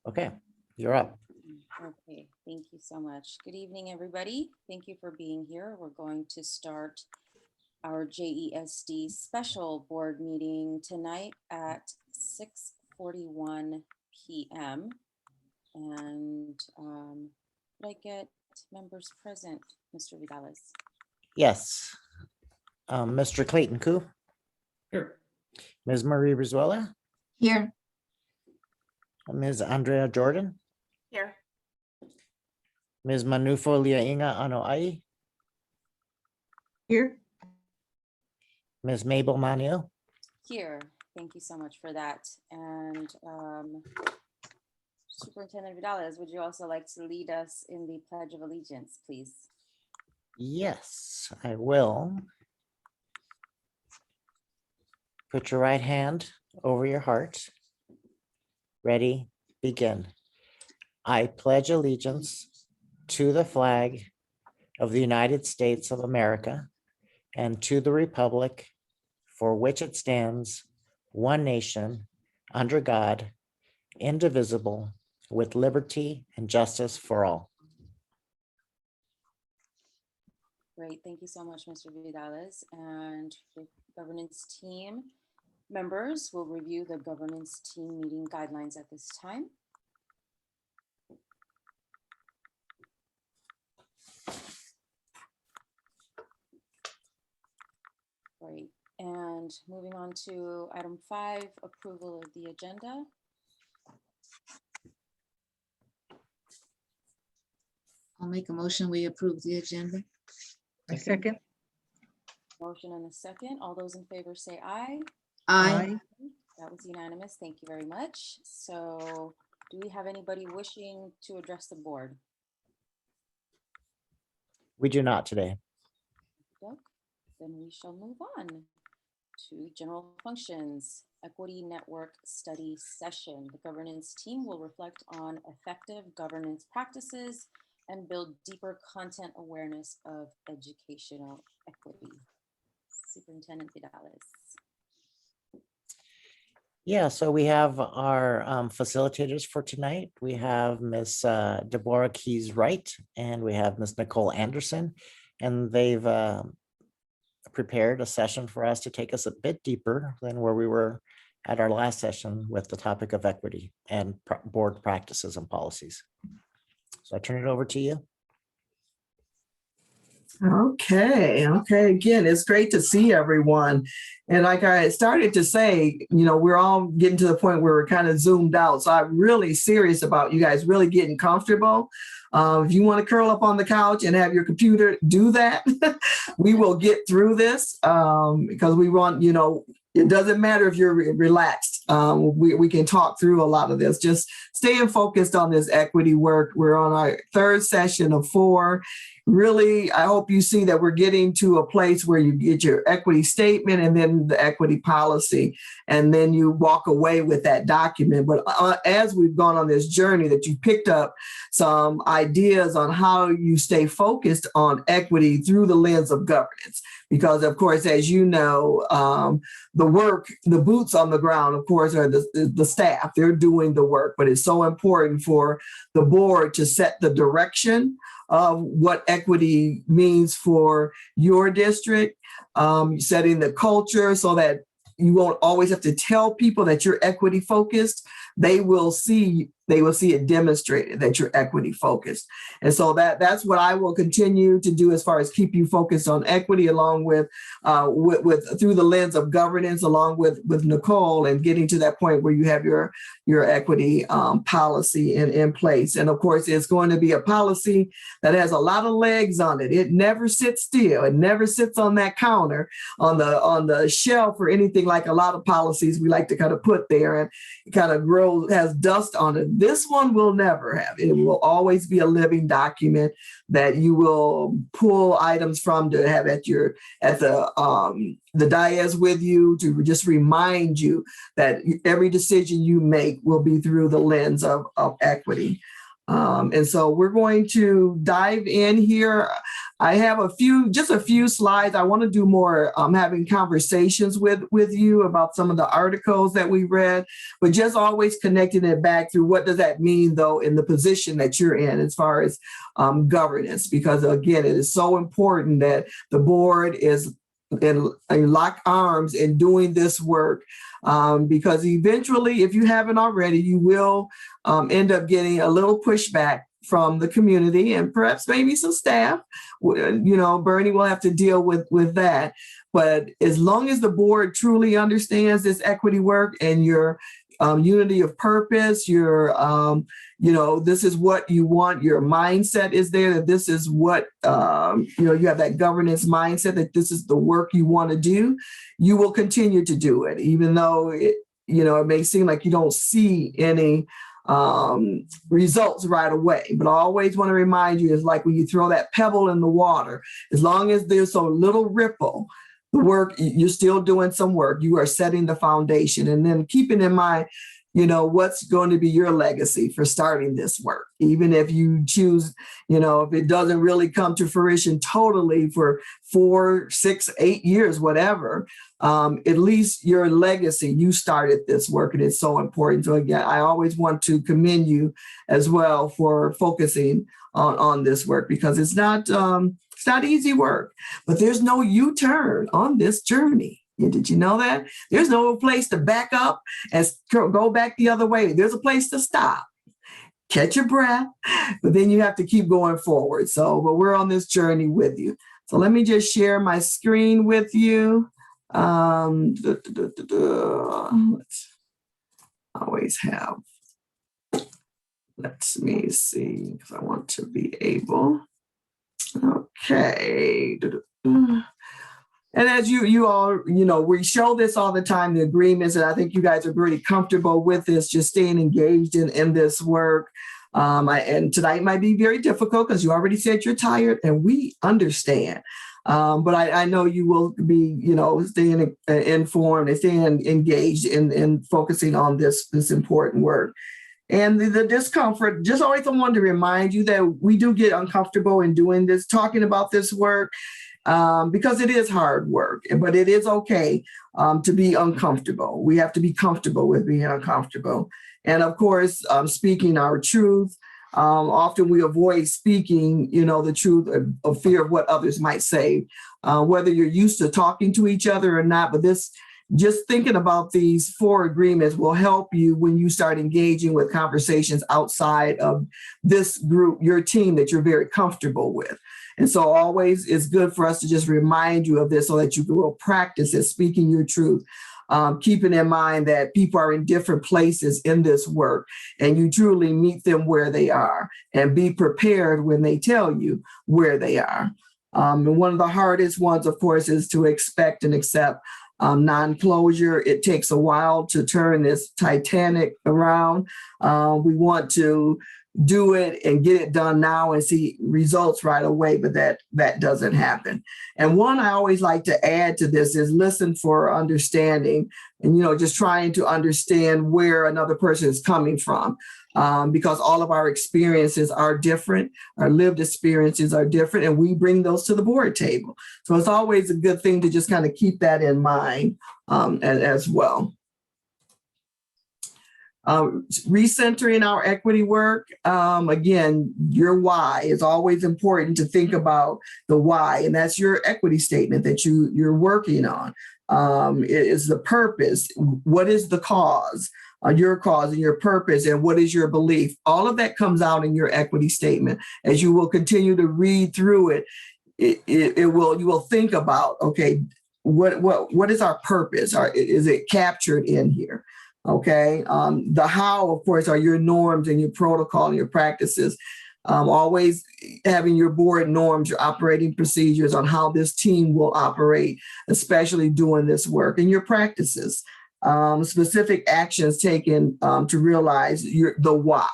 Okay, you're up. Okay, thank you so much. Good evening, everybody. Thank you for being here. We're going to start our JESD special board meeting tonight at 6:41 p.m. And could I get members present, Mr. Vidales? Yes. Mr. Clayton Koo, Here. Ms. Marie Brizuela, Here. Ms. Andrea Jordan, Here. Ms. Manufo Liainga Anoa'i, Here. Ms. Mabel Manio. Here, thank you so much for that. And Superintendent Vidales, would you also like to lead us in the Pledge of Allegiance, please? Yes, I will. Put your right hand over your heart. Ready, begin. I pledge allegiance to the flag of the United States of America and to the republic for which it stands, one nation, under God, indivisible, with liberty and justice for all. Great, thank you so much, Mr. Vidales. And the governance team members will review the governance team meeting guidelines at this time. Great, and moving on to item 5, approval of the agenda. I'll make a motion. We approve the agenda. I second. Motion and a second. All those in favor say aye. Aye. That was unanimous. Thank you very much. So do we have anybody wishing to address the board? We do not today. Doug? Then we shall move on to general functions, equity network study session. The governance team will reflect on effective governance practices and build deeper content awareness of educational equity. Superintendent Vidales. Yeah, so we have our facilitators for tonight. We have Miss Deborah Keys Wright and we have Miss Nicole Anderson, and they've prepared a session for us to take us a bit deeper than where we were at our last session with the topic of equity and board practices and policies. So I turn it over to you. Okay. Again, it's great to see everyone. And like I started to say, we're all getting to the point where we're kind of zoomed out. So I'm really serious about you guys really getting comfortable. If you want to curl up on the couch and have your computer, do that. We will get through this because we want, it doesn't matter if you're relaxed. We can talk through a lot of this. Just staying focused on this equity work. We're on our 3rd session of 4. Really, I hope you see that we're getting to a place where you get your equity statement and then the equity policy, and then you walk away with that document. But as we've gone on this journey, that you picked up some ideas on how you stay focused on equity through the lens of governance. Because, of course, as you know, the work, the boots on the ground, of course, are the staff. They're doing the work, but it's so important for the board to set the direction of what equity means for your district, setting the culture so that you won't always have to tell people that you're equity focused. They will see it demonstrated that you're equity focused. And so that's what I will continue to do as far as keep you focused on equity, along with through the lens of governance, along with Nicole, and getting to that point where you have your equity policy in place. And of course, it's going to be a policy that has a lot of legs on it. It never sits still. It never sits on that counter on the shelf or anything like a lot of policies we like to kind of put there, and it kind of has dust on it. This one will never have. It will always be a living document that you will pull items from to have at the dais with you, to just remind you that every decision you make will be through the lens of equity. And so we're going to dive in here. I have just a few slides. I want to do more having conversations with you about some of the articles that we read, but just always connecting it back through what does that mean, though, in the position that you're in as far as governance, because again, it is so important that the board is in lock arms in doing this work, because eventually, if you haven't already, you will end up getting a little pushback from the community and perhaps maybe some staff. Bernie will have to deal with that. But as long as the board truly understands this equity work and your unity of purpose, your this is what you want, your mindset is there, that this is what you have that governance mindset, that this is the work you want to do, you will continue to do it, even though it may seem like you don't see any results right away. But I always want to remind you, it's like when you throw that pebble in the water, as long as there's a little ripple, the work, you're still doing some work. You are setting the foundation, and then keeping in mind, what's going to be your legacy for starting this work. Even if you choose, if it doesn't really come to fruition totally for 4, 6, 8 years, whatever, at least your legacy, you started this work, and it's so important. So again, I always want to commend you as well for focusing on this work, because it's not easy work, but there's no U-turn on this journey. Did you know that? There's no place to back up and go back the other way. There's a place to stop, catch your breath, but then you have to keep going forward. But we're on this journey with you. So let me just share my screen with you. Let's always have, let me see, because I want to be able, okay. And as you all, we show this all the time, the agreements, and I think you guys are pretty comfortable with this, just staying engaged in this work. And tonight might be very difficult because you already said you're tired, and we understand. But I know you will be, staying informed and staying engaged in focusing on this important work. And the discomfort, just always want to remind you that we do get uncomfortable in doing this, talking about this work, because it is hard work, but it is okay to be uncomfortable. We have to be comfortable with being uncomfortable. And of course, speaking our truth. Often we avoid speaking, the truth of fear of what others might say, whether you're used to talking to each other or not. But just thinking about these 4 agreements will help you when you start engaging with conversations outside of this group, your team that you're very comfortable with. And so always it's good for us to just remind you of this so that you will practice it, speaking your truth, keeping in mind that people are in different places in this work, and you truly meet them where they are and be prepared when they tell you where they are. And one of the hardest ones, of course, is to expect and accept non-closure. It takes a while to turn this Titanic around. We want to do it and get it done now and see results right away, but that doesn't happen. And one I always like to add to this is listen for understanding, and just trying to understand where another person is coming from, because all of our experiences are different, our lived experiences are different, and we bring those to the board table. So it's always a good thing to just kind of keep that in mind as well. Recentering our equity work. Again, your why is always important to think about the why, and that's your equity statement that you're working on. It is the purpose. What is the cause? Your cause and your purpose, and what is your belief? All of that comes out in your equity statement. As you will continue to read through it, you will think about, okay, what is our purpose? Is it captured in here? Okay. The how, of course, are your norms and your protocol and your practices. Always having your board norms, your operating procedures on how this team will operate, especially doing this work, and your practices, specific actions taken to realize the why.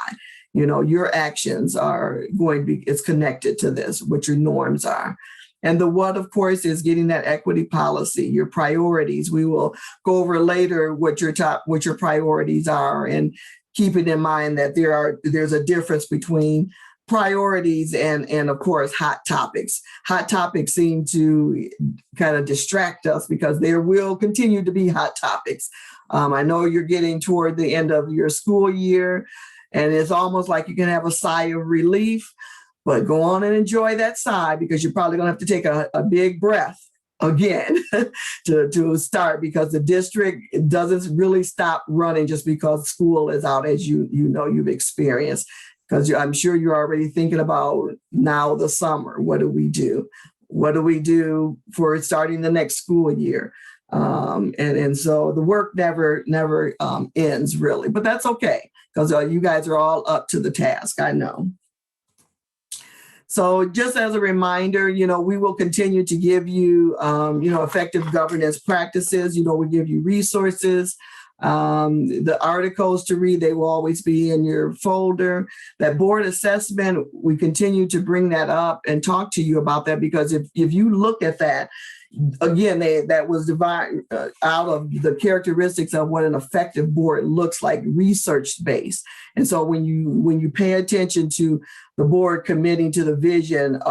Your actions are going to be, it's connected to this, what your norms are. And the what, of course, is getting that equity policy, your priorities. We will go over later what your priorities are, and keeping in mind that there's a difference between priorities and of course hot topics. Hot topics seem to kind of distract us because there will continue to be hot topics. I know you're getting toward the end of your school year, and it's almost like you can have a sigh of relief, but go on and enjoy that sigh, because you're probably going to have to take a big breath again to start, because the district doesn't really stop running just because school is out, as you've experienced. Because I'm sure you're already thinking about now the summer. What do we do? What do we do for starting the next school year? And so the work never ends, really. But that's okay, because you guys are all up to the task, I know. So just as a reminder, we will continue to give you, effective governance practices. We give you resources. The articles to read, they will always be in your folder. That board assessment, we continue to bring that up and talk to you about that, because if you look at that, again, that was divided out of the characteristics of what an effective board looks like, research-based. And so when you pay attention to the board committing to the vision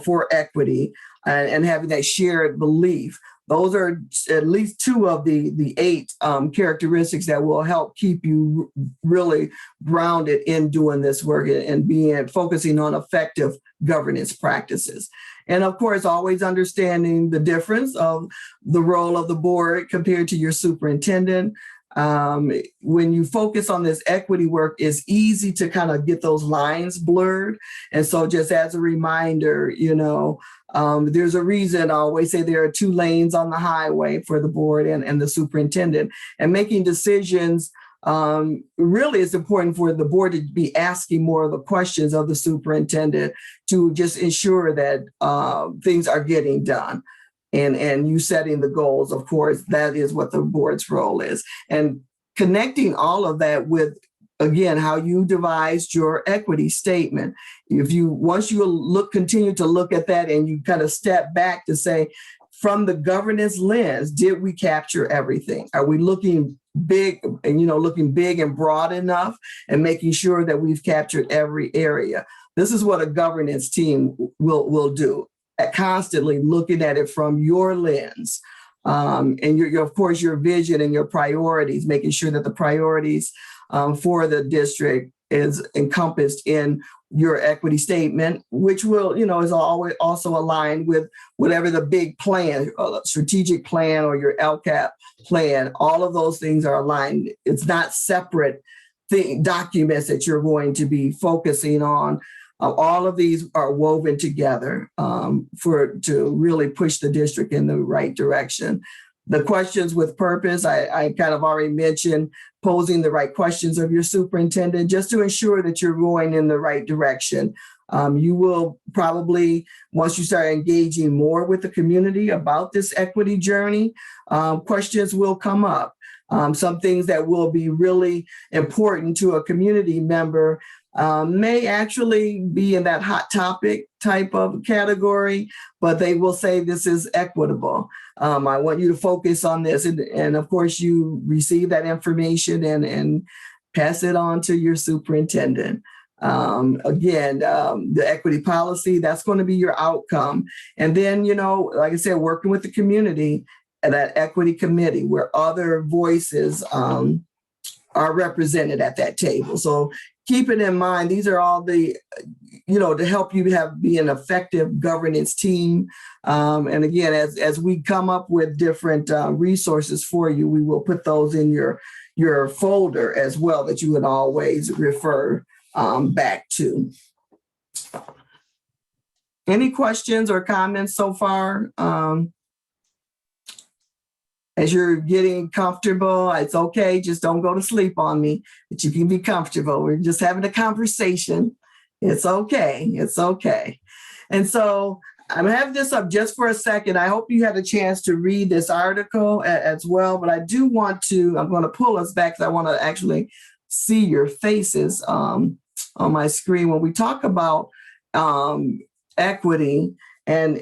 for equity and having that shared belief, those are at least two of the 8 characteristics that will help keep you really grounded in doing this work and focusing on effective governance practices. And of course, always understanding the difference of the role of the board compared to your superintendent. When you focus on this equity work, it's easy to kind of get those lines blurred. And so just as a reminder, there's a reason I always say there are 2 lanes on the highway for the board and the superintendent. And making decisions, really it's important for the board to be asking more of the questions of the superintendent to just ensure that things are getting done. And you setting the goals, of course, that is what the board's role is. And connecting all of that with, again, how you devised your equity statement. Once you continue to look at that and you kind of step back to say, from the governance lens, did we capture everything? Are we looking big and broad enough and making sure that we've captured every area? This is what a governance team will do. Constantly looking at it from your lens, and of course your vision and your priorities, making sure that the priorities for the district is encompassed in your equity statement, which will, is always also aligned with whatever the big plan, strategic plan, or your LCAP plan. All of those things are aligned. It's not separate documents that you're going to be focusing on. All of these are woven together to really push the district in the right direction. The questions with purpose, I kind of already mentioned, posing the right questions of your superintendent just to ensure that you're going in the right direction. You will probably, once you start engaging more with the community about this equity journey, questions will come up. Some things that will be really important to a community member may actually be in that hot topic type of category, but they will say this is equitable. I want you to focus on this. And of course, you receive that information and pass it on to your superintendent. Again, the equity policy, that's going to be your outcome. And then, like I said, working with the community at that equity committee where other voices are represented at that table. So keep it in mind, these are all the, to help you be an effective governance team. And again, as we come up with different resources for you, we will put those in your folder as well that you would always refer back to. Any questions or comments so far? As you're getting comfortable, it's okay. Just don't go to sleep on me, but you can be comfortable. We're just having a conversation. It's okay. It's okay. And so I'm going to have this up just for a second. I hope you had a chance to read this article as well, but I do want to, I'm going to pull us back because I want to actually see your faces on my screen. When we talk about equity, and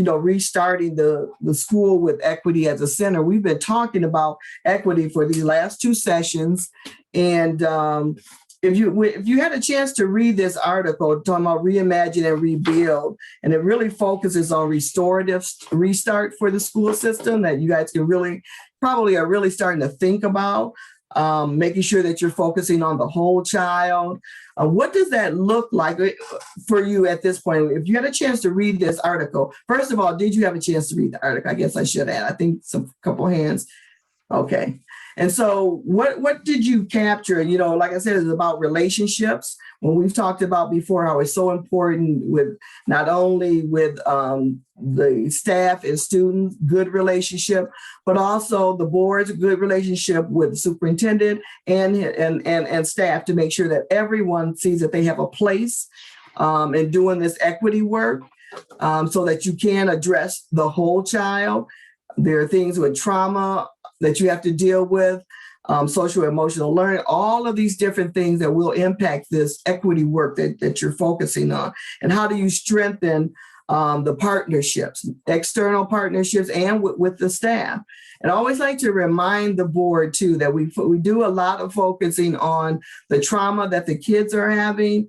restarting the school with equity as a center. We've been talking about equity for these last 2 sessions. And if you had a chance to read this article talking about reimagine and rebuild, and it really focuses on restorative restart for the school system that you guys can probably are really starting to think about, making sure that you're focusing on the whole child. What does that look like for you at this point? If you had a chance to read this article, first of all, did you have a chance to read the article? I guess I should add. I think some couple hands. Okay. And so what did you capture? You know, like I said, it's about relationships. When we've talked about before how it's so important with not only with the staff and students, good relationship, but also the board's good relationship with the superintendent and staff to make sure that everyone sees that they have a place in doing this equity work, so that you can address the whole child. There are things with trauma that you have to deal with, social emotional learning, all of these different things that will impact this equity work that you're focusing on. And how do you strengthen the partnerships, external partnerships, and with the staff? And I always like to remind the board too that we do a lot of focusing on the trauma that the kids are having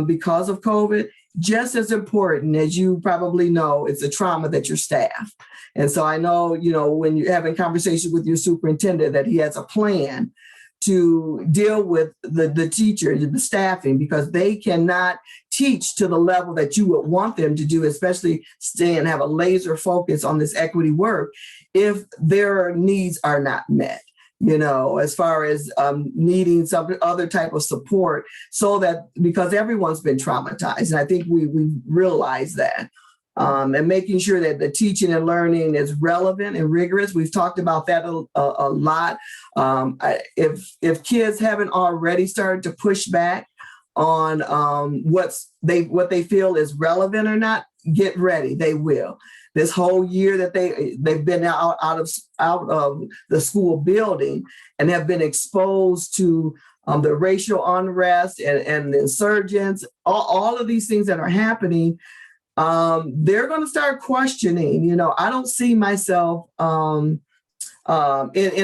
because of COVID. Just as important as you probably know is the trauma that your staff. And so I know, you know, when you're having conversations with your superintendent that he has a plan to deal with the teachers, the staffing, because they cannot teach to the level that you would want them to do, especially stay and have a laser focus on this equity work if their needs are not met. You know, as far as needing some other type of support, so that because everyone's been traumatized. And I think we realize that. And making sure that the teaching and learning is relevant and rigorous. We've talked about that a lot. If kids haven't already started to push back on what they feel is relevant or not, get ready. They will. This whole year that they've been out of the school building and have been exposed to the racial unrest and the insurgents, all of these things that are happening, they're going to start questioning. You know, I don't see myself in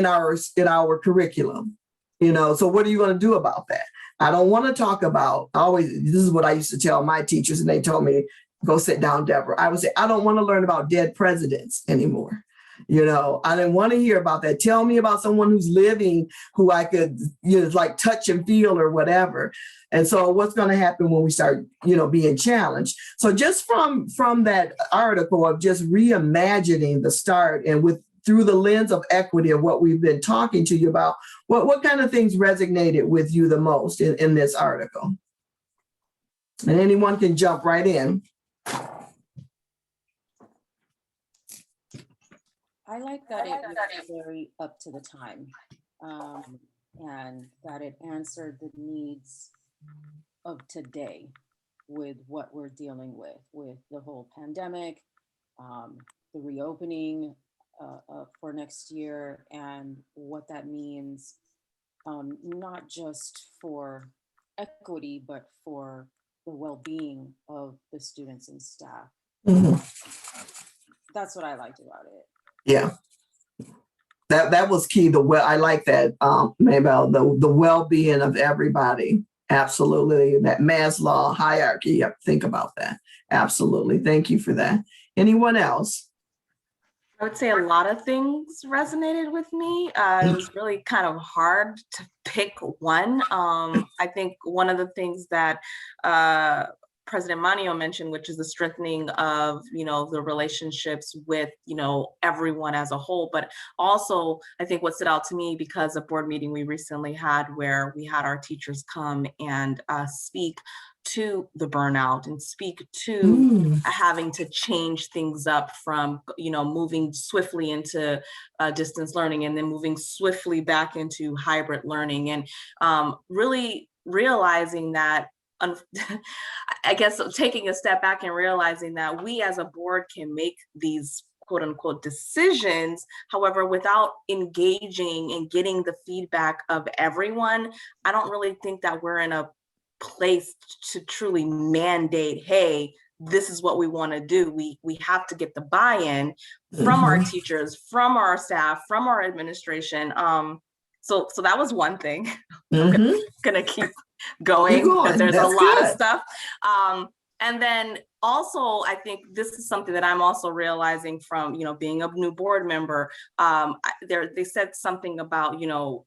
our curriculum. You know, so what are you going to do about that? I don't want to talk about. This is what I used to tell my teachers, and they told me, go sit down, Deborah. I would say, I don't want to learn about dead presidents anymore. You know, I didn't want to hear about that. Tell me about someone who's living, who I could, you know, like touch and feel or whatever. And so what's going to happen when we start, you know, being challenged? So just from that article of just reimagining the start and through the lens of equity of what we've been talking to you about, what kind of things resonated with you the most in this article? And anyone can jump right in. I like that it was very up to the time, and that it answered the needs of today with what we're dealing with the whole pandemic, the reopening for next year, and what that means, not just for equity, but for the well-being of the students and staff. Mm-hmm. That's what I liked about it. Yeah, that was key. I like that, Maybell, the well-being of everybody. Absolutely, that Maslow hierarchy. You have to think about that. Absolutely, thank you for that. Anyone else? I would say a lot of things resonated with me. It was really kind of hard to pick one. I think one of the things that President Manio mentioned, which is the strengthening of, you know, the relationships with, you know, everyone as a whole. But also, I think what stood out to me, because a board meeting we recently had where we had our teachers come and speak to the burnout and speak to having to change things up from, you know, moving swiftly into distance learning and then moving swiftly back into hybrid learning, and really realizing that, I guess, taking a step back and realizing that we as a board can make these quote unquote decisions. However, without engaging and getting the feedback of everyone, I don't really think that we're in a place to truly mandate, hey, this is what we want to do. We have to get the buy-in from our teachers, from our staff, from our administration. So that was one thing. I'm gonna keep going You're going. because there's a That's lot of good. stuff. And then also, I think this is something that I'm also realizing from, you know, being a new board member. They said something about, you know,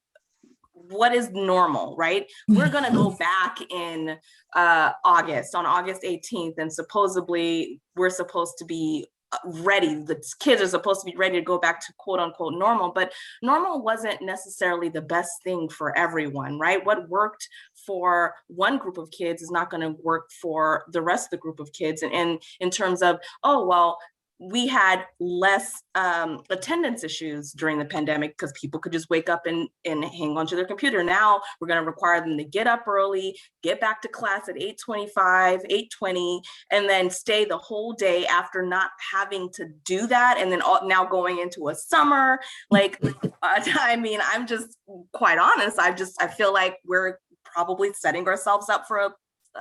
what is normal, right? We're going to go back in August, on August 18th, and supposedly we're supposed to be ready. The kids are supposed to be ready to go back to quote unquote normal, but normal wasn't necessarily the best thing for everyone, right? What worked for one group of kids is not going to work for the rest of the group of kids. And in terms of, oh, well, we had less attendance issues during the pandemic because people could just wake up and hang onto their computer. Now we're going to require them to get up early, get back to class at 8:25, 8:20, and then stay the whole day after not having to do that. And then now going into a summer, like, I mean, I'm just quite honest. I feel like we're probably setting ourselves up for a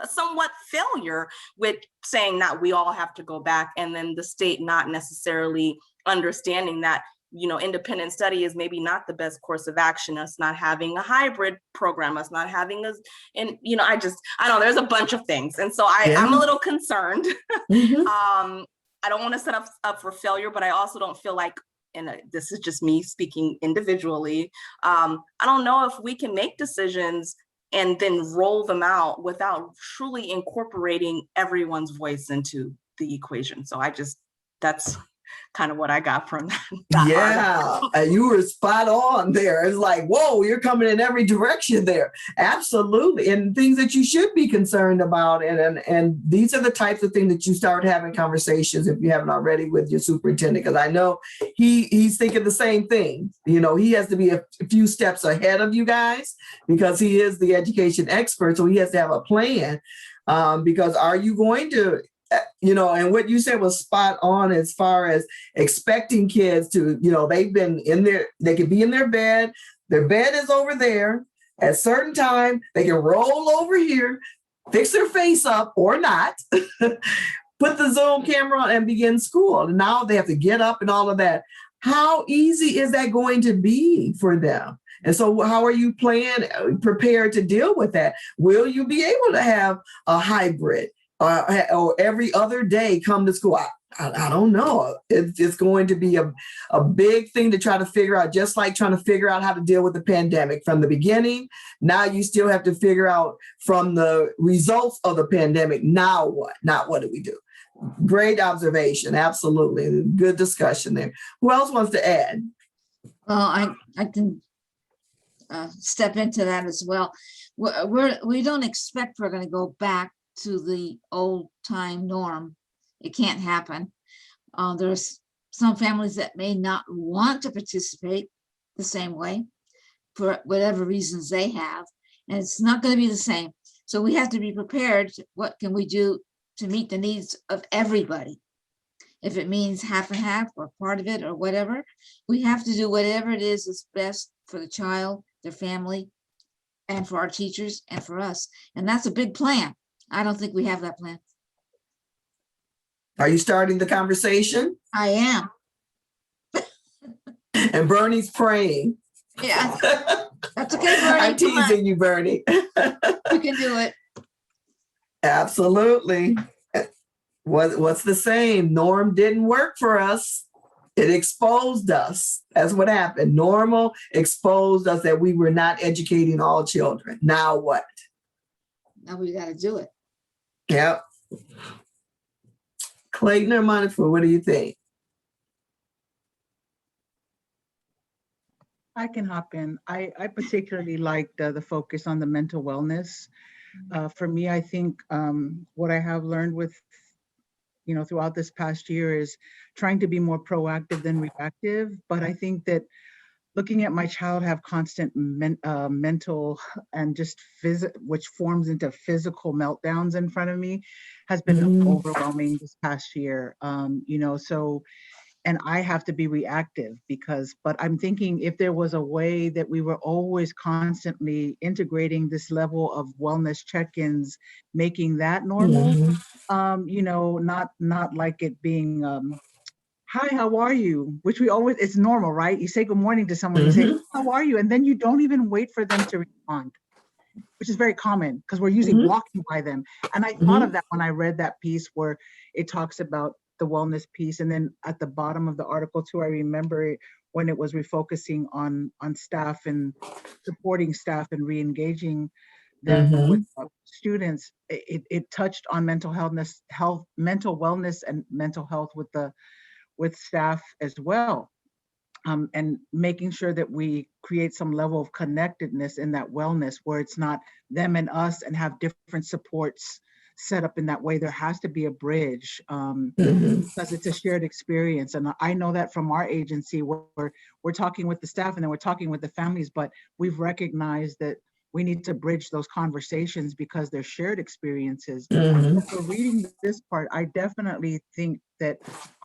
somewhat failure with saying that we all have to go back, and then the state not necessarily understanding that, you know, independent study is maybe not the best course of action, us not having a hybrid program, us not having us, and, you know, I don't know, there's a bunch of things. And so I'm a little concerned. I don't want to set us up for failure, but I also don't feel like, and this is just me speaking individually, I don't know if we can make decisions and then roll them out without truly incorporating everyone's voice into the equation. So that's kind of what I got from that. Yeah, and you were spot on there. It's like, whoa, you're coming in every direction there. Absolutely. And things that you should be concerned about. And these are the types of things that you start having conversations, if you haven't already, with your superintendent, because I know he's thinking the same thing. You know, he has to be a few steps ahead of you guys because he is the education expert. So he has to have a plan, because are you going to, you know, and what you said was spot on as far as expecting kids to, you know, they could be in their bed is over there at a certain time, they can roll over here, fix their face up or not, put the Zoom camera on and begin school. And now they have to get up and all of that. How easy is that going to be for them? And so how are you prepared to deal with that? Will you be able to have a hybrid? Or every other day come to school? I don't know. It's going to be a big thing to try to figure out, just like trying to figure out how to deal with the pandemic from the beginning. Now you still have to figure out from the results of the pandemic, now what? Not what do we do? Great observation. Absolutely. Good discussion there. Who else wants to add? Well, I can step into that as well. We don't expect we're going to go back to the old time norm. It can't happen. There's some families that may not want to participate the same way for whatever reasons they have, and it's not going to be the same. So we have to be prepared. What can we do to meet the needs of everybody? If it means half and half or part of it or whatever, we have to do whatever it is best for the child, their family, and for our teachers and for us. And that's a big plan. I don't think we have that plan. Are you starting the conversation? I am. And Bernie's praying. Yeah, that's okay, Bernie. I'm teasing you, Bernie. You can do it. Absolutely. What's the same? Norm didn't work for us. It exposed us. That's what happened. Normal exposed us that we were not educating all children. Now what? Now we got to do it. Yep. Clayton or Monica, what do you think? I can hop in. I particularly liked the focus on the mental wellness. For me, I think what I have learned with, you know, throughout this past year is trying to be more proactive than reactive. But I think that looking at my child have constant mental and just which forms into physical meltdowns in front of me has been overwhelming this past year. You know, so, and I have to be reactive but I'm thinking if there was a way that we were always constantly integrating this level of wellness check-ins, making that normal, you know, not like it being, hi, how are you? Which we always, it's normal, right? You say good morning to someone, you say, how are you? And then you don't even wait for them to respond, which which is very common because we're usually Mhm. walking by them. And I thought of that when I read that piece where it talks about the wellness piece. And then at the bottom of the article too, I remember it when it was refocusing on staff and supporting staff and re-engaging them with students. It touched on mental mental wellness and mental health with staff as well. And making sure that we create some level of connectedness in that wellness where it's not them and us and have different supports set up in that way. There has to be a bridge because it's a shared experience. And I know that from our agency where we're talking with the staff and then we're talking with the families, but we've recognized that we need to bridge those conversations because they're shared experiences. So for reading this part, I definitely think that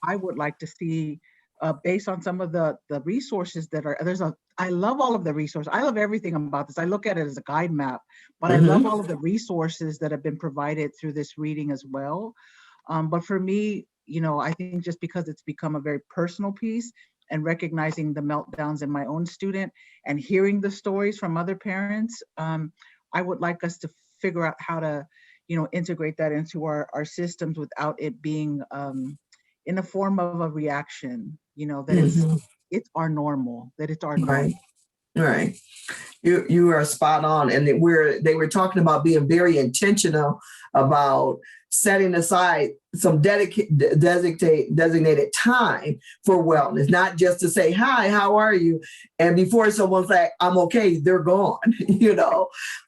I would like to see based on some of the resources that are, I love all of the resources. I love everything about this. I look at it as a guide map, but I love all of the resources that have been provided through this reading as well. But for me, I think just because it's become a very personal piece and recognizing the meltdowns in my own student and hearing the stories from other parents, I would like us to figure out how to, integrate that into our systems without it being in the form of a reaction, that it's our normal, that it's our normal. Right. You are spot on. And they were talking about being very intentional about setting aside some designated time for wellness, not just to say, hi, how are you? And before someone's like, I'm okay, they're gone,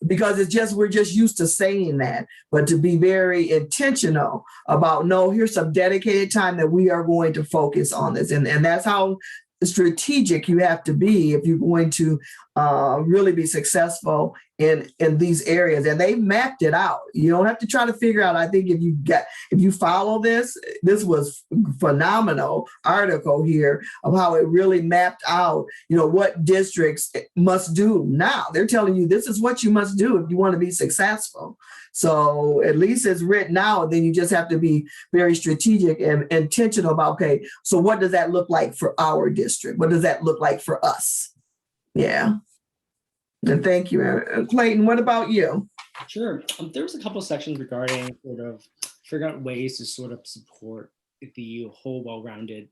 because we're just used to saying that, but to be very intentional about, no, here's some dedicated time that we are going to focus on this. And that's how strategic you have to be if you're going to really be successful in these areas. And they mapped it out. You don't have to try to figure out. I think if you follow this was phenomenal article here of how it really mapped out, what districts must do now. They're telling you this is what you must do if you want to be successful. So at least it's written out. Then you just have to be very strategic and intentional about, okay, so what does that look like for our district? What does that look like for us? Yeah. And thank you, Clayton. What about you? Sure. There was a couple of sections regarding sort of figuring out ways to sort of support the whole well-rounded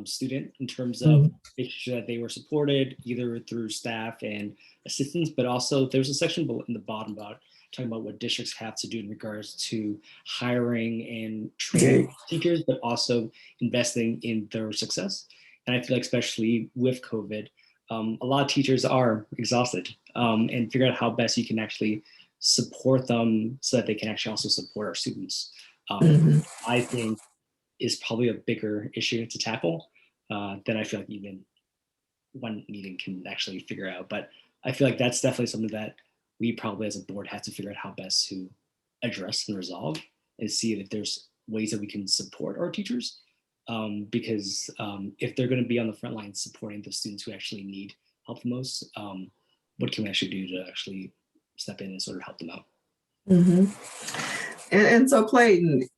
student in terms of making sure that they were supported either through staff and assistants, but also there's a section in the bottom about talking about what districts have to do in regards to hiring and training teachers, but also investing in their success. And I feel like especially with COVID, a lot of teachers are exhausted and figure out how best you can actually support them so that they can actually also support our students. I think is probably a bigger issue to tackle than I feel like even one meeting can actually figure out. But I feel like that's definitely something that we probably as a board have to figure out how best to address and resolve and see if there's ways that we can support our teachers. Because if they're going to be on the front line supporting the students who actually need help the most, what can we actually do to actually step in and sort of help them out? And so Clayton,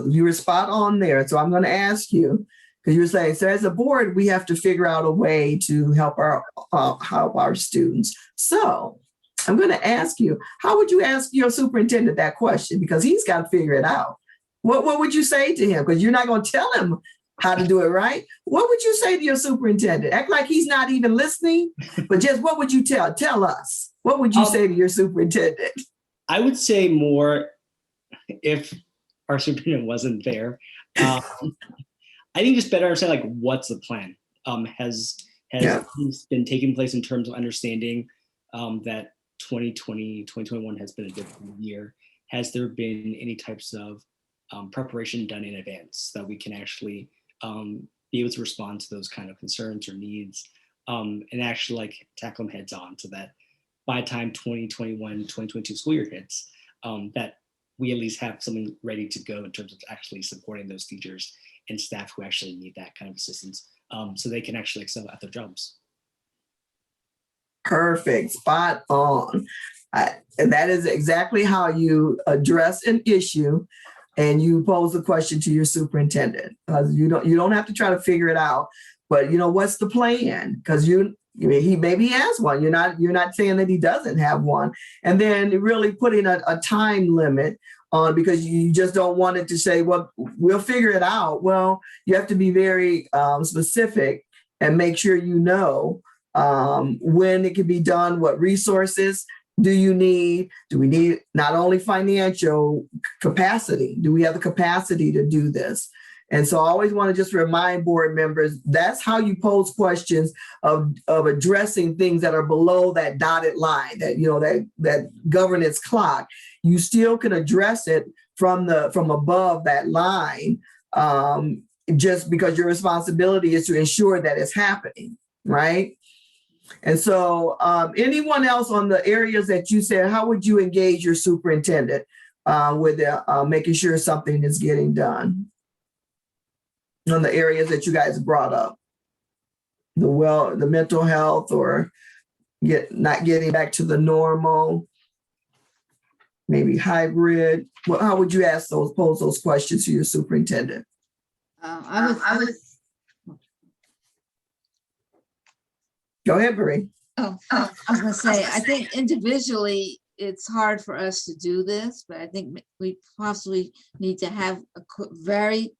you were spot on there. So I'm going to ask you, because you were saying, so as a board, we have to figure out a way to help our students. So I'm going to ask you, how would you ask your superintendent that question? Because he's got to figure it out. What would you say to him? Because you're not going to tell him how to do it, right? What would you say to your superintendent? Act like he's not even listening, but just what would you tell us? What would you say to your superintendent? I would say more if our superintendent wasn't there. I think just better understand like what's the plan. Has been taking place in terms of understanding that 2020, 2021 has been a difficult year. Has there been any types of preparation done in advance that we can actually be able to respond to those kind of concerns or needs and actually like tackle them heads on so that by the time 2021, 2022 school year hits, that we at least have something ready to go in terms of actually supporting those teachers and staff who actually need that kind of assistance so they can actually excel at their jobs. Perfect. Spot on. And that is exactly how you address an issue and you pose a question to your superintendent. You don't have to try to figure it out, but what's the plan? Because Maybe he has one. You're not saying that he doesn't have one. And then really putting a time limit on, because you just don't want it to say, well, we'll figure it out. Well, you have to be very specific and make sure you know when it can be done, what resources do you need? Do we need not only financial capacity? Do we have the capacity to do this? And so I always want to just remind board members, that's how you pose questions of addressing things that are below that dotted line, that governance clock. You still can address it from above that line, just because your responsibility is to ensure that it's happening, right? And so anyone else on the areas that you said, how would you engage your superintendent with making sure something is getting done? On the areas that you guys brought up, the mental health, or not getting back to the normal, maybe hybrid. How would you pose those questions to your superintendent? I would. Go ahead, Bree. I was gonna say, I think individually, it's hard for us to do this, but I think we possibly need to have a very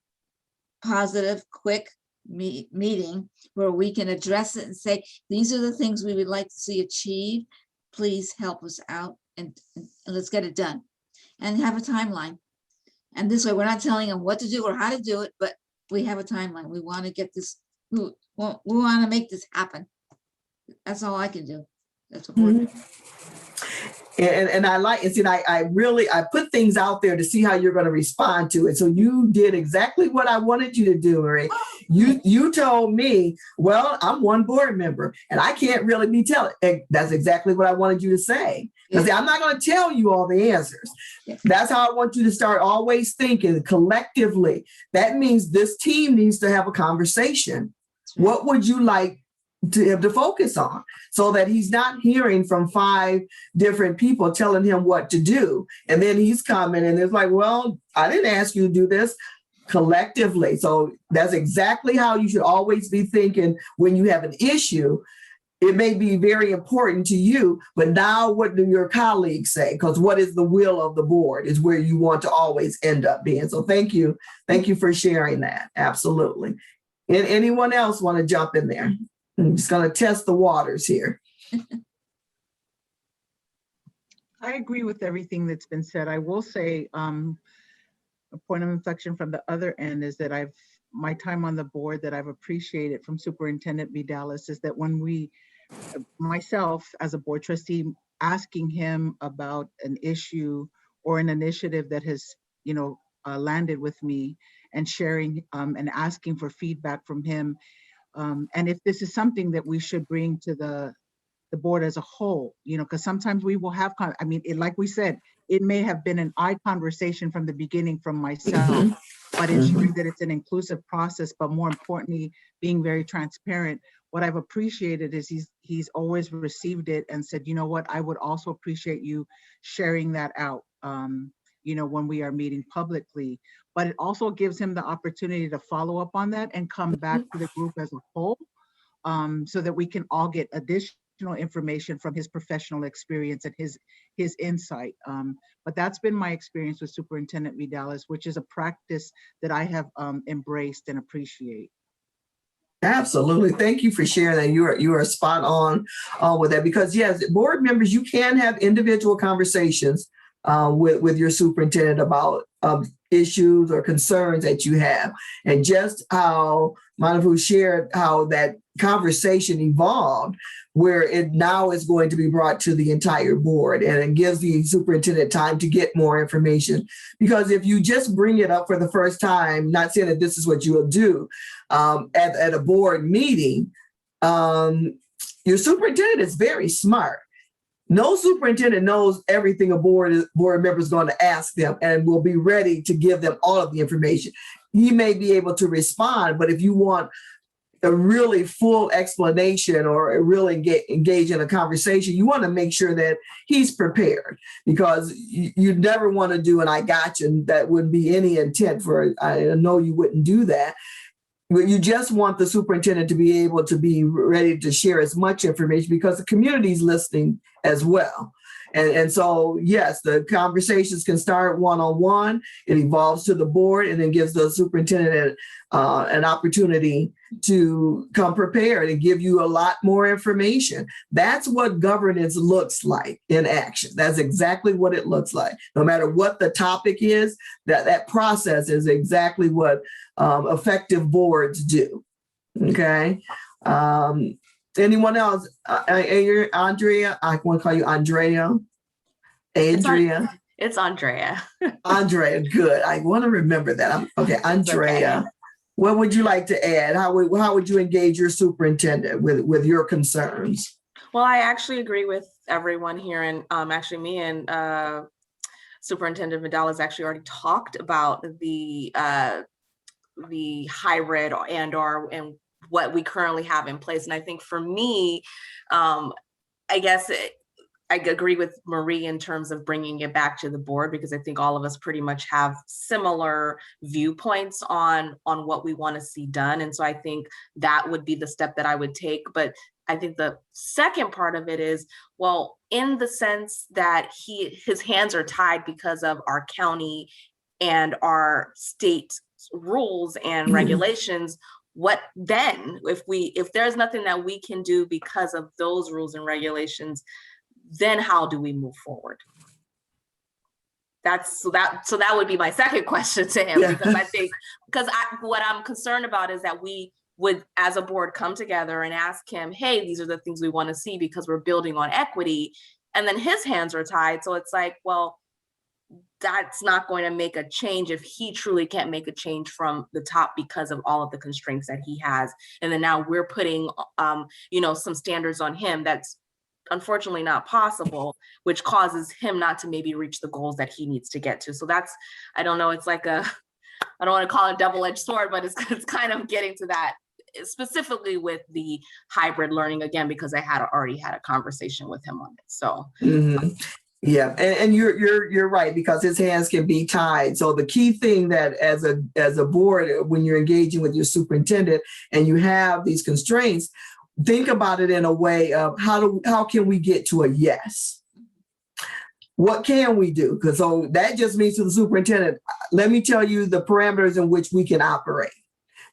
positive, quick meeting where we can address it and say, these are the things we would like to see achieved. Please help us out and let's get it done, and have a timeline. And this way, we're not telling them what to do or how to do it, but we have a timeline. We want to get this, we want to make this happen. That's all I can do. That's what we're doing. And I like it. I put things out there to see how you're going to respond to it. So you did exactly what I wanted you to do, Marie. You told me, well, I'm one board member and I can't really be telling. That's exactly what I wanted you to say. Because I'm not going to tell you all the answers. That's how I want you to start always thinking collectively. That means this team needs to have a conversation. What would you like to him to focus on, so that he's not hearing from 5 different people telling him what to do? And then he's coming and it's like, well, I didn't ask you to do this. Collectively. So that's exactly how you should always be thinking when you have an issue. It may be very important to you, but now what do your colleagues say? Because what is the will of the board is where you want to always end up being. So thank you. Thank you for sharing that. Absolutely. And anyone else want to jump in there? I'm just going to test the waters here. I agree with everything that's been said. I will say a point of inflection from the other end is that my time on the board that I've appreciated from Superintendent Vidalis is that when myself as a board trustee, asking him about an issue or an initiative that has, landed with me, and sharing and asking for feedback from him. And if this is something that we should bring to the board as a whole, because sometimes we will have, like we said, it may have been an I conversation from the beginning from myself, but ensuring that it's an inclusive process, but more importantly, being very transparent. What I've appreciated is he's always received it and said, you know what, I would also appreciate you sharing that out, when we are meeting publicly. But it also gives him the opportunity to follow up on that and come back to the group as a whole, so that we can all get additional information from his professional experience and his insight. But that's been my experience with Superintendent Vidalis, which is a practice that I have embraced and appreciate. Absolutely. Thank you for sharing that. You are spot on with that, because yes, board members, you can have individual conversations with your superintendent about issues or concerns that you have. And just how Manavu shared how that conversation evolved, where it now is going to be brought to the entire board, and it gives the superintendent time to get more information. Because if you just bring it up for the first time, not saying that this is what you will do at a board meeting, your superintendent is very smart. No superintendent knows everything a board member is going to ask them and will be ready to give them all of the information. He may be able to respond, but if you want a really full explanation or really engage in a conversation, you want to make sure that he's prepared, because you never want to do an I got you. That wouldn't be any intent for, I know you wouldn't do that. you just want the superintendent to be able to be ready to share as much information because the community is listening as well. And so, yes, the conversations can start one-on-one. It evolves to the board and then gives the superintendent an opportunity to come prepared and give you a lot more information. That's what governance looks like in action. That's exactly what it looks like. No matter what the topic is, that process is exactly what effective boards do. Okay. Anyone else? Andrea, I want to call you Andrea. Andrea. It's Andrea. Andrea, good. I want to remember that. Okay, Andrea. Okay. What would you like to add? How would you engage your superintendent with your concerns? Well, I actually agree with everyone here, and actually me and Superintendent Vidal has actually already talked about the hybrid and what we currently have in place. And I think for me, I guess I agree with Marie in terms of bringing it back to the board, because I think all of us pretty much have similar viewpoints on what we want to see done. And so I think that would be the step that I would take. But I think the second part of it is, well, in the sense that his hands are tied because of our county and our state rules and regulations, what then? If there's nothing that we can do because of those rules and regulations, then how do we move forward? So that would be my second question to him, because I think, what I'm concerned about is that we would, as a board, come together and ask him, hey, these are the things we want to see because we're building on equity. And then his hands are tied. So it's like, well, that's not going to make a change if he truly can't make a change from the top because of all of the constraints that he has. And then now we're putting, some standards on him that's unfortunately not possible, which causes him not to maybe reach the goals that he needs to get to. So that's, I don't know, it's like I don't want to call it a double-edged sword, but it's kind of getting to that, specifically with the hybrid learning, again, because I already had a conversation with him on it. So yeah, and you're right, because his hands can be tied. So the key thing that as a board, when you're engaging with your superintendent and you have these constraints, think about it in a way of how can we get to a yes? What can we do? Because so that just means to the superintendent, let me tell you the parameters in which we can operate.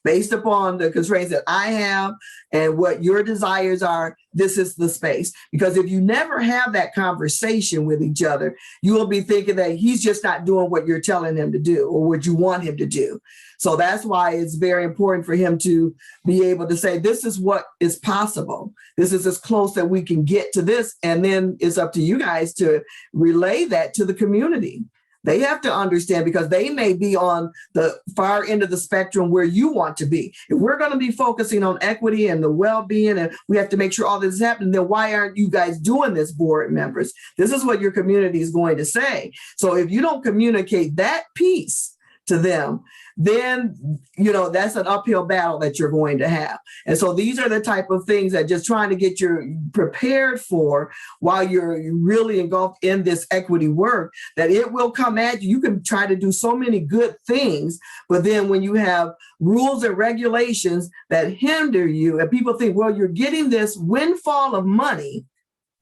Based upon the constraints that I have and what your desires are, this is the space. Because if you never have that conversation with each other, you will be thinking that he's just not doing what you're telling him to do or what you want him to do. So that's why it's very important for him to be able to say, this is what is possible. This is as close that we can get to this. And then it's up to you guys to relay that to the community. They have to understand, because they may be on the far end of the spectrum where you want to be. If we're going to be focusing on equity and the well-being, and we have to make sure all this is happening, then why aren't you guys doing this, board members? This is what your community is going to say. So if you don't communicate that piece to them, then, that's an uphill battle that you're going to have. And so these are the type of things that just trying to get you prepared for while you're really engulfed in this equity work, that it will come at you. You can try to do so many good things, but then when you have rules and regulations that hinder you and people think, well, you're getting this windfall of money,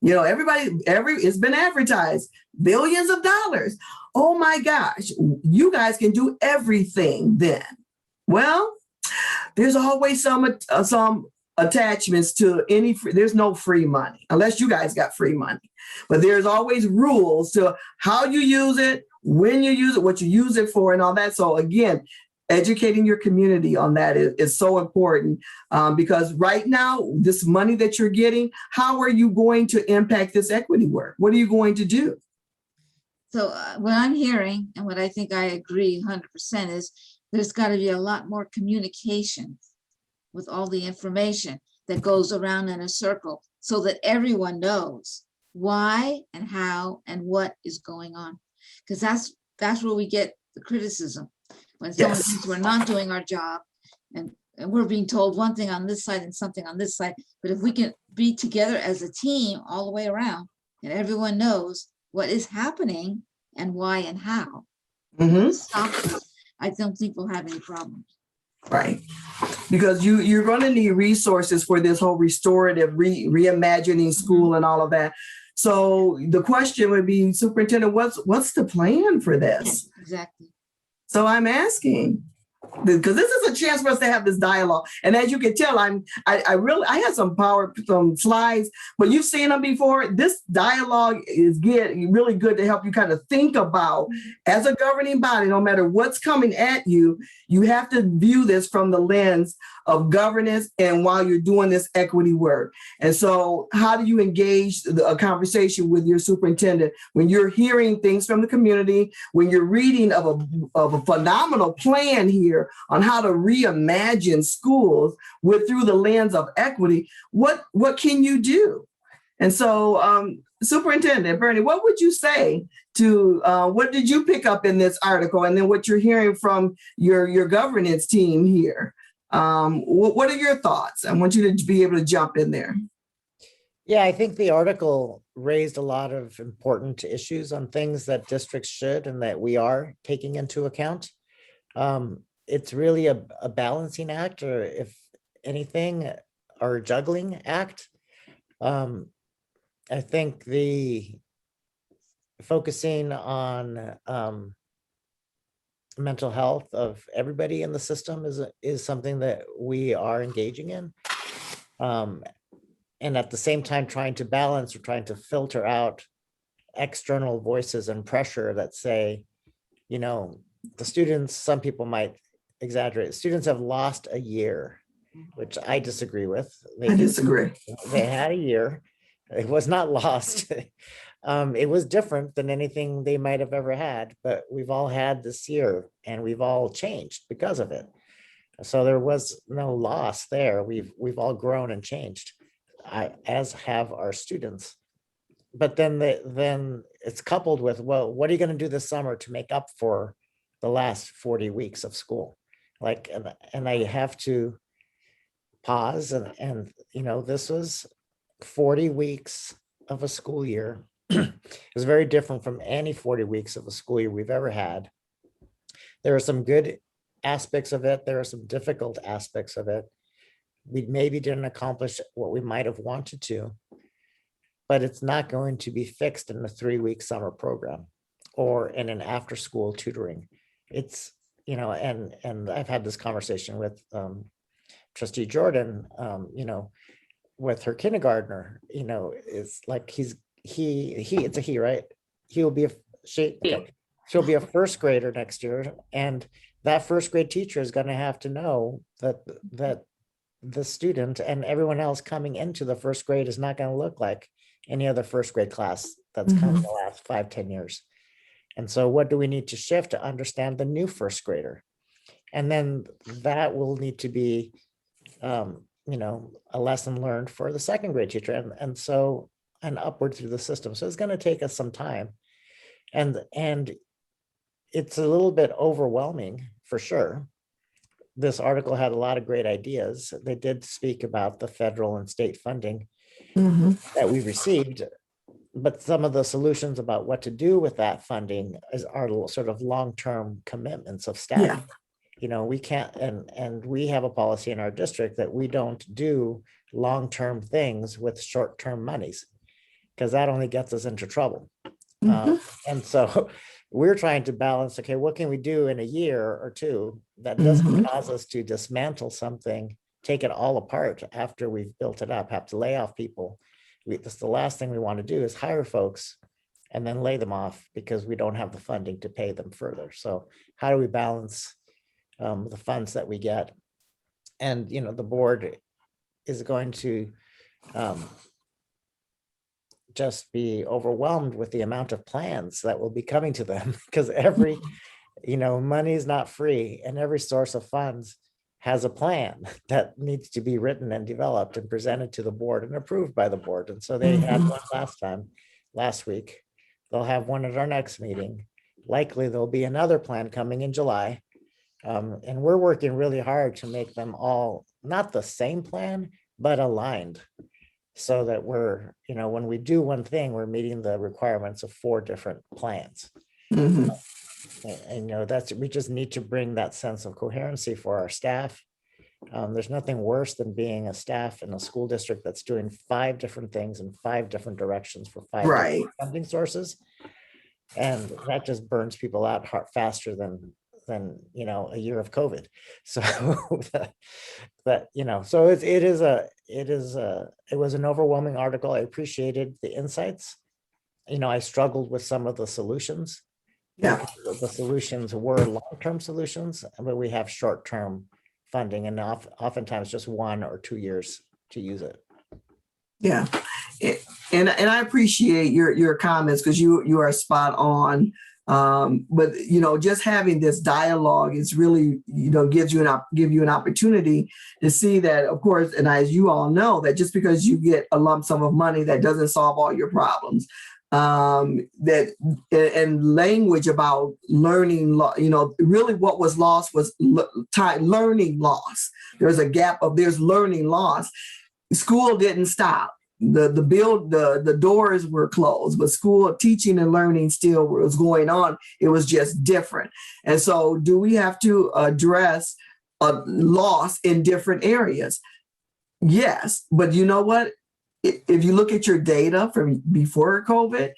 it's been advertised, billions of dollars. Oh my gosh, you guys can do everything then. Well, there's always some attachments to there's no free money, unless you guys got free money. But there's always rules to how you use it, when you use it, what you use it for, and all that. So again, educating your community on that is so important, because right now, this money that you're getting, how are you going to impact this equity work? What are you going to do? So what I'm hearing, and what I think I agree 100%, is there's got to be a lot more communication with all the information that goes around in a circle, so that everyone knows why and how and what is going on. Because that's where we get the criticism. When someone thinks we're not doing our job, and we're being told one thing on this side and something on this side. But if we can be together as a team all the way around, and everyone knows what is happening and why and how, stop this, I don't think we'll have any problems. Right. Because you're going to need resources for this whole restorative reimagining school and all of that. So the question would be, Superintendent, what's the plan for this? Exactly. So I'm asking, because this is a chance for us to have this dialogue. And as you can tell, I had some slides, but you've seen them before. This dialogue is really good to help you kind of think about, as a governing body, no matter what's coming at you, you have to view this from the lens of governance and while you're doing this equity work. And so how do you engage a conversation with your superintendent when you're hearing things from the community, when you're reading of a phenomenal plan here on how to reimagine schools through the lens of equity? What can you do? And so, Superintendent Bernie, what would you say to what did you pick up in this article, and then what you're hearing from your governance team here? What are your thoughts? I want you to be able to jump in there. Yeah, I think the article raised a lot of important issues on things that districts should and that we are taking into account. It's really a balancing act, or if anything, or a juggling act. I think the focusing on mental health of everybody in the system is something that we are engaging in. And at the same time, trying to balance or trying to filter out external voices and pressure that say, the students, some people might exaggerate, students have lost a year, which I disagree with. I disagree. They had a year. It was not lost. It was different than anything they might have ever had, but we've all had this year and we've all changed because of it. So there was no loss there. We've all grown and changed, as have our students. But then it's coupled with, well, what are you going to do this summer to make up for the last 40 weeks of school? And I have to pause and this was 40 weeks of a school year. It was very different from any 40 weeks of a school year we've ever had. There are some good aspects of it. There are some difficult aspects of it. We maybe didn't accomplish what we might have wanted to, but it's not going to be fixed in a 3-week summer program or in an after-school tutoring. It's, and I've had this conversation with Trustee Jordan, with her kindergartner, it's like it's a he, right? He'll be she'll be a first grader next year. And that first grade teacher is going to have to know that the student and everyone else coming into the first grade is not going to look like any other first grade class that's come in the last 5-10 years. And so what do we need to shift to understand the new first grader? And then that will need to be, a lesson learned for the second grade teacher. And upward through the system. So it's going to take us some time. And it's a little bit overwhelming for sure. This article had a lot of great ideas. They did speak about the federal and state funding that we received, but some of the solutions about what to do with that funding are sort of long-term commitments of staff. We can't, and we have a policy in our district that we don't do long-term things with short-term monies, because that only gets us into trouble. And so we're trying to balance, okay, what can we do in a year or two that doesn't cause us to dismantle something, take it all apart after we've built it up, have to lay off people. That's the last thing we want to do, is hire folks and then lay them off because we don't have the funding to pay them further. So how do we balance the funds that we get? And, the board is going to just be overwhelmed with the amount of plans that will be coming to them, because every, money is not free, and every source of funds has a plan that needs to be written and developed and presented to the board and approved by the board. And so they had one last week. They'll have one at our next meeting. Likely there'll be another plan coming in July. And we're working really hard to make them all not the same plan, but aligned, so that we're, when we do one thing, we're meeting the requirements of 4 different plans. And, we just need to bring that sense of coherency for our staff. There's nothing worse than being a staff in a school district that's doing 5 different things in 5 different directions for 5 Right. different funding sources. And that just burns people out faster than a year of COVID. So, so it was an overwhelming article. I appreciated the insights. I struggled with some of the solutions. Yeah. The solutions were long-term solutions, but we have short-term funding and oftentimes just 1 or 2 years to use it. Yeah. And I appreciate your comments, because you are spot on. But just having this dialogue is really, give you an opportunity to see that, of course, and as you all know, that just because you get a lump sum of money, that doesn't solve all your problems. That and language about learning, really what was lost was learning loss. There's a gap there's learning loss. School didn't stop. The doors were closed, but school teaching and learning still was going on. It was just different. And so do we have to address loss in different areas? Yes. But you know what? If you look at your data from before COVID,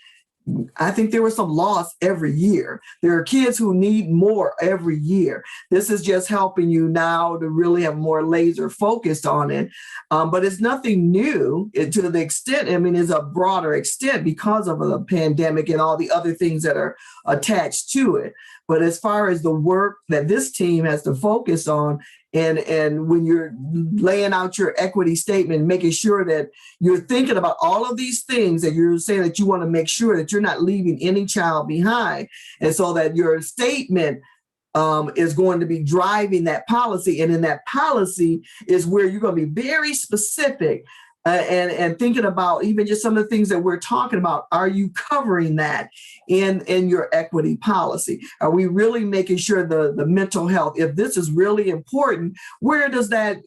I think there was some loss every year. There are kids who need more every year. This is just helping you now to really have more laser focused on it. But it's nothing new to the extent, it's a broader extent because of the pandemic and all the other things that are attached to it. But as far as the work that this team has to focus on, and when you're laying out your equity statement, making sure that you're thinking about all of these things, that you're saying that you want to make sure that you're not leaving any child behind. And so that your statement is going to be driving that policy. And in that policy is where you're going to be very specific and thinking about even just some of the things that we're talking about. Are you covering that in your equity policy? Are we really making sure the mental health, if this is really important, where does that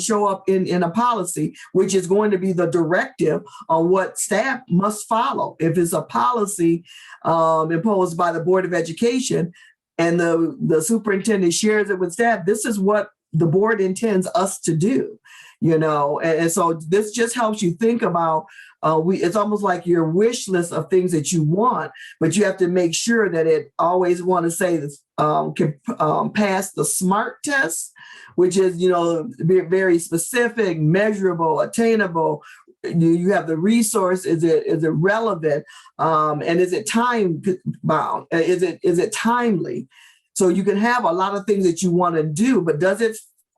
show up in a policy, which is going to be the directive on what staff must follow? If it's a policy imposed by the Board of Education and the superintendent shares it with staff, this is what the board intends us to do. And so this just helps you think about, it's almost like your wish list of things that you want, but you have to make sure that it always want to say this can pass the SMART test, which is, very specific, measurable, attainable. You have the resource. Is it relevant? And is it time bound? Is it timely? So you can have a lot of things that you want to do, but does it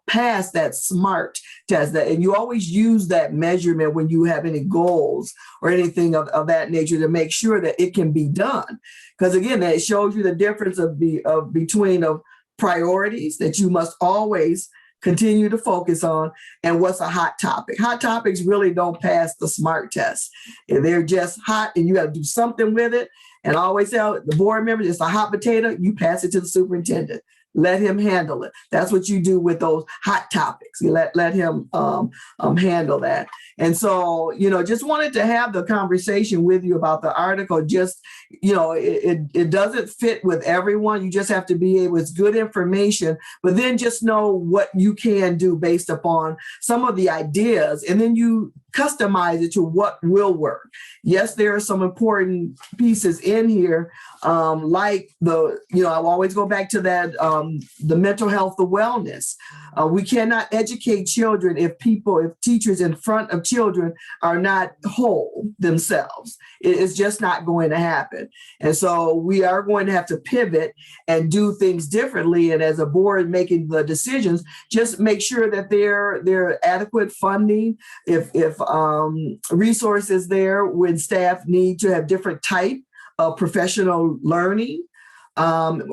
pass that SMART test? And you always use that measurement when you have any goals or anything of that nature to make sure that it can be done. Because again, that shows you the difference between priorities that you must always continue to focus on and what's a hot topic. Hot topics really don't pass the SMART test. They're just hot and you got to do something with it. And I always tell the board members, it's a hot potato, you pass it to the superintendent. Let him handle it. That's what you do with those hot topics. You let him handle that. And so, just wanted to have the conversation with you about the article. Just, it doesn't fit with everyone. You just have to be able, it's good information, but then just know what you can do based upon some of the ideas. And then you customize it to what will work. Yes, there are some important pieces in here, like I'll always go back to that, the mental health, the wellness. We cannot educate children if teachers in front of children are not whole themselves. It's just not going to happen. And so we are going to have to pivot and do things differently. And as a board making the decisions, just make sure that there are adequate funding. If resources there when staff need to have different type of professional learning,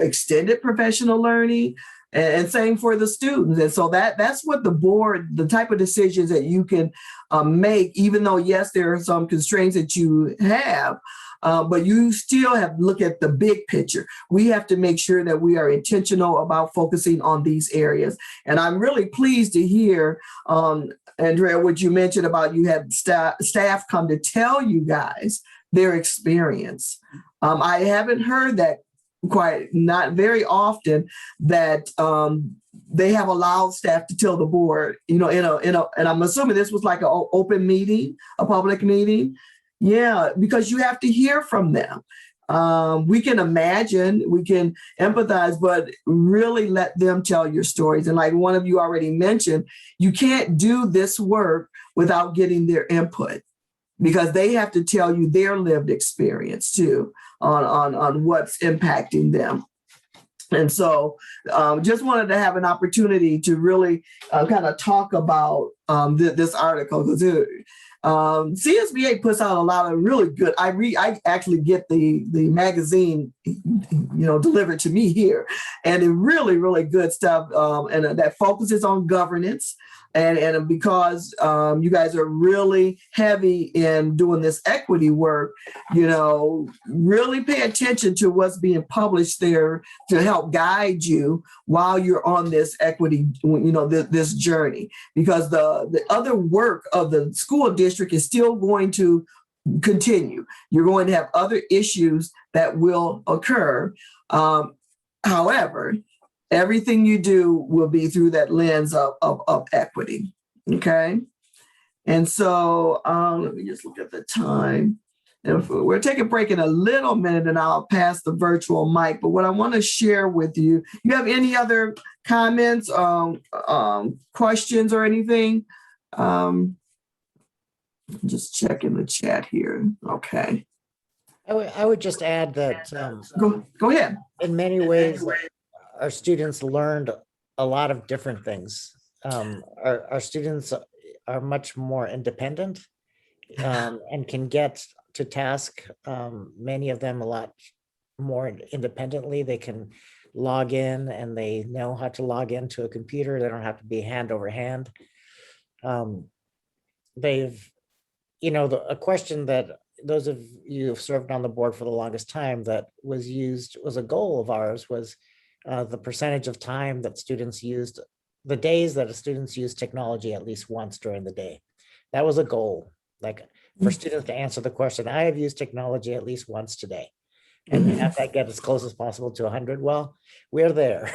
extended professional learning, and same for the students. And so that's what the board, the type of decisions that you can make, even though, yes, there are some constraints that you have, but you still have to look at the big picture. We have to make sure that we are intentional about focusing on these areas. And I'm really pleased to hear, Andrea, what you mentioned about you had staff come to tell you guys their experience. I haven't heard that not very often that they have allowed staff to tell the board, and I'm assuming this was like an open meeting, a public meeting. Yeah, because you have to hear from them. We can imagine, we can empathize, but really let them tell your stories. And like one of you already mentioned, you can't do this work without getting their input, because they have to tell you their lived experience too on what's impacting them. And so just wanted to have an opportunity to really kind of talk about this article, because CSBA puts out a lot of really good, I actually get the magazine, delivered to me here, and it really, really good stuff. And that focuses on governance. And because you guys are really heavy in doing this equity work, really pay attention to what's being published there to help guide you while you're on this equity, this journey, because the other work of the school district is still going to continue. You're going to have other issues that will occur. However, everything you do will be through that lens of equity. Okay. And so let me just look at the time. And we're taking a break in a little minute and I'll pass the virtual mic. But what I want to share with you, you have any other comments, questions or anything? Just checking the chat here. Okay. I would just add that Go ahead. in many ways, our students learned a lot of different things. Our students are much more independent and can get to task, many of them a lot more independently. They can log in and they know how to log into a computer. They don't have to be hand over hand. A question that those of you who've served on the board for the longest time that was a goal of ours was the percentage of time that students used, the days that students used technology at least once during the day. That was a goal, like for students to answer the question, I have used technology at least once today. And have that get as close as possible to 100. Well, we're there,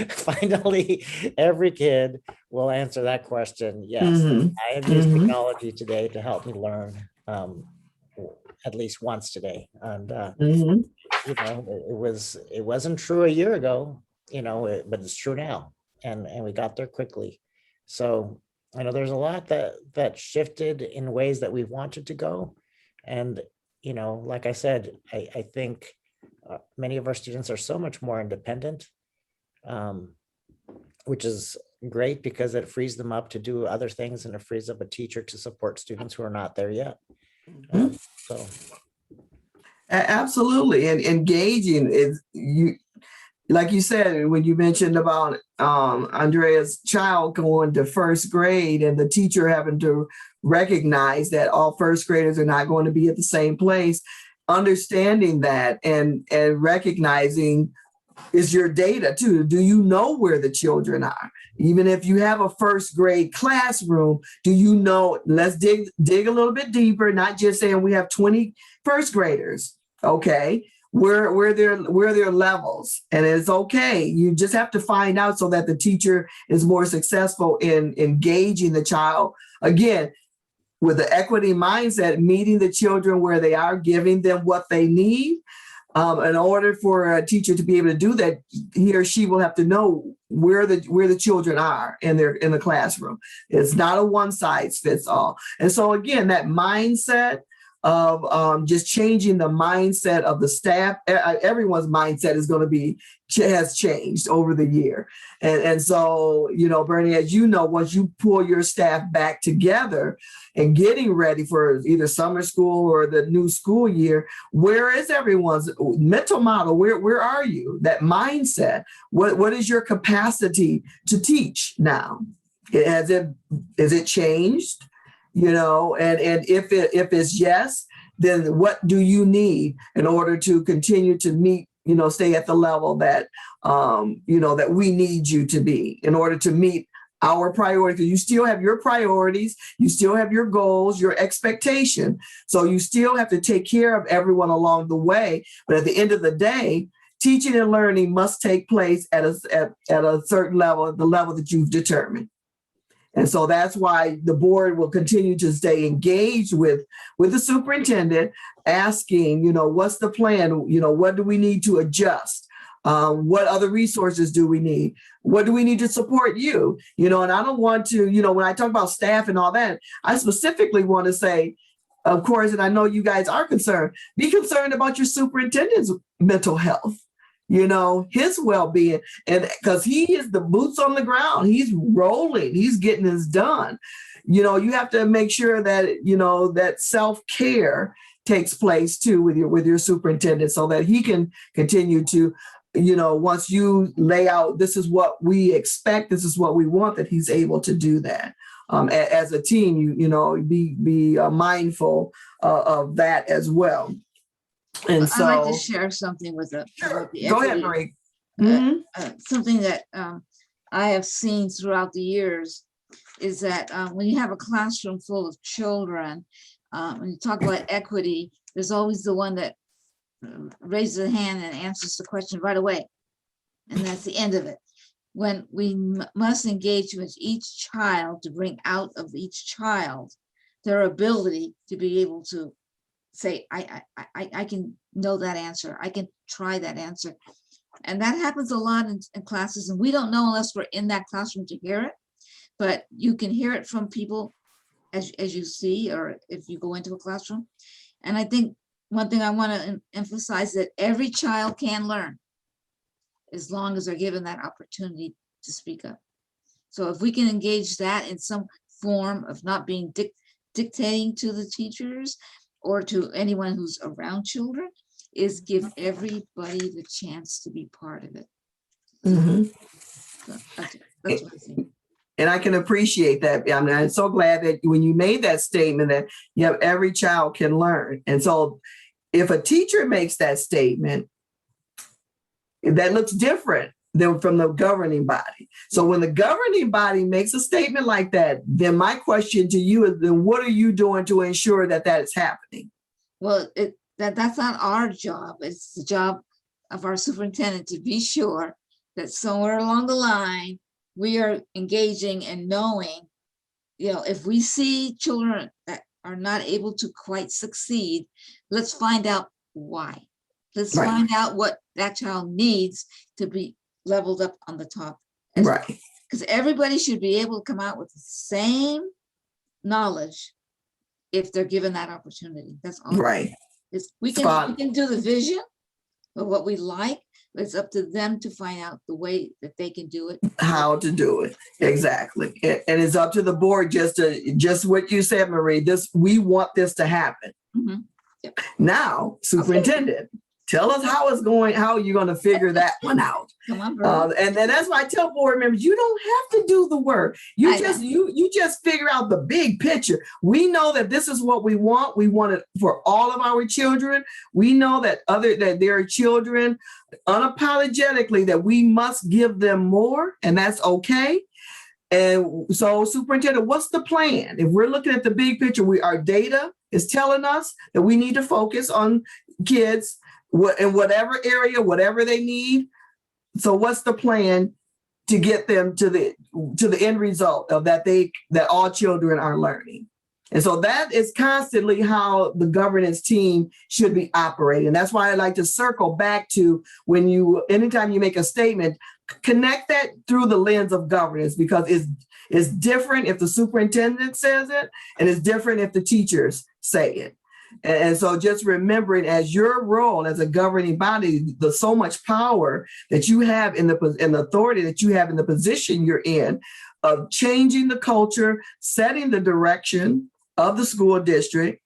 finally, every kid will answer that question. Yes, I have used technology today to help me learn at least once today. And it wasn't true a year ago, but it's true now, and we got there quickly. So I know there's a lot that shifted in ways that we wanted to go, and like I said, I think many of our students are so much more independent, which is great because it frees them up to do other things, and it frees up a teacher to support students who are not there yet. Absolutely. And engaging is like you said, when you mentioned about Andrea's child going to first grade and the teacher having to recognize that all first graders are not going to be at the same place, understanding that and recognizing is your data too. Do you know where the children are? Even if you have a first grade classroom, do you know, let's dig a little bit deeper, not just saying we have 20 first graders. Okay. Where their levels, and it's okay. You just have to find out so that the teacher is more successful in engaging the child. Again, with the equity mindset, meeting the children where they are, giving them what they need. In order for a teacher to be able to do that, he or she will have to know where the children are in the classroom. It's not a one size fits all. And so again, that mindset of just changing the mindset of the staff. Everyone's mindset has changed over the year. And so, Bernie, as you know, once you pull your staff back together and getting ready for either summer school or the new school year, where is everyone's mental model? Where are you? That mindset, what is your capacity to teach now? Is it changed? And if it's yes, then what do you need in order to continue to meet, stay at the level that, that we need you to be in order to meet our priorities? You still have your priorities, you still have your goals, your expectation. So you still have to take care of everyone along the way. But at the end of the day, teaching and learning must take place at a certain level, the level that you've determined. And so that's why the board will continue to stay engaged with the superintendent, asking, what's the plan? What do we need to adjust? What other resources do we need? What do we need to support you? And I don't want to, when I talk about staff and all that, I specifically want to say, of course, and I know you guys are concerned, be concerned about your superintendent's mental health, his well-being, and because he is the boots on the ground, he's rolling, he's getting this done. You have to make sure that, that self-care takes place too with your superintendent, so that he can continue to, once you lay out, this is what we expect, this is what we want, that he's able to do that. As a team, be mindful of that as well. And so, I'd like to share something with about the go ahead, equity. Marie. Something that I have seen throughout the years is that when you have a classroom full of children, when you talk about equity, there's always the one that raises a hand and answers the question right away. And that's the end of it. When we must engage with each child to bring out of each child their ability to be able to say, I can know that answer. I can try that answer. And that happens a lot in classes, and we don't know unless we're in that classroom to hear it, but you can hear it from people as you see, or if you go into a classroom. And I think one thing I want to emphasize that every child can learn as long as they're given that opportunity to speak up. So if we can engage that in some form of not being dictating to the teachers or to anyone who's around children, is give everybody the chance to be part of it. Mhm. So that's what I think. And I can appreciate that. I'm so glad that when you made that statement that every child can learn. And so if a teacher makes that statement, that looks different than from the governing body. So when the governing body makes a statement like that, then my question to you is, then what are you doing to ensure that that is happening? Well, that's not our job. It's the job of our superintendent to be sure that somewhere along the line, we are engaging and knowing, if we see children that are not able to quite succeed, let's find out why. Let's Right. find out what that child needs to be leveled up on the top. Right. Because everybody should be able to come out with the same knowledge if they're given that opportunity. That's all. Right. We can do the vision of what we like, but it's up to them to find out the way that they can do it. How to do it. Exactly. And it's up to the board just what you said, Marie, we want this to happen. Mhm. Yep. Now, superintendent, tell us how you're going to figure that one out. Come on, bro. And then that's why I tell board members, you don't have to do the work. You I just figure out the big picture. We know that this is what we want. We want it for all of our children. We know that there are children unapologetically that we must give them more, and that's okay. And so, superintendent, what's the plan? If we're looking at the big picture, our data is telling us that we need to focus on kids in whatever area, whatever they need. So what's the plan to get them to the end result of that all children are learning? And so that is constantly how the governance team should be operating. That's why I like to circle back to anytime you make a statement, connect that through the lens of governance, because it's different if the superintendent says it, and it's different if the teachers say it. And so just remembering as your role as a governing body, there's so much power that you have and the authority that you have in the position you're in of changing the culture, setting the direction of the school district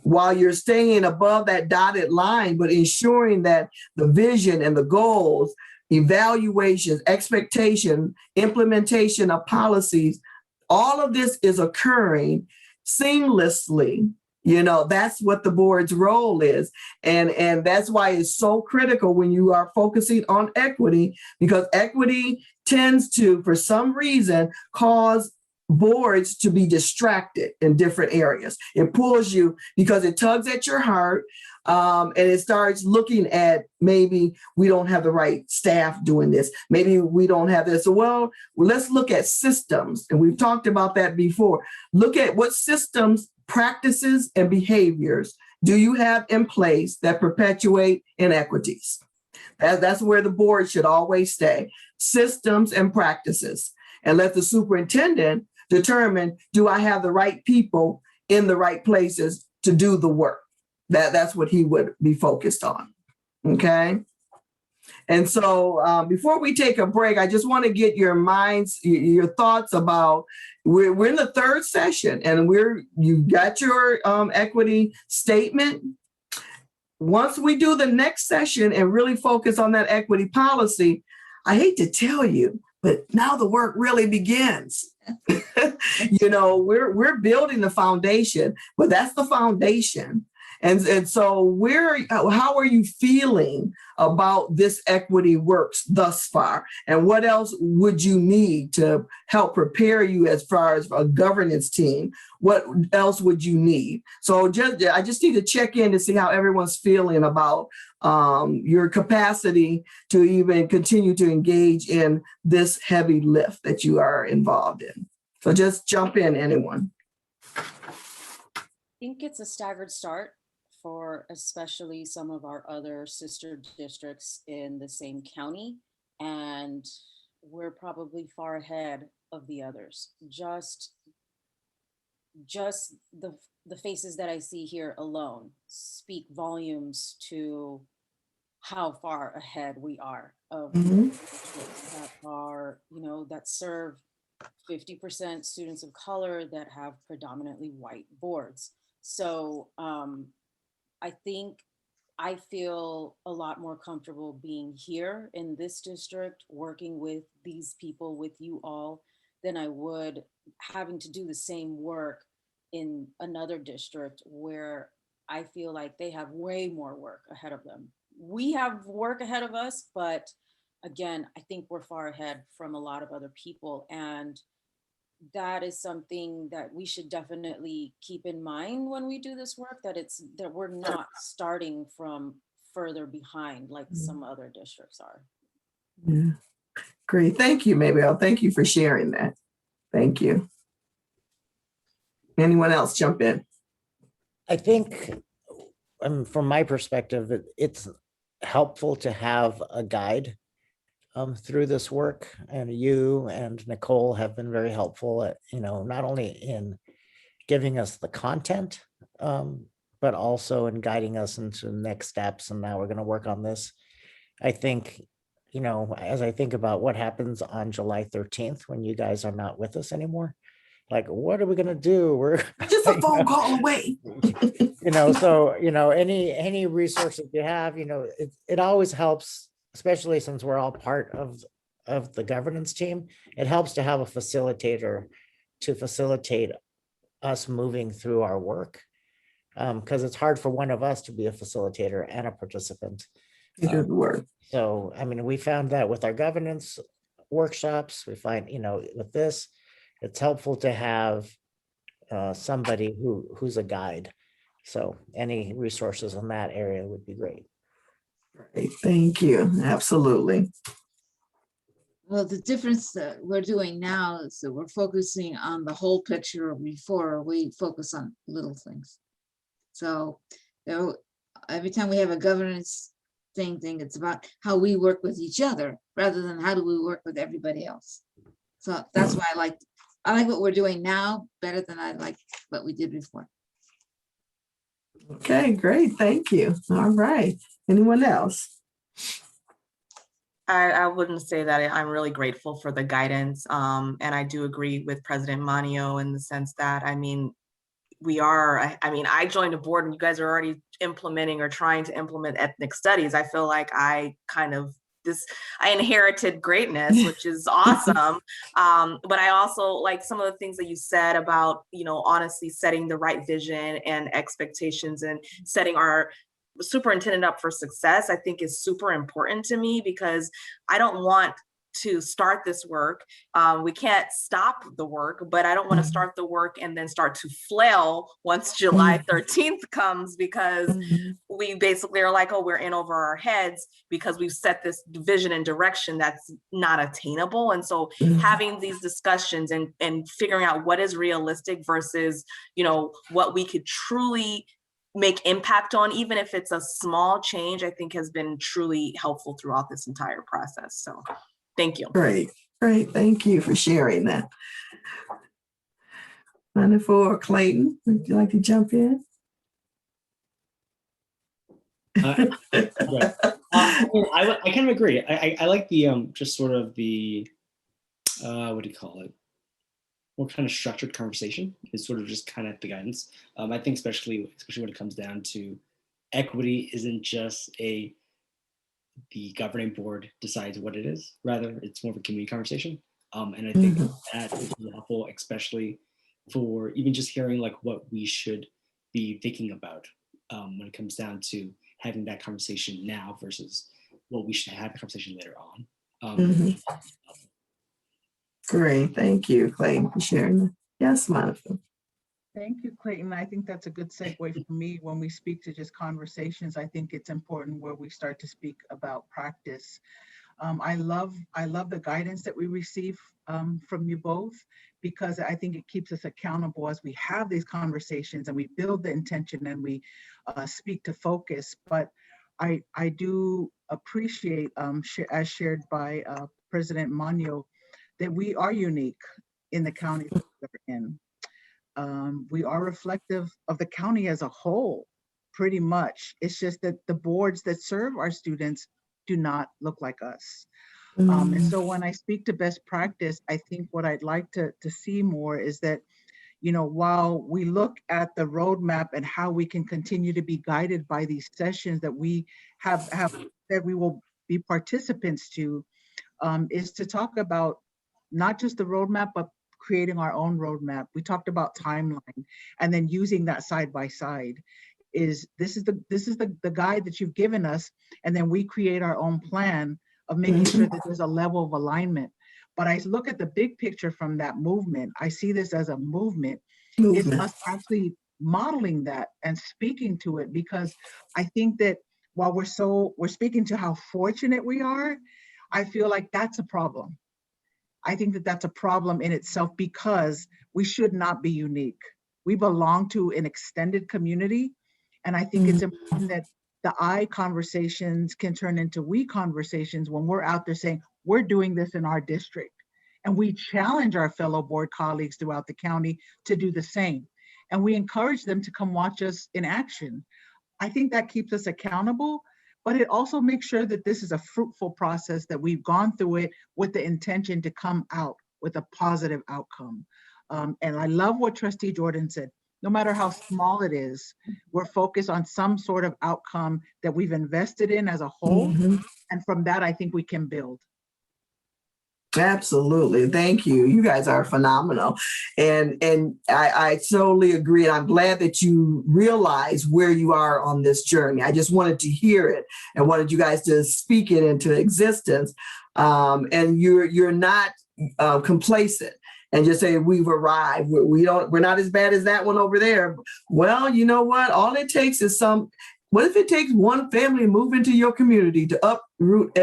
while you're staying above that dotted line, but ensuring that the vision and the goals, evaluations, expectation, implementation of policies, all of this is occurring seamlessly. That's what the board's role is. And that's why it's so critical when you are focusing on equity, because equity tends to, for some reason, cause boards to be distracted in different areas. It pulls you because it tugs at your heart. And it starts looking at maybe we don't have the right staff doing this. Maybe we don't have this. So, well, let's look at systems. And we've talked about that before. Look at what systems, practices, and behaviors do you have in place that perpetuate inequities? That's where the board should always stay. Systems and practices. And let the superintendent determine, do I have the right people in the right places to do the work? That's what he would be focused on. Okay. And so before we take a break, I just want to get your minds, your thoughts about, we're in the third session and you've got your equity statement. Once we do the next session and really focus on that equity policy, I hate to tell you, but now the work really begins. We're building the foundation, but that's the foundation. And so how are you feeling about this equity works thus far? And what else would you need to help prepare you as far as a governance team? What else would you need? So I just need to check in to see how everyone's feeling about your capacity to even continue to engage in this heavy lift that you are involved in. So just jump in, anyone. I think it's a staggered start for especially some of our other sister districts in the same county. And we're probably far ahead of the others. Just the faces that I see here alone speak volumes to how far ahead we are of districts that are, that serve 50% students of color that have predominantly white boards. So I think I feel a lot more comfortable being here in this district, working with these people, with you all, than I would having to do the same work in another district where I feel like they have way more work ahead of them. We have work ahead of us, but again, I think we're far ahead from a lot of other people. And that is something that we should definitely keep in mind when we do this work, that we're not starting from further behind like some other districts are. Yeah. Great. Thank you, Maybelle. Thank you for sharing that. Thank you. Anyone else jump in? I think from my perspective, it's helpful to have a guide through this work, and you and Nicole have been very helpful at, not only in giving us the content, but also in guiding us into the next steps. And now we're going to work on this. I think, as I think about what happens on July 13th, when you guys are not with us anymore, like, what are we going to do? We're just a phone call away. So, any resources you have, it always helps, especially since we're all part of the governance team. It helps to have a facilitator to facilitate us moving through our work, because it's hard for one of us to be a facilitator and a participant. Good work. So, we found that with our governance workshops, we find, with this, it's helpful to have somebody who's a guide. So any resources in that area would be great. Great. Thank you. Absolutely. Well, the difference that we're doing now is that we're focusing on the whole picture before we focus on little things. So every time we have a governance thing, it's about how we work with each other rather than how do we work with everybody else. So that's why I like what we're doing now better than I like what we did before. Okay, great. Thank you. All right. Anyone else? I wouldn't say that. I'm really grateful for the guidance. And I do agree with President Manio in the sense that, I joined a board and you guys are already implementing or trying to implement ethnic studies. I feel like I inherited greatness, which is awesome. But I also like some of the things that you said about, honestly setting the right vision and expectations and setting our superintendent up for success, I think is super important to me, because I don't want to start this work. We can't stop the work, but I don't want to start the work and then start to flail once July 13th comes, because we basically are like, oh, we're in over our heads because we've set this vision and direction that's not attainable. And so having these discussions and figuring out what is realistic versus, you know, what we could truly make impact on, even if it's a small change, I think has been truly helpful throughout this entire process. So thank you. Great. Thank you for sharing that. Wonderful. Clayton, would you like to jump in? I kind of agree. I like the just sort of the what do you call it? More kind of structured conversation is sort of just kind of the guidance. I think especially when it comes down to equity, isn't just the governing board decides what it is. Rather, it's more of a community conversation. And I think that is really helpful, especially for even just hearing like what we should be thinking about when it comes down to having that conversation now versus what we should have the conversation later on. Great. Thank you, Clayton, for sharing that. Yes, Monica. Thank you, Clayton. I think that's a good segue for me. When we speak to just conversations, I think it's important where we start to speak about practice. I love the guidance that we receive from you both, because I think it keeps us accountable as we have these conversations and we build the intention and we speak to focus. But I do appreciate, as shared by President Manio, that we are unique in the county that we're in. We are reflective of the county as a whole, pretty much. It's just that the boards that serve our students do not look like us. And so when I speak to best practice, I think what I'd like to see more is that, you know, while we look at the roadmap and how we can continue to be guided by these sessions that we have that we will be participants to, is to talk about not just the roadmap, but creating our own roadmap. We talked about timeline and then using that side by side. This is the guide that you've given us, and then we create our own plan of making sure that there's a level of alignment. But I look at the big picture from that movement. I see this as a movement. It's us actually modeling that and speaking to it, because I think that while we're speaking to how fortunate we are, I feel like that's a problem. I think that that's a problem in itself, because we should not be unique. We belong to an extended community. And I think it's important that the I conversations can turn into we conversations when we're out there saying, we're doing this in our district. And we challenge our fellow board colleagues throughout the county to do the same. And we encourage them to come watch us in action. I think that keeps us accountable, but it also makes sure that this is a fruitful process, that we've gone through it with the intention to come out with a positive outcome. And I love what Trustee Jordan said. No matter how small it is, we're focused on some sort of outcome that we've invested in as a whole. And from that, I think we can build. Absolutely. Thank you. You guys are phenomenal. And I totally agree. And I'm glad that you realize where you are on this journey. I just wanted to hear it and wanted you guys to speak it into existence. And you're not complacent and just say we've arrived. We're not as bad as that one over there. Well, you know what? All it takes is what if it takes one family to move into your community to uproot,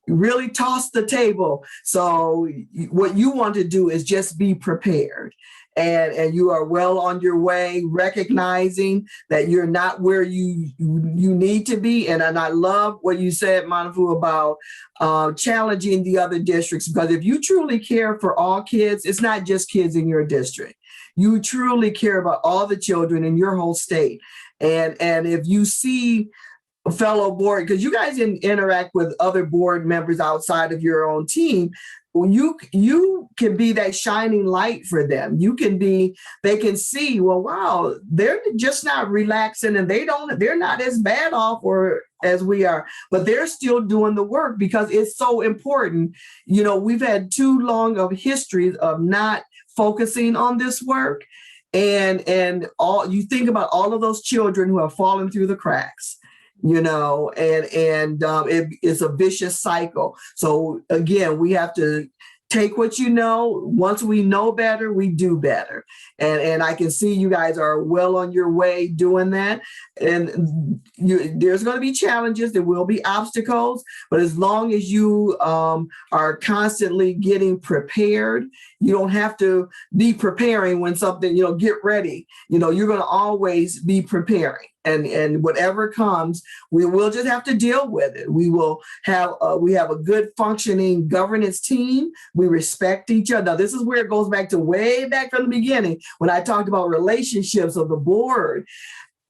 really toss the table. So what you want to do is just be prepared. And you are well on your way, recognizing that you're not where you need to be. And I love what you said, Manafu, about challenging the other districts, because if you truly care for all kids, it's not just kids in your district. You truly care about all the children in your whole state. And if you see a fellow board, because you guys interact with other board members outside of your own team, you can be that shining light for them. They can see, well, wow, they're just not relaxing, and they're not as bad off as we are, but they're still doing the work because it's so important. We've had too long of histories of not focusing on this work. And all you think about all of those children who have fallen through the cracks. it's a vicious cycle. So again, we have to take what you know. Once we know better, we do better. And I can see you guys are well on your way doing that. And there's going to be challenges. There will be obstacles. But as long as you are constantly getting prepared, you don't have to be preparing when something, get ready. You're going to always be preparing. And whatever comes, we will just have to deal with it. We have a good functioning governance team. We respect each other. Now, this is where it goes back to way back from the beginning when I talked about relationships of the board.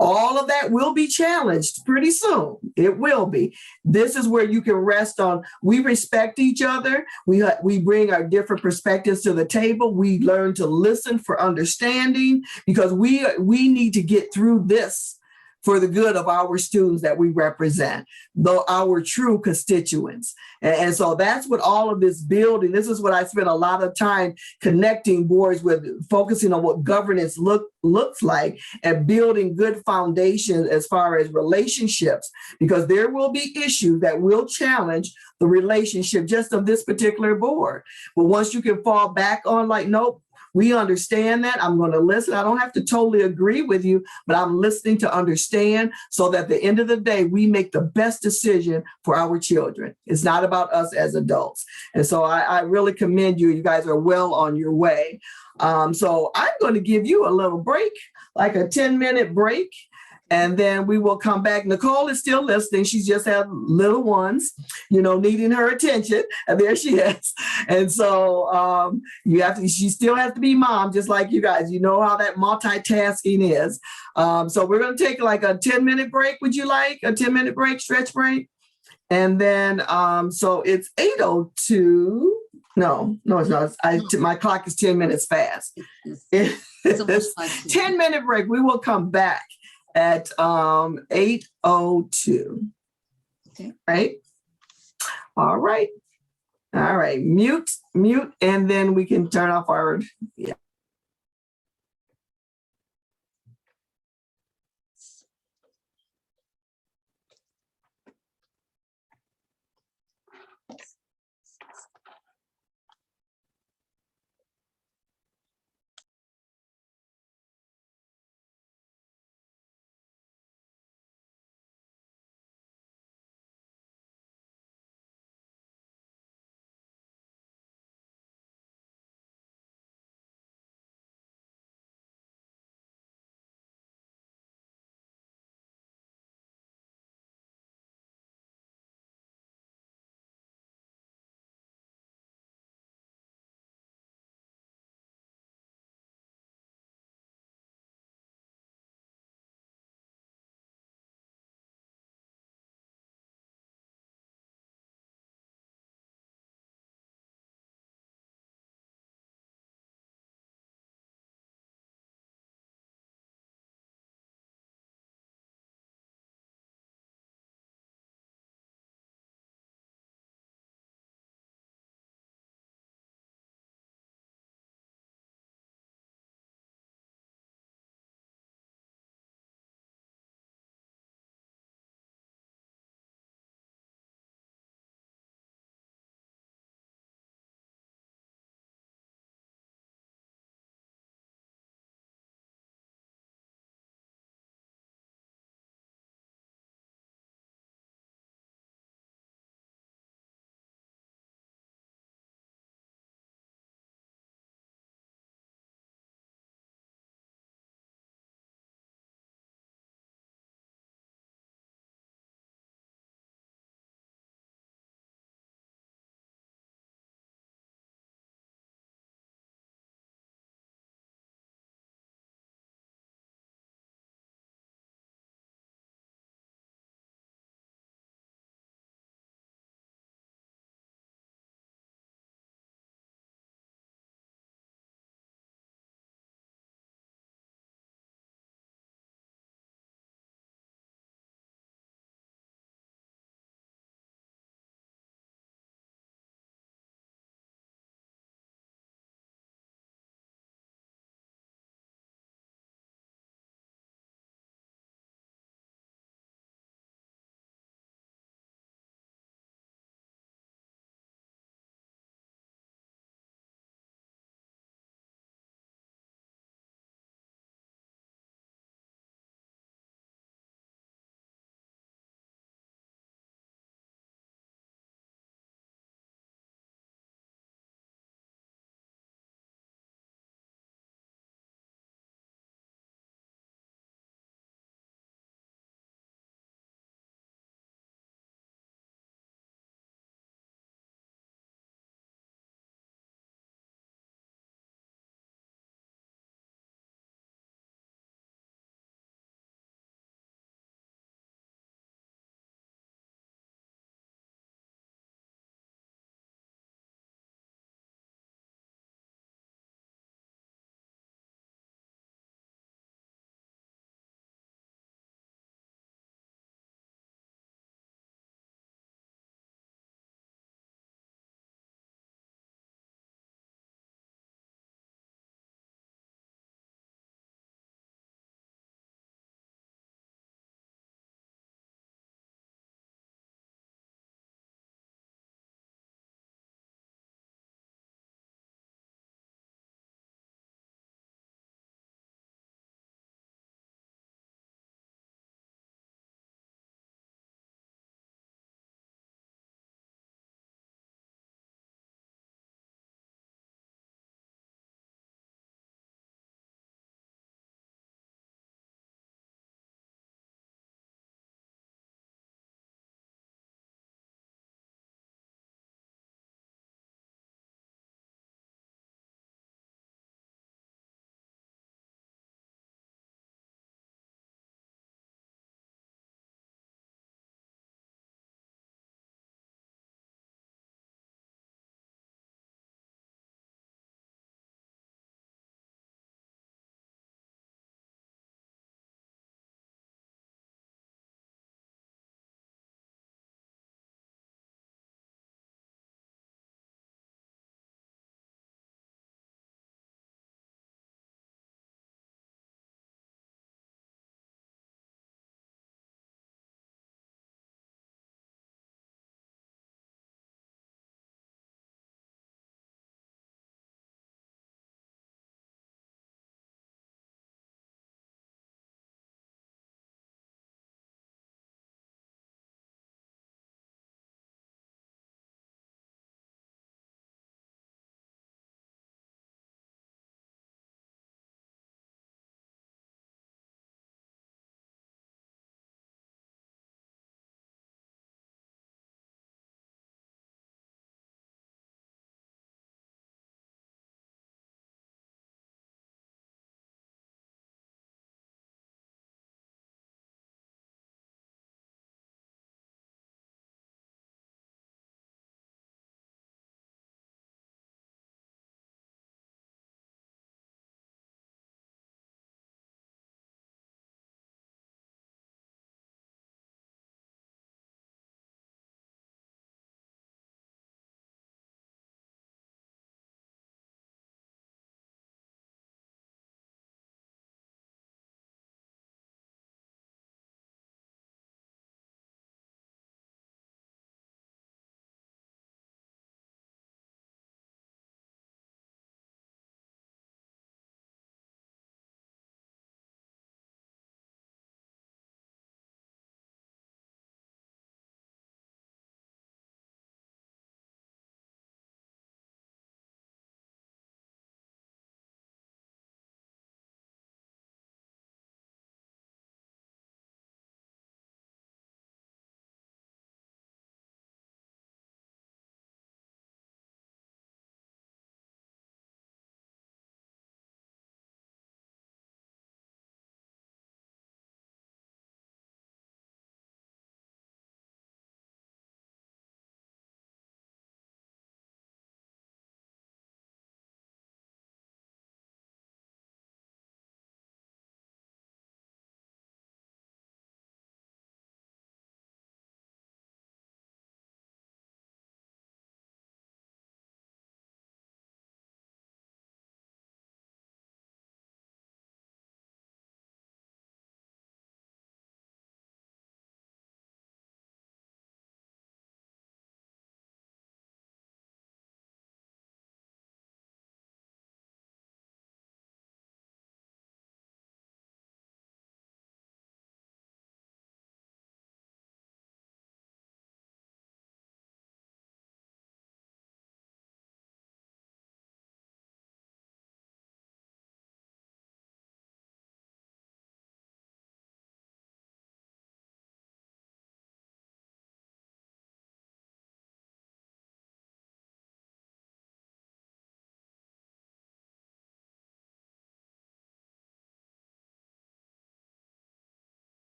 All of that will be challenged pretty soon. It will be. This is where you can rest on. We respect each other. We bring our different perspectives to the table. We learn to listen for understanding because we need to get through this for the good of our students that we represent, though our true constituents. And so that's what all of this building, this is what I spent a lot of time connecting boards with, focusing on what governance looks like and building good foundations as far as relationships, because there will be issues that will challenge the relationship just of this particular board. But once you can fall back on like, nope, we understand that. I'm going to listen. I don't have to totally agree with you, but I'm listening to understand so that at the end of the day, we make the best decision for our children. It's not about us as adults. And so I really commend you. You guys are well on your way. So I'm going to give you a little break, like a 10-minute break. And then we will come back. Nicole is still listening. She's just had little ones, needing her attention. And there she is. And so she still has to be mom, just like you guys. You know how that multitasking is. So we're going to take like a 10-minute break. Would you like a 10-minute break, stretch break? And then, so it's 8:02. No, it's not. My clock is 10 minutes fast. It's almost like 10-minute break. We will come back at 8:02. Okay. Right? All right. Mute, and then we can turn off our, yeah.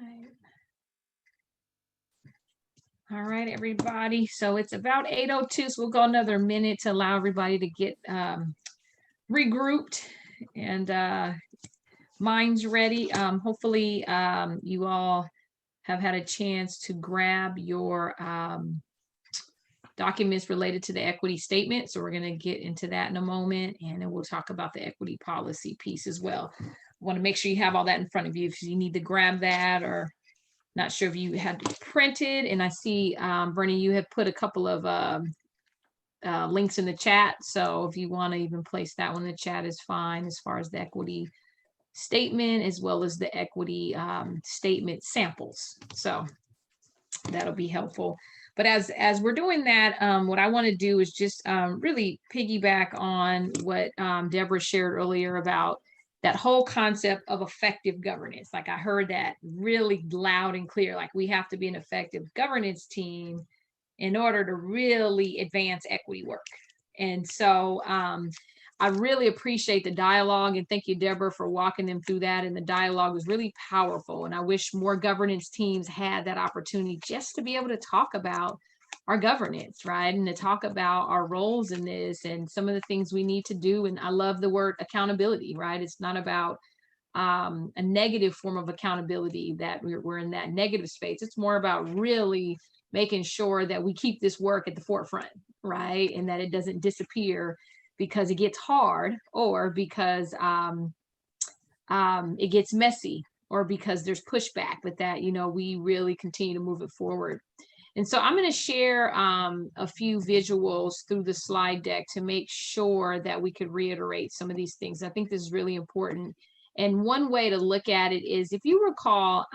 right. All right, everybody. So it's about 8:02, so we'll go another minute to allow everybody to get regrouped and minds ready. Hopefully, you all have had a chance to grab your documents related to the equity statement. So we're going to get into that in a moment, and then we'll talk about the equity policy piece as well. I want to make sure you have all that in front of you if you need to grab that, or not sure if you had printed. And I see, Bernie, you have put a couple of links in the chat. So if you want to even place that one in the chat is fine, as far as the equity statement, as well as the equity statement samples. So that'll be helpful. But as we're doing that, what I want to do is just really piggyback on what Deborah shared earlier about that whole concept of effective governance. Like I heard that really loud and clear, like we have to be an effective governance team in order to really advance equity work. And so I really appreciate the dialogue, and thank you, Deborah, for walking them through that. And the dialogue was really powerful. And I wish more governance teams had that opportunity just to be able to talk about our governance, right? And to talk about our roles in this and some of the things we need to do. And I love the word accountability, right? It's not about a negative form of accountability, that we're in that negative space. It's more about really making sure that we keep this work at the forefront, right? And that it doesn't disappear because it gets hard, or because it gets messy, or because there's pushback, but that, you know, we really continue to move it forward. And so I'm going to share a few visuals through the slide deck to make sure that we could reiterate some of these things. I think this is really important. And one way to look at it is, if you recall,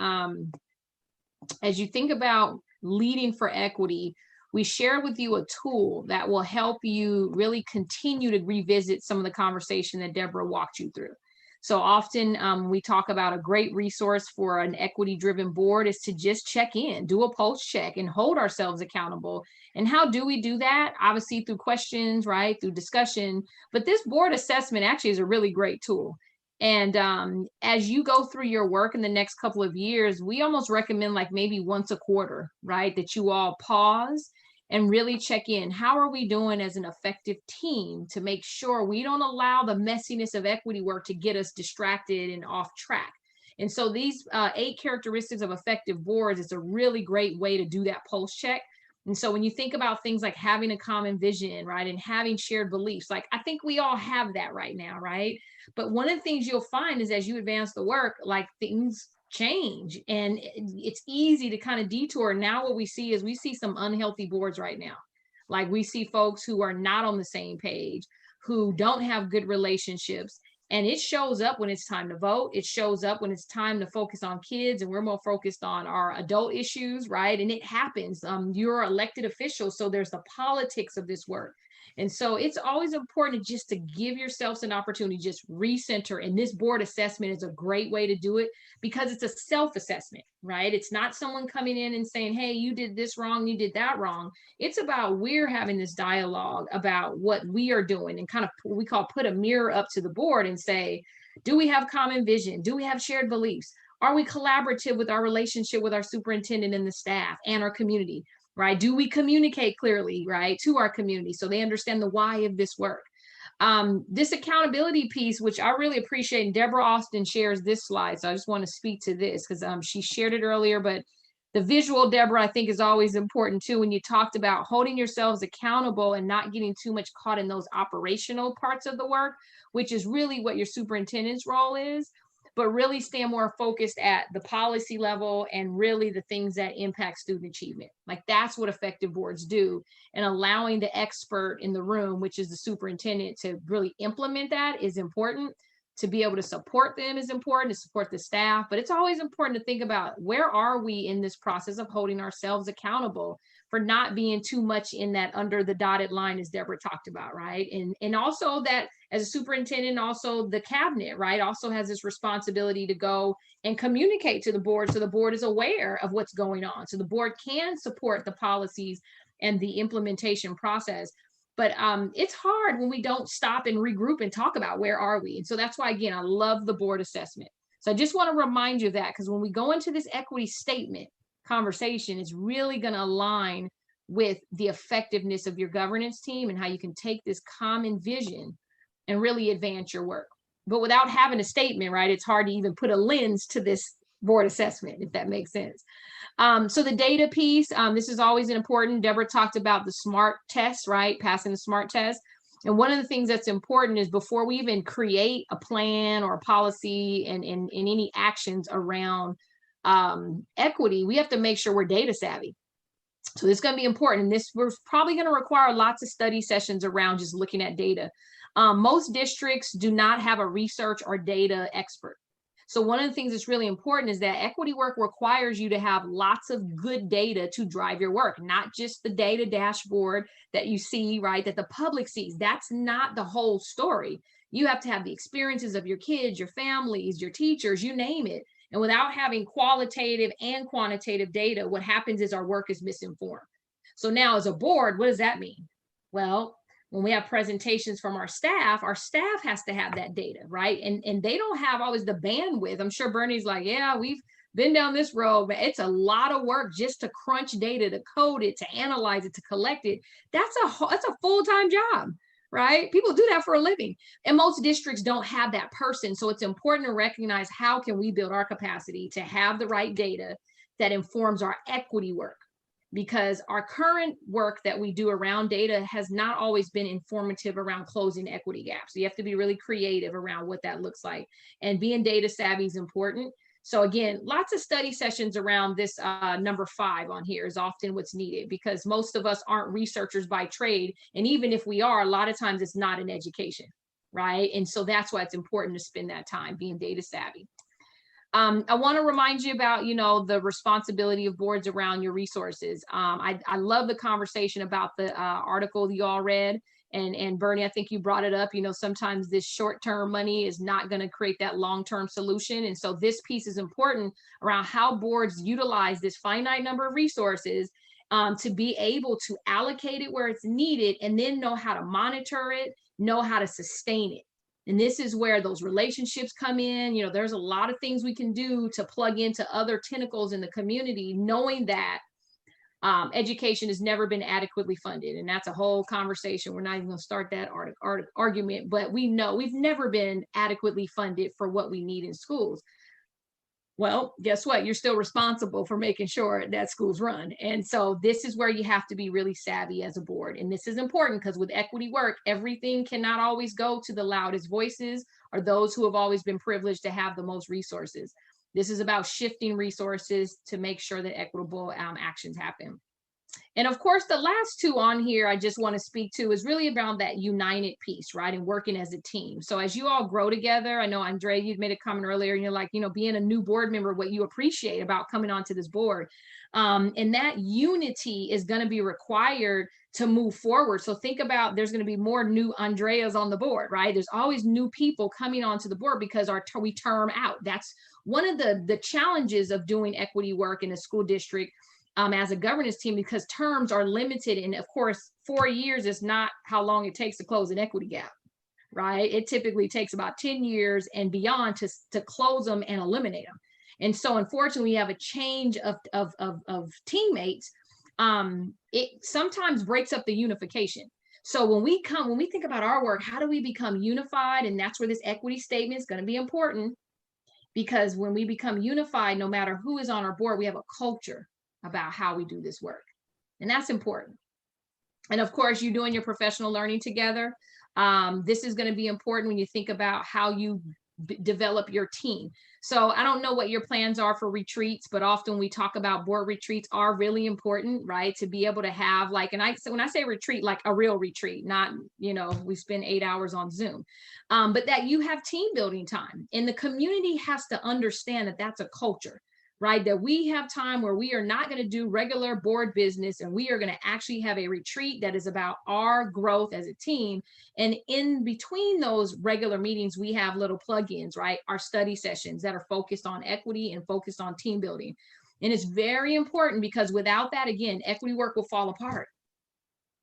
as you think about leading for equity, we shared with you a tool that will help you really continue to revisit some of the conversation that Deborah walked you through. So often we talk about a great resource for an equity-driven board is to just check in, do a pulse check, and hold ourselves accountable. And how do we do that? Obviously through questions, right? Through discussion. But this board assessment actually is a really great tool. And as you go through your work in the next couple of years, we almost recommend like maybe once a quarter, right? That you all pause and really check in. How are we doing as an effective team to make sure we don't allow the messiness of equity work to get us distracted and off track? And so these 8 characteristics of effective boards is a really great way to do that pulse check. And so when you think about things like having a common vision, right, and having shared beliefs, like I think we all have that right now, right? But one of the things you'll find is as you advance the work, like things change and it's easy to kind of detour. Now what we see is we see some unhealthy boards right now. Like we see folks who are not on the same page, who don't have good relationships. And it shows up when it's time to vote. It shows up when it's time to focus on kids, and we're more focused on our adult issues, right? And it happens. You're elected officials, so there's the politics of this work. And so it's always important just to give yourselves an opportunity, just recenter. And this board assessment is a great way to do it because it's a self-assessment, right? It's not someone coming in and saying, hey, you did this wrong, you did that wrong. It's about we're having this dialogue about what we are doing and kind of we call put a mirror up to the board and say, do we have common vision? Do we have shared beliefs? Are we collaborative with our relationship with our superintendent and the staff and our community? Right? Do we communicate clearly, right, to our community so they understand the why of this work? This accountability piece, which I really appreciate, and Deborah Austin shares this slide, so I just want to speak to this because she shared it earlier, but the visual, Deborah, I think is always important too when you talked about holding yourselves accountable and not getting too much caught in those operational parts of the work, which is really what your superintendent's role is. But really stand more focused at the policy level and really the things that impact student achievement. Like that's what effective boards do, and allowing the expert in the room, which is the superintendent, to really implement that is important. To be able to support them is important, to support the staff, but it's always important to think about where are we in this process of holding ourselves accountable for not being too much in that under the dotted line, as Deborah talked about, right? And also that as a superintendent, also the cabinet, right, also has this responsibility to go and communicate to the board so the board is aware of what's going on. So the board can support the policies and the implementation process. But it's hard when we don't stop and regroup and talk about where are we. And so that's why, again, I love the board assessment. So I just want to remind you of that, because when we go into this equity statement conversation, it's really going to align with the effectiveness of your governance team and how you can take this common vision and really advance your work. But without having a statement, right, it's hard to even put a lens to this board assessment, if that makes sense. So the data piece, this is always important. Deborah talked about the SMART test, right? Passing the SMART test. And one of the things that's important is before we even create a plan or a policy and any actions around equity, we have to make sure we're data savvy. So this is going to be important. And this we're probably going to require lots of study sessions around just looking at data. Most districts do not have a research or data expert. So one of the things that's really important is that equity work requires you to have lots of good data to drive your work, not just the data dashboard that you see, right, that the public sees. That's not the whole story. You have to have the experiences of your kids, your families, your teachers, you name it. And without having qualitative and quantitative data, what happens is our work is misinformed. So now as a board, what does that mean? Well, when we have presentations from our staff has to have that data, right? And they don't have always the bandwidth. I'm sure Bernie's like, yeah, we've been down this road, but it's a lot of work just to crunch data, to code it, to analyze it, to collect it. That's a full-time job, right? People do that for a living. And most districts don't have that person. So it's important to recognize how can we build our capacity to have the right data that informs our equity work. Because our current work that we do around data has not always been informative around closing equity gaps. So you have to be really creative around what that looks like. And being data savvy is important. So again, lots of study sessions around this number 5 on here is often what's needed, because most of us aren't researchers by trade. And even if we are, a lot of times it's not an education, right? And so that's why it's important to spend that time being data savvy. I want to remind you about, the responsibility of boards around your resources. I love the conversation about the article you all read. And Bernie, I think you brought it up, sometimes this short-term money is not going to create that long-term solution. And so this piece is important around how boards utilize this finite number of resources to be able to allocate it where it's needed, and then know how to monitor it, know how to sustain it. And this is where those relationships come in. There's a lot of things we can do to plug into other tentacles in the community, knowing that education has never been adequately funded. And that's a whole conversation. We're not even going to start that argument, but we know we've never been adequately funded for what we need in schools. Well, guess what? You're still responsible for making sure that schools run. And so this is where you have to be really savvy as a board. And this is important because with equity work, everything cannot always go to the loudest voices or those who have always been privileged to have the most resources. This is about shifting resources to make sure that equitable actions happen. And of course, the last 2 on here I just want to speak to is really around that united piece, right? And working as a team. So as you all grow together, I know, Andrea, you'd made a comment earlier, and you're like, being a new board member, what you appreciate about coming onto this board. And that unity is going to be required to move forward. So think about, there's going to be more new Andreas on the board, right? There's always new people coming onto the board because we term out. That's one of the challenges of doing equity work in a school district as a governance team, because terms are limited. And of course, 4 years is not how long it takes to close an equity gap, right? It typically takes about 10 years and beyond to close them and eliminate them. And so unfortunately, we have a change of teammates. It sometimes breaks up the unification. So when we think about our work, how do we become unified? And that's where this equity statement is going to be important, because when we become unified, no matter who is on our board, we have a culture about how we do this work. And that's important. And of course, you're doing your professional learning together. This is going to be important when you think about how you develop your team. So I don't know what your plans are for retreats, but often we talk about board retreats are really important, right? To be able to have so when I say retreat, like a real retreat, not, we spend 8 hours on Zoom, but that you have team building time, and the community has to understand that that's a culture, right? That we have time where we are not going to do regular board business, and we are going to actually have a retreat that is about our growth as a team. And in between those regular meetings, we have little plugins, right? Our study sessions that are focused on equity and focused on team building. And it's very important, because without that, again, equity work will fall apart.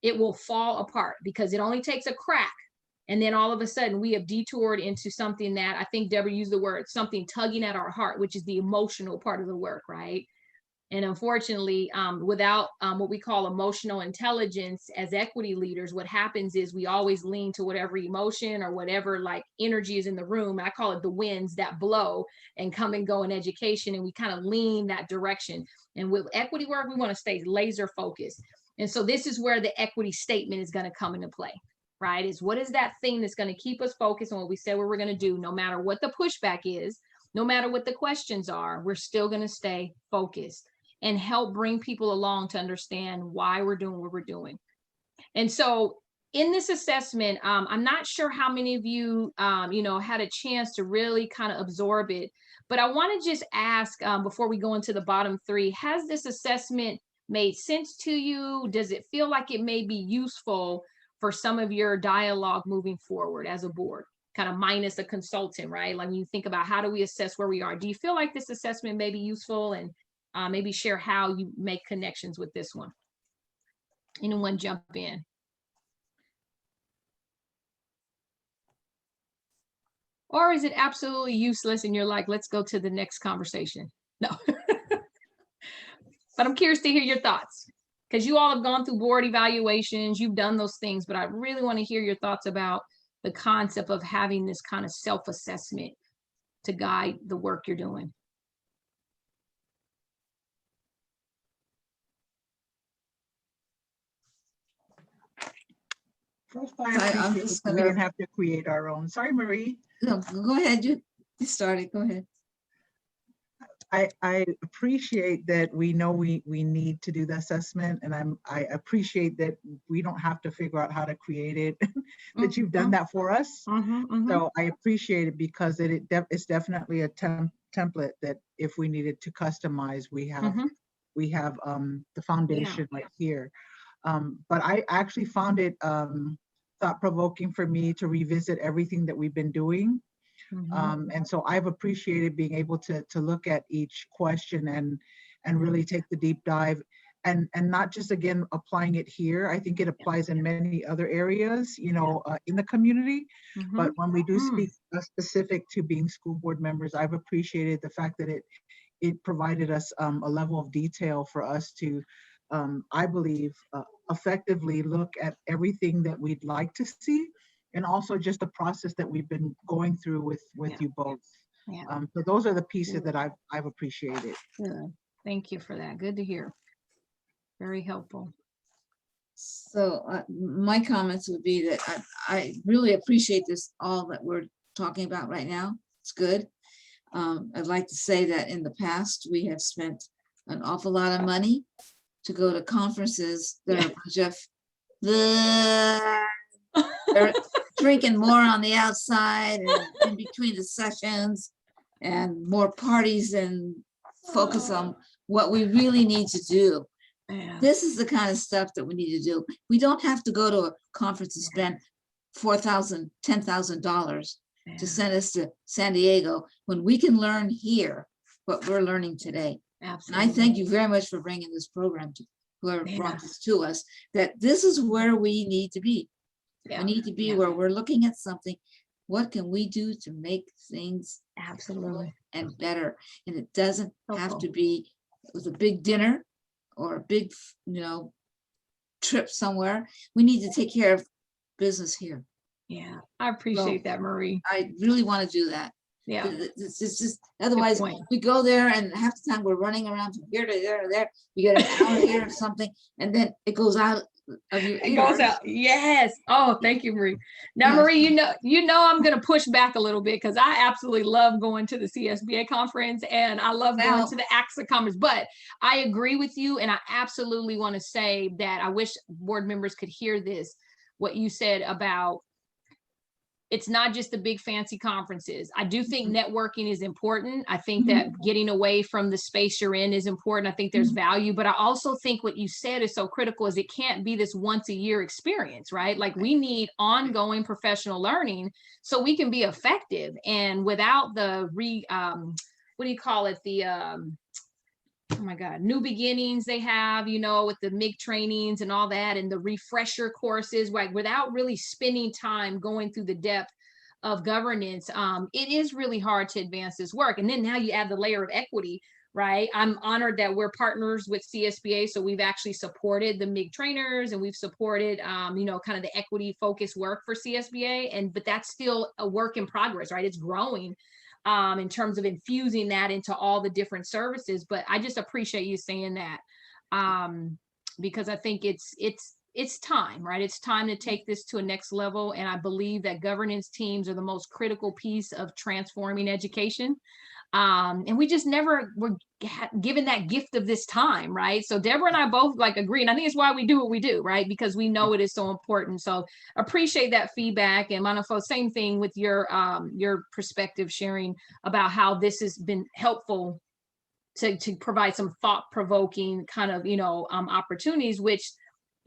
It will fall apart because it only takes a crack And then all of a sudden we have detoured into something that I think Deborah used the word, something tugging at our heart, which is the emotional part of the work, right? And unfortunately, without what we call emotional intelligence as equity leaders, what happens is we always lean to whatever emotion or whatever like energy is in the room. I call it the winds that blow and come and go in education. And we kind of lean that direction. And with equity work, we want to stay laser focused. And so this is where the equity statement is going to come into play, right? Is what is that thing that's going to keep us focused on what we said we were going to do, no matter what the pushback is, no matter what the questions are, we're still going to stay focused and help bring people along to understand why we're doing what we're doing. And so in this assessment, I'm not sure how many of you, had a chance to really kind of absorb it, but I want to just ask before we go into the bottom three, has this assessment made sense to you? Does it feel like it may be useful for some of your dialogue moving forward as a board? Kind of minus a consultant, right? Like when you think about how do we assess where we are? Do you feel like this assessment may be useful, and maybe share how you make connections with this one? Anyone jump in? Or is it absolutely useless and you're like, let's go to the next conversation? No. But I'm curious to hear your thoughts, because you all have gone through board evaluations, you've done those things, but I really want to hear your thoughts about the concept of having this kind of self-assessment to guide the work you're doing. First, I'm I appreciate just that we gonna- didn't have to create our own. Sorry, Marie. No, go ahead, you started, go ahead. I appreciate that we know we need to do the assessment, and I appreciate that we don't have to figure out how to create it, that you've done that for us. So I appreciate it because it's definitely a template that if we needed to customize, we have the foundation right here. But I actually found it thought-provoking for me to revisit everything that we've been doing. And so I've appreciated being able to look at each question and really take the deep dive, and not just, again, applying it here. I think it applies in many other areas, in the community. But when we do speak specific to being school board members, I've appreciated the fact that it provided us a level of detail for us to, I believe, effectively look at everything that we'd like to see, and also just the process that we've been going through with you both. So those are the pieces that I've appreciated. Good. Thank you for that. Good to hear. Very helpful. So my comments would be that I really appreciate this, all that we're talking about right now. It's good. I'd like to say that in the past, we have spent an awful lot of money to go to conferences that are a bunch of they're drinking more on the outside and in between the sessions, and more parties, and focus on what we really need to do. This is the kind of stuff that we need to do. We don't have to go to a conference and spend $4,000, $10,000 to send us to San Diego when we can learn here what we're learning today. Absolutely. And I thank you very much for bringing this program to whoever brought this to us, that this is where we need to be. We need to be where we're looking at something. What can we do to make things absolutely and better? And it doesn't have to be with a big dinner or a big, trip somewhere. We need to take care of business here. Yeah, I appreciate that, Marie. I really want to do that. Yeah. It's just, otherwise we go there and half the time we're running around from here to there to there. You get an hour here or something, and then it goes out of your It goes out. Yes. Oh, thank you, Marie. Now, Marie, you know, I'm going to push back a little bit because I absolutely love going to the CSBA conference and I love going to the AXA conference, but I agree with you. And I absolutely want to say that I wish board members could hear this, what you said about it's not just the big fancy conferences. I do think networking is important. I think that getting away from the space you're in is important. I think there's value, but I also think what you said is so critical is it can't be this once a year experience, right? Like we need ongoing professional learning so we can be effective. And without the what do you call it? oh my God, new beginnings they have, you know, with the MIG trainings and all that, and the refresher courses, like without really spending time going through the depth of governance, it is really hard to advance this work. And then now you add the layer of equity, right? I'm honored that we're partners with CSBA. So we've actually supported the MIG trainers, and we've supported, you know, kind of the equity focused work for CSBA. But that's still a work in progress, right? It's growing in terms of infusing that into all the different services. But I just appreciate you saying that, because I think it's time, right? It's time to take this to a next level. And I believe that governance teams are the most critical piece of transforming education. And we just never were given that gift of this time, right? So Deborah and I both like agree, and I think it's why we do what we do, right? Because we know it is so important. So appreciate that feedback. And Manafo, same thing with your perspective, sharing about how this has been helpful to provide some thought-provoking kind of, you know, opportunities, which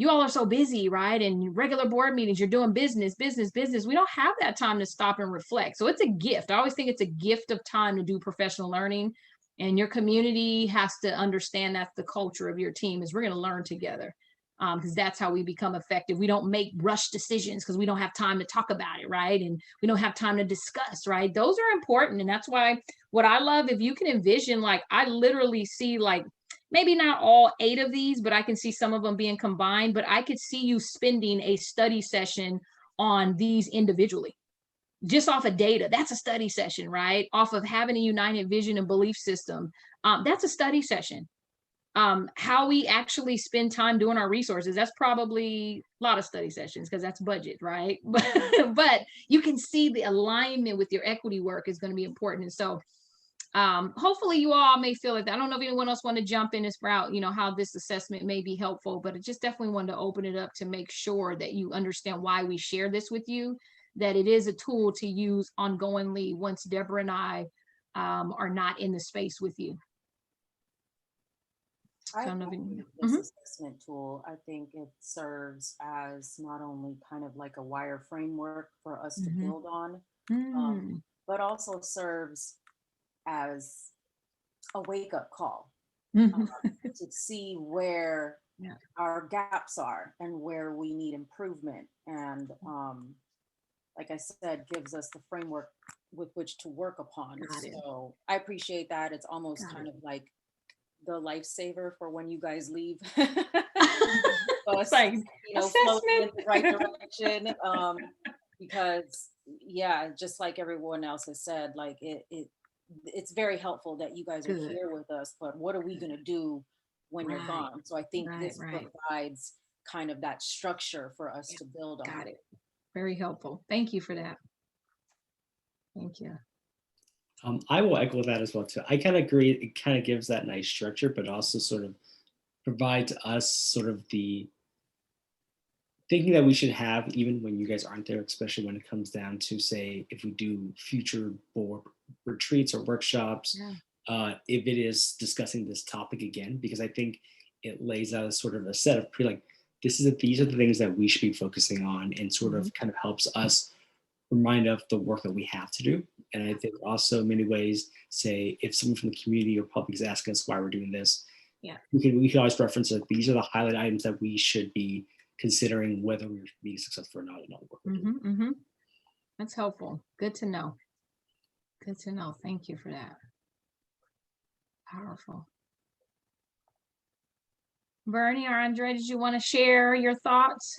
you all are so busy, right? And regular board meetings, you're doing business. We don't have that time to stop and reflect. So it's a gift. I always think it's a gift of time to do professional learning. And your community has to understand that's the culture of your team, is we're going to learn together, because that's how we become effective. We don't make rush decisions because we don't have time to talk about it, right? And we don't have time to discuss, right? Those are important. And that's why what I love, if you can envision, like I literally see like, maybe not all 8 of these, but I can see some of them being combined, but I could see you spending a study session on these individually, just off of data. That's a study session, right? Off of having a united vision and belief system. That's a study session. How we actually spend time doing our resources, that's probably a lot of study sessions because that's budget, right? But you can see the alignment with your equity work is going to be important. And so hopefully you all may feel like that. I don't know if anyone else want to jump in and sprout, you know, how this assessment may be helpful, but I just definitely wanted to open it up to make sure that you understand why we share this with you, that it is a tool to use ongoingly once Deborah and I are not in the space with you. I So I don't know if agree you- with this assessment tool. I think it serves as not only kind of like a wire framework for us to build on, but also serves as a wake-up call to see where our gaps are and where we need improvement. And like I said, gives us the framework with which to work upon. So I appreciate that. It's almost kind of like the lifesaver for when you guys leave. It's like, you know, floating in the right direction. Because yeah, just like everyone else has said, like it's very helpful that you guys are here with us, but what are we going to do when you're gone? So I think this provides kind of that structure for us to build on. Got it. Very helpful. Thank you for that. Thank you. I will echo that as well too. I kind of agree. It kind of gives that nice structure, but also sort of provides us sort of the thinking that we should have even when you guys aren't there, especially when it comes down to, say, if we do future board retreats or workshops, if it is discussing this topic again, because I think it lays out a sort of a set of these are the things that we should be focusing on, and sort of kind of helps us remind of the work that we have to do. And I think also in many ways, say, if someone from the community or public is asking us why we're doing this, we can always reference that these are the highlight items that we should be considering whether we're being successful or not in all the work. That's helpful. Good to know. Good to know. Thank you for that. Powerful. Bernie or Andre, did you want to share your thoughts?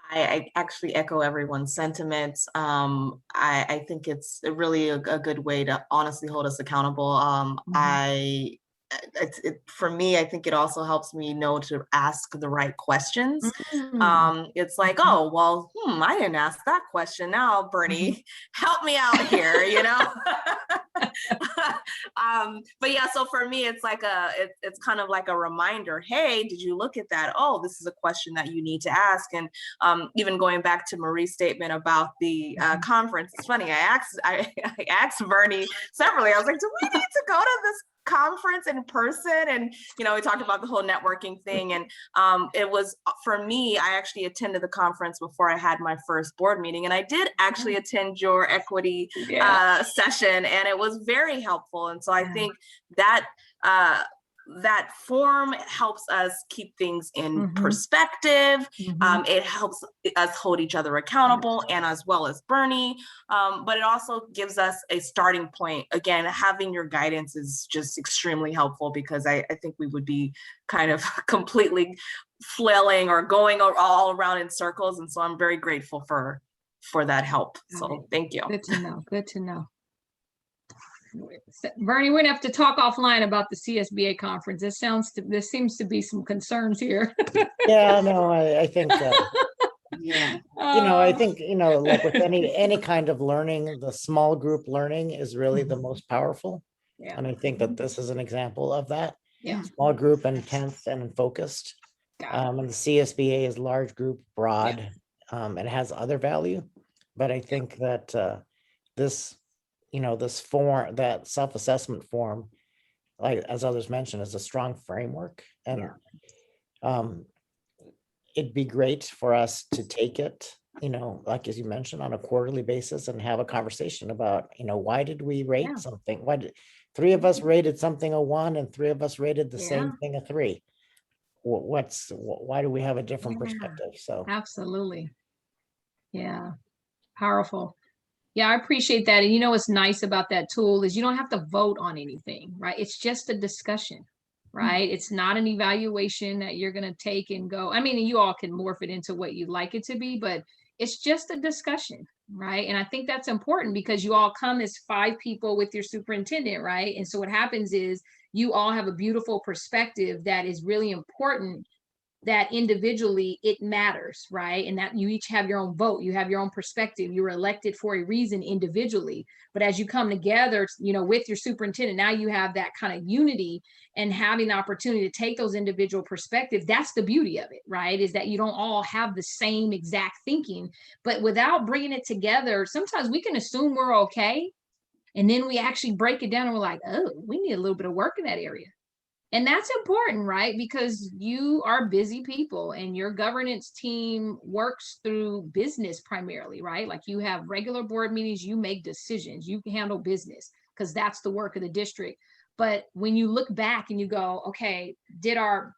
I actually echo everyone's sentiments. I think it's really a good way to honestly hold us accountable. For me, I think it also helps me know to ask the right questions. It's like, oh, well, I didn't ask that question. Now, Bernie, help me out here, you know? But yeah, so for me, it's like it's kind of like a reminder. Hey, did you look at that? Oh, this is a question that you need to ask. And even going back to Marie's statement about the conference, it's funny. I asked Bernie separately. I was like, do we need to go to this conference in person? And we talked about the whole networking thing, and it was, for me, I actually attended the conference before I had my first board meeting, and I did actually attend your equity session, and it was very helpful. helpful. And so I think that that form helps us keep things in perspective. It helps us hold each other accountable, and as well as Bernie. But it also gives us a starting point. Again, having your guidance is just extremely helpful, because I think we would be kind of completely flailing or going all around in circles. And so I'm very grateful for that help. So thank you. Good to know. Good to know. Bernie, we're gonna have to talk offline about the CSBA conference. There seems to be some concerns here. Yeah, no, I think, Yeah. I think, like with any kind of learning, the small group learning is really the most powerful. Yeah. And I think that this is an example of that. Yeah. Small group, intense and focused. Got And the CSBA is large group, broad. It has other value, but I think that this, this form, that self-assessment form, like as others mentioned, is a strong framework. And it'd be great for us to take it, like as you mentioned, on a quarterly basis and have a conversation about, why did we rate Yeah. something? Why did 3 of us rated something a 1 and 3 of us rated the Yeah. same thing a 3? Why do we have a different Yeah. perspective? So Absolutely. Yeah. Powerful. Yeah, I appreciate that. And what's nice about that tool is you don't have to vote on anything, right? It's just a discussion, right? It's not an evaluation that you're going to take and go. I mean, you all can morph it into what you'd like it to be, but it's just a discussion, right? And I think that's important because you all come as 5 people with your superintendent, right? And so what happens is you all have a beautiful perspective that is really important, that individually it matters, right? And that you each have your own vote, you have your own perspective, you were elected for a reason individually. But as you come together, with your superintendent, now you have that kind of unity and having the opportunity to take those individual perspectives. That's the beauty of it, right? Is that you don't all have the same exact thinking, but without bringing it together, sometimes we can assume we're okay. And then we actually break it down and we're like, oh, we need a little bit of work in that area. And that's important, right? Because you are busy people and your governance team works through business primarily, right? Like you have regular board meetings, you make decisions, you handle business because that's the work of the district. But when you look back and you go, okay, did our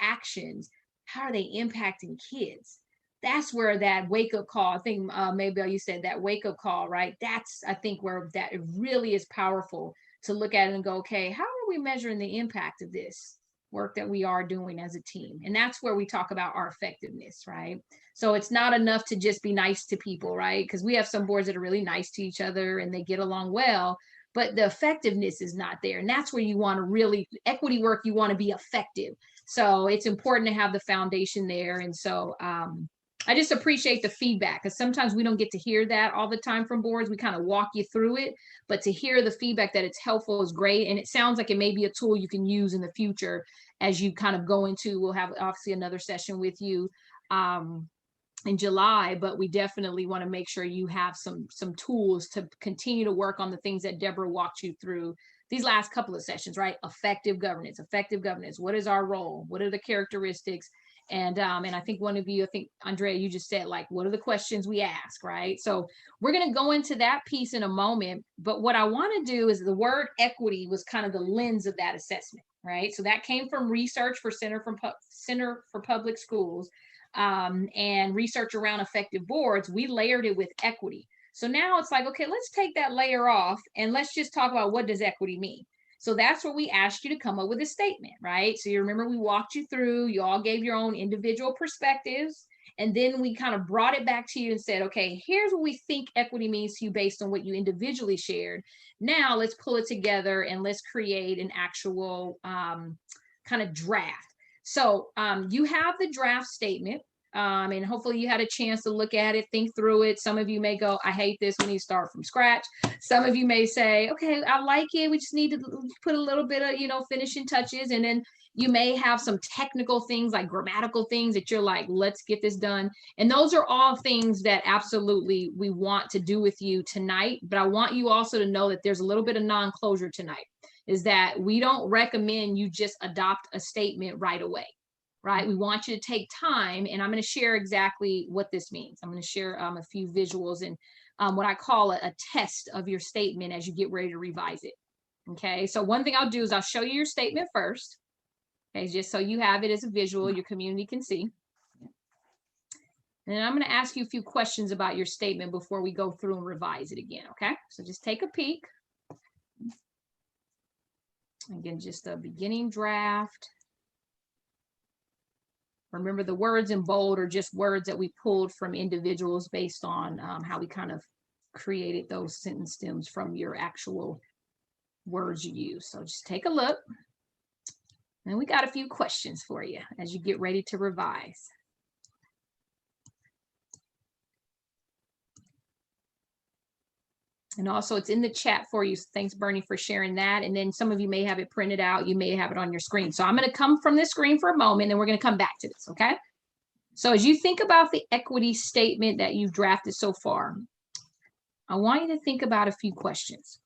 actions, how are they impacting kids? That's where that wake up call, I think maybe you said that wake up call, right? That's, I think, where that really is powerful to look at it and go, okay, how are we measuring the impact of this work that we are doing as a team? And that's where we talk about our effectiveness, right? So it's not enough to just be nice to people, right? Because we have some boards that are really nice to each other and they get along well, but the effectiveness is not there. And that's where you want to really, equity work, you want to be effective. So it's important to have the foundation there. And so I just appreciate the feedback because sometimes we don't get to hear that all the time from boards. We kind of walk you through it, but to hear the feedback that it's helpful is great. And it sounds like it may be a tool you can use in the future as you kind of go into, we'll have obviously another session with you in July, but we definitely want to make sure you have some tools to continue to work on the things that Deborah walked you through these last couple of sessions, right? Effective governance. What is our role? What are the characteristics? And I think one of you, I think Andrea, you just said, like, what are the questions we ask, right? So we're going to go into that piece in a moment. But what I want to do is the word equity was kind of the lens of that assessment, right? So that came from research for Center for Public Schools and research around effective boards. We layered it with equity. So now it's like, okay, let's take that layer off and let's just talk about what does equity mean? So that's where we asked you to come up with a statement, right? So you remember we walked you through, you all gave your own individual perspectives, and then we kind of brought it back to you and said, okay, here's what we think equity means to you based on what you individually shared. Now let's pull it together and let's create an actual kind of draft. So you have the draft statement. And hopefully you had a chance to look at it, think through it. Some of you may go, I hate this, we need to start from scratch. Some of you may say, okay, I like it, we just need to put a little bit of, finishing touches. And then you may have some technical things like grammatical things that you're like, let's get this done. And those are all things that absolutely we want to do with you tonight. But I want you also to know that there's a little bit of non-closure tonight, is that we don't recommend you just adopt a statement right away. Right? We want you to take time, and I'm going to share exactly what this means. I'm going to share a few visuals, and what I call a test of your statement as you get ready to revise it. Okay, so one thing I'll do is I'll show you your statement first. Okay, just so you have it as a visual, your community can see. And then I'm going to ask you a few questions about your statement before we go through and revise it again. Okay, so just take a peek. Again, just a beginning draft. Remember, the words in bold are just words that we pulled from individuals based on how we kind of created those sentence stems from your actual words you use. So just take a look. And we got a few questions for you as you get ready to revise. And also it's in the chat for you. Thanks, Bernie, for sharing that. And then some of you may have it printed out. You may have it on your screen. So I'm going to come from this screen for a moment and we're going to come back to this, okay? So as you think about the equity statement that you've drafted so far, I want you to think about a few questions.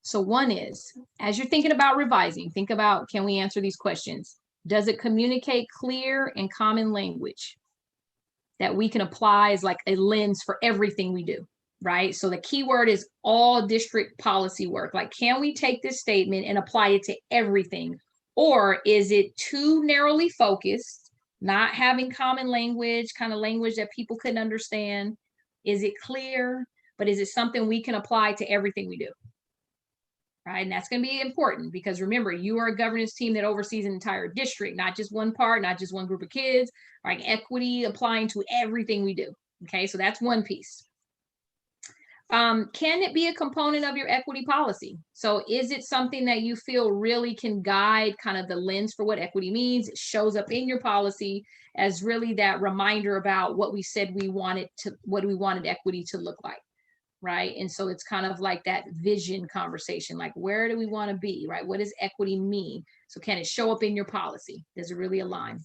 So one is, as you're thinking about revising, think about, can we answer these questions? Does it communicate clear and common language that we can apply as like a lens for everything we do, right? So the key word is all district policy work. Like, can we take this statement and apply it to everything? Or is it too narrowly focused, not having common language, kind of language that people couldn't understand? Is it clear, but is it something we can apply to everything we do? Right, and that's going to be important because remember, you are a governance team that oversees an entire district, not just one part, not just one group of kids, like equity applying to everything we do. Okay, so that's one piece. Can it be a component of your equity policy? So is it something that you feel really can guide kind of the lens for what equity means? It shows up in your policy as really that reminder about what we said we wanted to, what we wanted equity to look like. Right. And so it's kind of like that vision conversation, like where do we want to be, right? What does equity mean? So can it show up in your policy? Does it really align?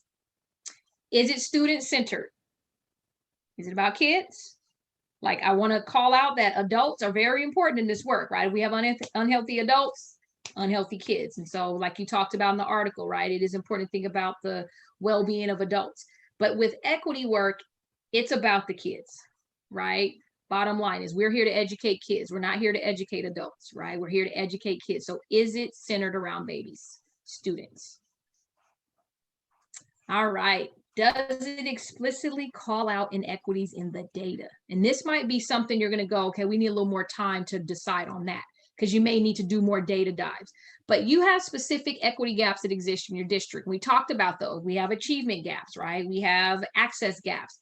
Is it student centered? Is it about kids? Like, I want to call out that adults are very important in this work, right? We have unhealthy adults, unhealthy kids. And so like you talked about in the article, right? It is important to think about the well-being of adults. But with equity work, it's about the kids, right? Bottom line is we're here to educate kids. We're not here to educate adults, right? We're here to educate kids. So is it centered around babies, students? All right. Does it explicitly call out inequities in the data? And this might be something you're going to go, okay, we need a little more time to decide on that because you may need to do more data dives. But you have specific equity gaps that exist in your district. We talked about those. We have achievement gaps, right? We have access gaps.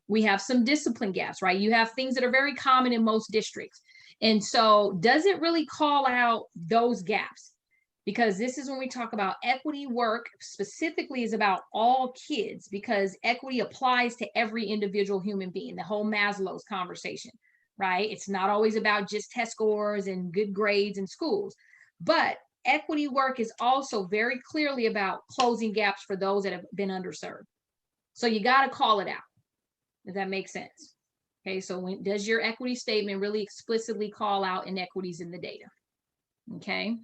We have some discipline gaps, right? You have things that are very common in most districts. And so does it really call out those gaps? Because this is when we talk about equity work specifically is about all kids because equity applies to every individual human being, the whole Maslow's conversation, right? It's not always about just test scores and good grades in schools, but equity work is also very clearly about closing gaps for those that have been underserved. So you got to call it out. Does that make sense? Okay, so does your equity statement really explicitly call out inequities in the data? Okay.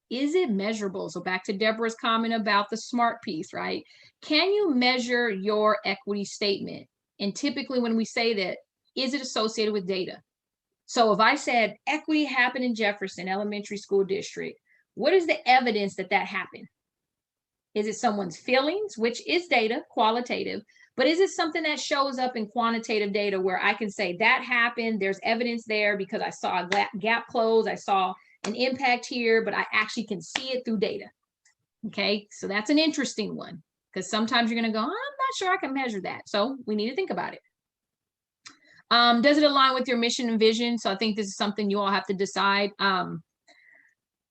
Is it measurable? So back to Deborah's comment about the SMART piece, right? Can you measure your equity statement? And typically when we say that, is it associated with data? So if I said equity happened in Jefferson Elementary School District, what is the evidence that that happened? Is it someone's feelings, which is data, qualitative, but is it something that shows up in quantitative data where I can say that happened, there's evidence there because I saw a gap close, I saw an impact here, but I actually can see it through data. Okay, so that's an interesting one because sometimes you're going to go, I'm not sure I can measure that. So we need to think about it. Does it align with your mission and vision? So I think this is something you all have to decide.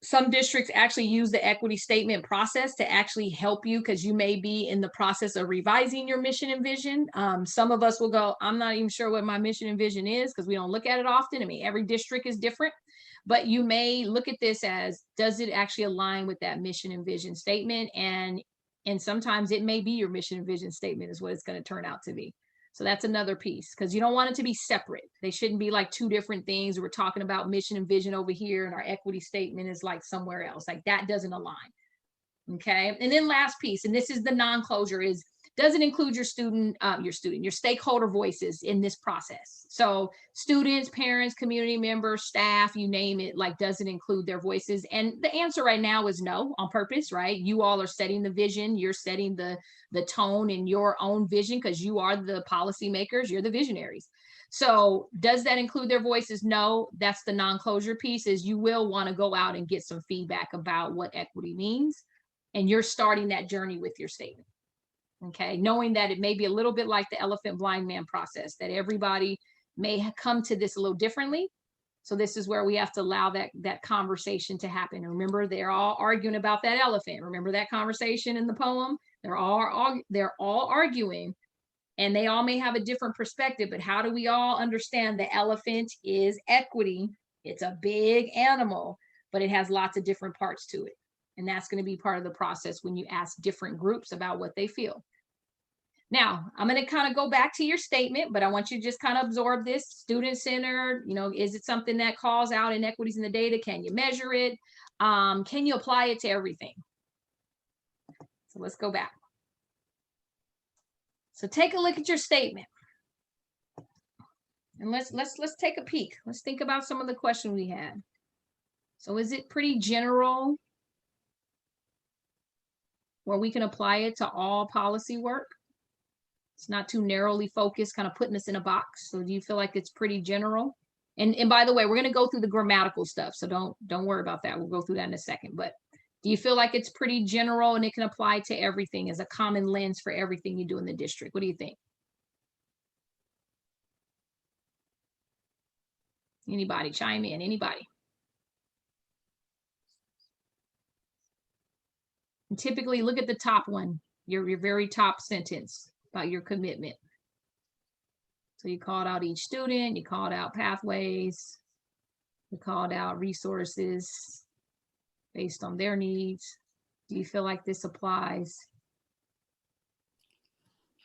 Some districts actually use the equity statement process to actually help you because you may be in the process of revising your mission and vision. Some of us will go, I'm not even sure what my mission and vision is because we don't look at it often. I mean, every district is different, but you may look at this as, does it actually align with that mission and vision statement? And sometimes it may be your mission and vision statement is what it's going to turn out to be. So that's another piece because you don't want it to be separate. They shouldn't be like two different things. We're talking about mission and vision over here and our equity statement is like somewhere else. Like that doesn't align. Okay. And then last piece, and this is the non-closure, is does it include your stakeholder voices in this process? So students, parents, community members, staff, you name it, like, does it include their voices? And the answer right now is no, on purpose, right? You all are setting the vision, you're setting the tone in your own vision, because you are the policymakers, you're the visionaries. So does that include their voices? No, that's the non-closure piece, is you will want to go out and get some feedback about what equity means. And you're starting that journey with your statement. Okay, knowing that it may be a little bit like the elephant blind man process, that everybody may come to this a little differently. So this is where we have to allow that conversation to happen. Remember, they're all arguing about that elephant. Remember that conversation in the poem? They're all arguing, and they all may have a different perspective, but how do we all understand the elephant is equity? It's a big animal, but it has lots of different parts to it. And that's going to be part of the process when you ask different groups about what they feel. Now, I'm going to kind of go back to your statement, but I want you to just kind of absorb this. Student-centered, is it something that calls out inequities in the data? Can you measure it? Can you apply it to everything? So let's go back. So take a look at your statement. And let's take a peek. Let's think about some of the questions we had. So is it pretty general, where we can apply it to all policy work? It's not too narrowly focused, kind of putting us in a box. So do you feel like it's pretty general? And by the way, we're going to go through the grammatical stuff, so don't worry about that. We'll go through that in a second. But do you feel like it's pretty general and it can apply to everything as a common lens for everything you do in the district? What do you think? Anybody chime in? Anybody? And typically, look at the top one, your very top sentence about your commitment. So you called out each student, you called out pathways, you called out resources based on their needs. Do you feel like this applies?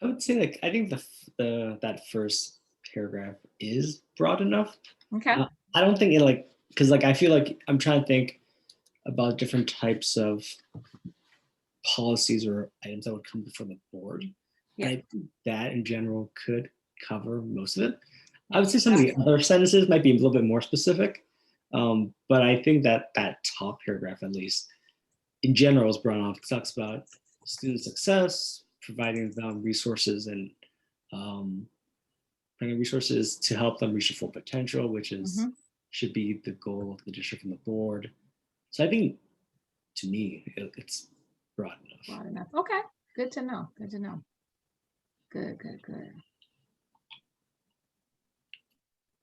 I would say, I think that first paragraph is broad enough. Okay. I don't think it because I feel like I'm trying to think about different types of policies or items that would come before the board. Yeah. And I think that in general could cover most of it. I would say some of the other sentences might be a little bit more specific, but I think that top paragraph, at least in general, is broad enough. It talks about student success, providing them resources and bringing resources to help them reach their full potential, which is should be the goal of the district and the board. So I think, to me, it's broad enough. Broad enough. Okay. Good to know. Good to know. Good.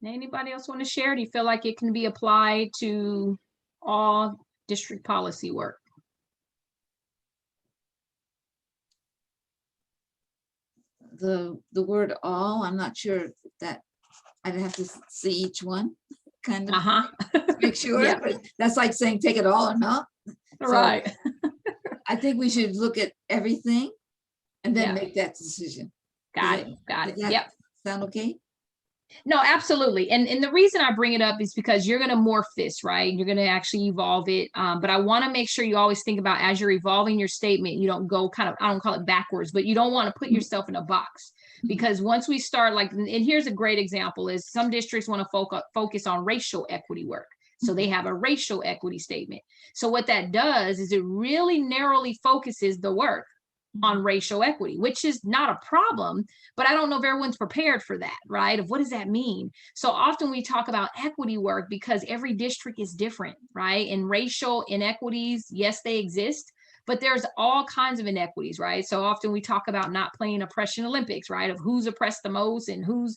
Anybody else want to share? Do you feel like it can be applied to all district policy work? The word all, I'm not sure that I'd have to see each one, kind of make sure. Yeah. But that's like saying take it all or not. Right. So I think we should look at everything and then Yeah. make that decision. Got it. Does that Yep. sound okay? No, absolutely. And the reason I bring it up is because you're going to morph this, right? You're going to actually evolve it. But I want to make sure you always think about, as you're evolving your statement, you don't go kind of, I don't call it backwards, but you don't want to put yourself in a box. Because once we start and here's a great example, is some districts want to focus on racial equity work. So they have a racial equity statement. So what that does is it really narrowly focuses the work on racial equity, which is not a problem, but I don't know if everyone's prepared for that, right? Of what does that mean? So often we talk about equity work because every district is different, right? And racial inequities, yes, they exist, but there's all kinds of inequities, right? So often we talk about not playing oppression Olympics, right? Of who's oppressed the most and who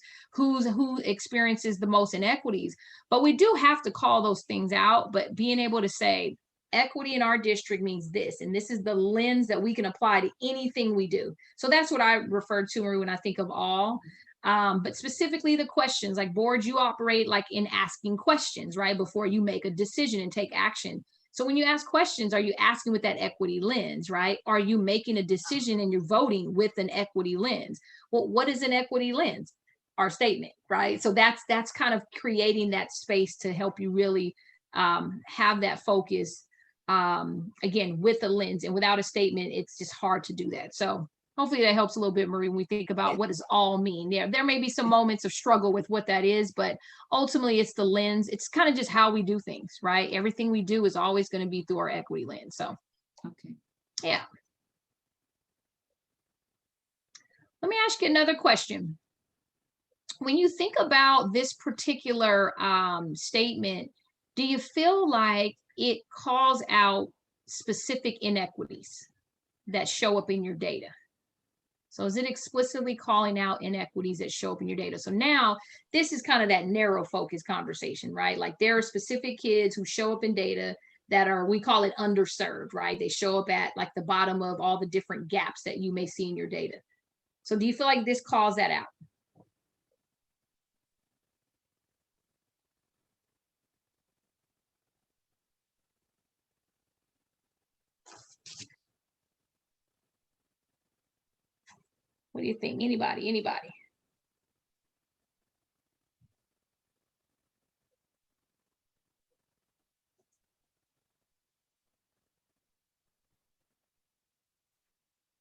experiences the most inequities. But we do have to call those things out, but being able to say, equity in our district means this, and this is the lens that we can apply to anything we do. So that's what I refer to, Marie, when I think of all. But specifically the questions, like boards, you operate like in asking questions, right? Before you make a decision and take action. So when you ask questions, are you asking with that equity lens, right? Are you making a decision and you're voting with an equity lens? Well, what is an equity lens? Our statement, right? So that's kind of creating that space to help you really have that focus. Again, with a lens, and without a statement, it's just hard to do that. So Hopefully that helps a little bit, Marie, when we think about what does all mean. Yeah, there may be some moments of struggle with what that is, but ultimately it's the lens. It's kind of just how we do things, right? Everything we do is always going to be through our equity lens. So, Okay. yeah. Let me ask you another question. When you think about this particular statement, do you feel like it calls out specific inequities that show up in your data? So is it explicitly calling out inequities that show up in your data? So now this is kind of that narrow focus conversation, right? Like there are specific kids who show up in data that are, we call it underserved, right? They show up at like the bottom of all the different gaps that you may see in your data. So do you feel like this calls that out? What do you think? Anybody?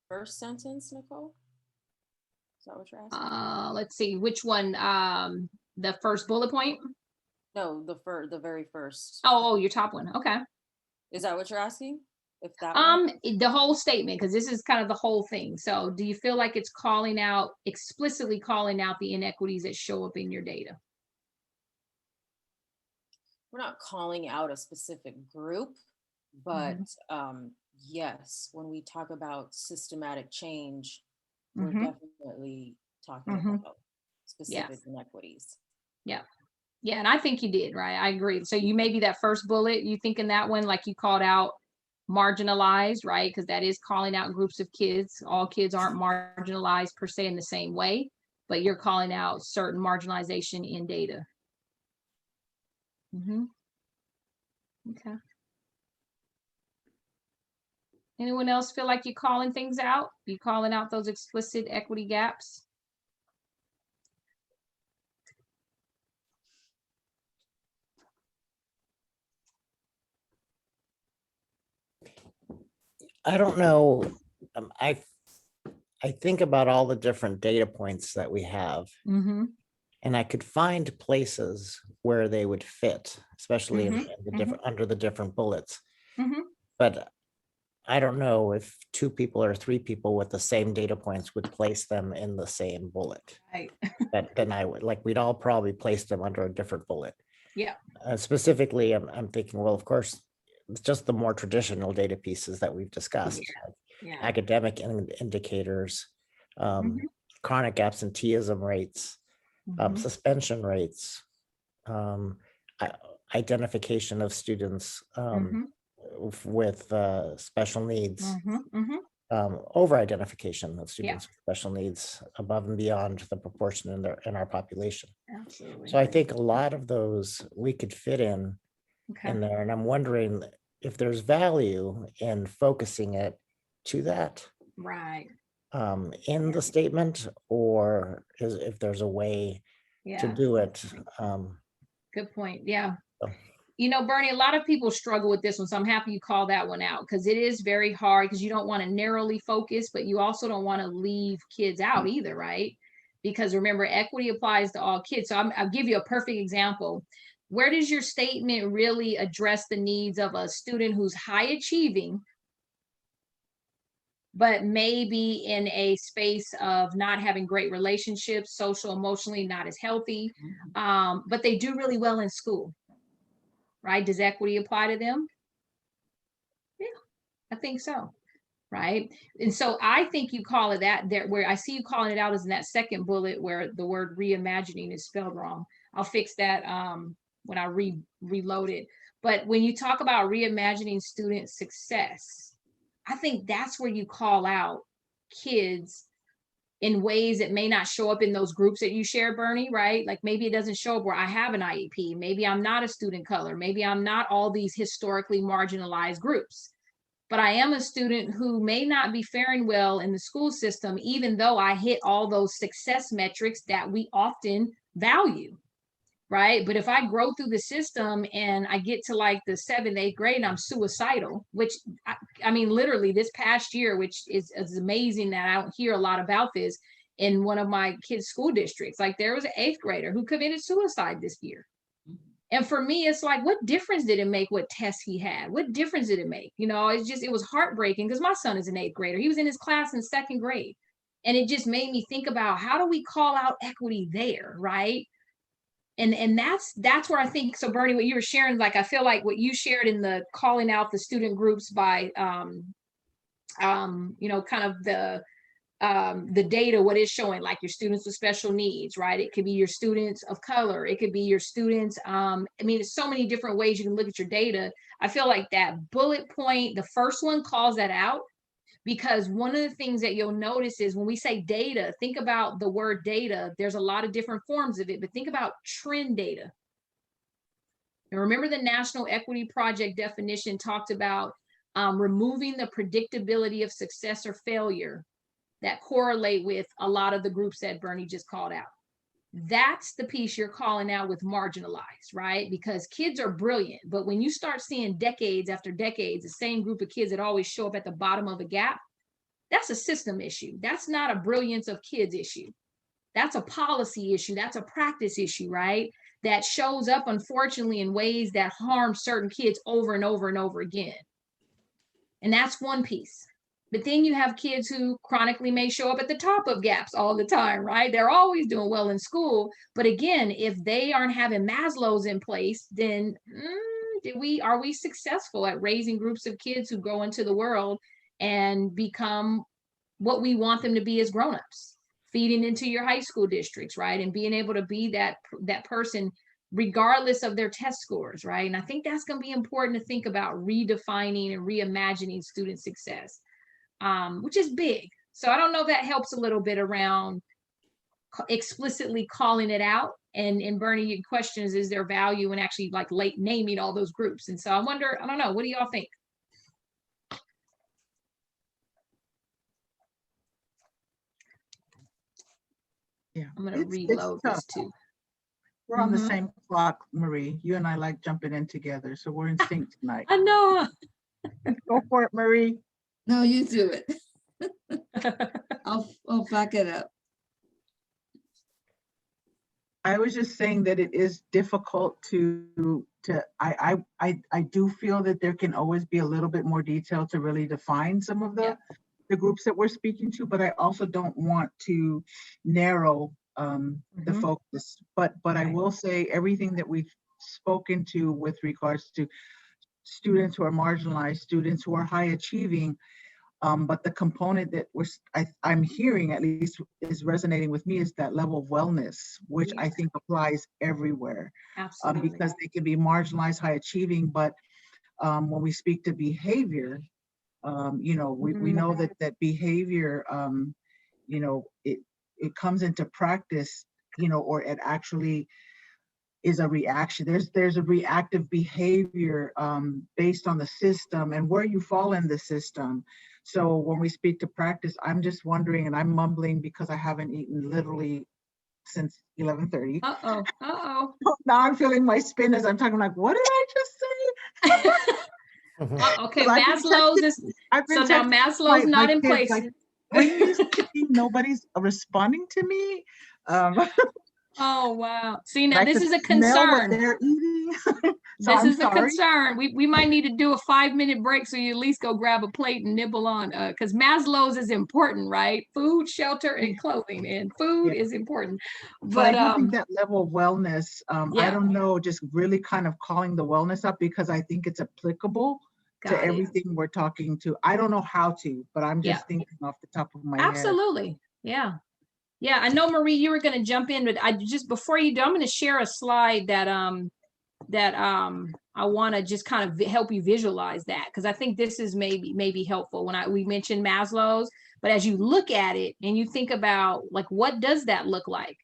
First sentence, Nicole? Is that what you're asking? Let's see, which one? The first bullet point? No, the very first. Oh, your top one. Okay. Is that what you're asking? If that one? The whole statement, because this is kind of the whole thing. So do you feel like it's calling out, explicitly calling out the inequities that show up in your data? We're not calling out a specific group, but yes, when we talk about systematic change, we're definitely talking about specific inequities. Yeah. Yeah, and I think you did, right? I agree. So you maybe that first bullet, you think in that one, like you called out marginalized, right? Because that is calling out groups of kids. All kids aren't marginalized per se in the same way, but you're calling out certain marginalization in data. Okay. Anyone else feel like you're calling things out? You calling out those explicit equity gaps? I don't know. I think about all the different data points that we have, and I could find places where they would fit, especially in the different under the different bullets. But I don't know if 2 people or 3 people with the same data points would place them in the same bullet. Right. Then I would, like, we'd all probably place them under a different bullet. Yeah. Specifically, I'm thinking, well, of course, it's just the more traditional data pieces that we've discussed. Yeah. Academic indicators, chronic absenteeism rates, suspension rates, identification of students with special needs, over identification of students with special needs above and beyond the proportion in our population. Absolutely. So I think a lot of those we could fit in there, and I'm wondering if there's value in focusing it to that Right. in the statement, or if there's a way to do it. Good point. Yeah. So. You know, Bernie, a lot of people struggle with this one, so I'm happy you call that one out, because it is very hard, because you don't want to narrowly focus, but you also don't want to leave kids out either, right? Because remember, equity applies to all kids. So I'll give you a perfect example. Where does your statement really address the needs of a student who's high achieving, but maybe in a space of not having great relationships, social, emotionally not as healthy, but they do really well in school? Right? Does equity apply to them? Yeah, I think so. Right. And so I think you call it that there, where I see you calling it out is in that second bullet where the word reimagining is spelled wrong. I'll fix that when I reload it. But when you talk about reimagining student success, I think that's where you call out kids in ways that may not show up in those groups that you share, Bernie, right? Like maybe it doesn't show up where I have an IEP. Maybe I'm not a student color. Maybe I'm not all these historically marginalized groups, but I am a student who may not be faring well in the school system, even though I hit all those success metrics that we often value, right? But if I grow through the system and I get to like the 7th, 8th grade and I'm suicidal, which I mean, literally this past year, which is amazing that I don't hear a lot about this in one of my kids' school districts. Like there was an 8th grader who committed suicide this year. And for me, it's like, what difference did it make what tests he had? What difference did it make? You know, it was heartbreaking because my son is an 8th grader. He was in his class in 2nd grade. And it just made me think about, how do we call out equity there, right? And that's where I think, so Bernie, what you were sharing, like, I feel like what you shared in the calling out the student groups by, you know, kind of the data, what is showing, like your students with special needs, right? It could be your students of color. It could be your students. I mean, there's so many different ways you can look at your data. I feel like that bullet point, the first one calls that out, because one of the things that you'll notice is when we say data, think about the word data. There's a lot of different forms of it, but think about trend data. And remember, the National Equity Project definition talked about removing the predictability of success or failure that correlate with a lot of the groups that Bernie just called out. That's the piece you're calling out with marginalized, right? Because kids are brilliant, but when you start seeing decades after decades, the same group of kids that always show up at the bottom of a gap, that's a system issue. That's not a brilliance of kids issue. That's a policy issue. That's a practice issue, right? That shows up, unfortunately, in ways that harm certain kids over and over and over again. And that's one piece. But then you have kids who chronically may show up at the top of gaps all the time, right? They're always doing well in school. But again, if they aren't having Maslow's in place, then are we successful at raising groups of kids who go into the world and become what we want them to be as grownups, feeding into your high school districts, right? And being able to be that person regardless of their test scores, right? And I think that's going to be important to think about, redefining and reimagining student success. Which is big. So I don't know if that helps a little bit around explicitly calling it out. And Bernie, your question is there value in actually like naming all those groups? And so I wonder, I don't know, what do y'all think? Yeah, I'm gonna it's reload tough. this too. We're on the same clock, Marie. You and I like jumping in together, so we're in sync tonight. I know. Go for it, Marie. No, you do it. I'll back it up. I was just saying that it is difficult I do feel that there can always be a little bit more detail to really define some of the groups that we're speaking to, but I also don't want to narrow the focus. But I will say everything that we've spoken to with regards to students who are marginalized, students who are high achieving, but the component that I'm hearing, at least, is resonating with me is that level of wellness, which I think applies everywhere. Absolutely. Because they can be marginalized, high achieving, but when we speak to behavior, you know, we know that behavior, you know, it comes into practice, you know, or it actually is a reaction. There's a reactive behavior based on the system and where you fall in the system. So when we speak to practice, I'm just wondering, and I'm mumbling because I haven't eaten literally since 11:30. Uh-oh. Now I'm feeling my spin as I'm talking, like, what did I just say? Okay, Maslow's is, so now Maslow's not in place. Like, bring me something, nobody's responding to me. Oh, wow. See, now I this could is a smell what concern. they're eating. So This I'm is a sorry. concern. We might need to do a 5-minute break so you at least go grab a plate and nibble on, because Maslow's is important, right? Food, shelter, and clothing, and food is important. But I do think that level of wellness, I yeah. don't know, just really kind of calling the wellness up, because I think it's applicable to everything we're talking to. I don't know how to, but I'm just thinking off the top of my head. Absolutely. Yeah. Yeah, I know, Marie, you were going to jump in, but I just, before you do, I'm going to share a slide that I want to just kind of help you visualize that, because I think this is maybe helpful. When we mentioned Maslow's, but as you look at it and you think about, like, what does that look like?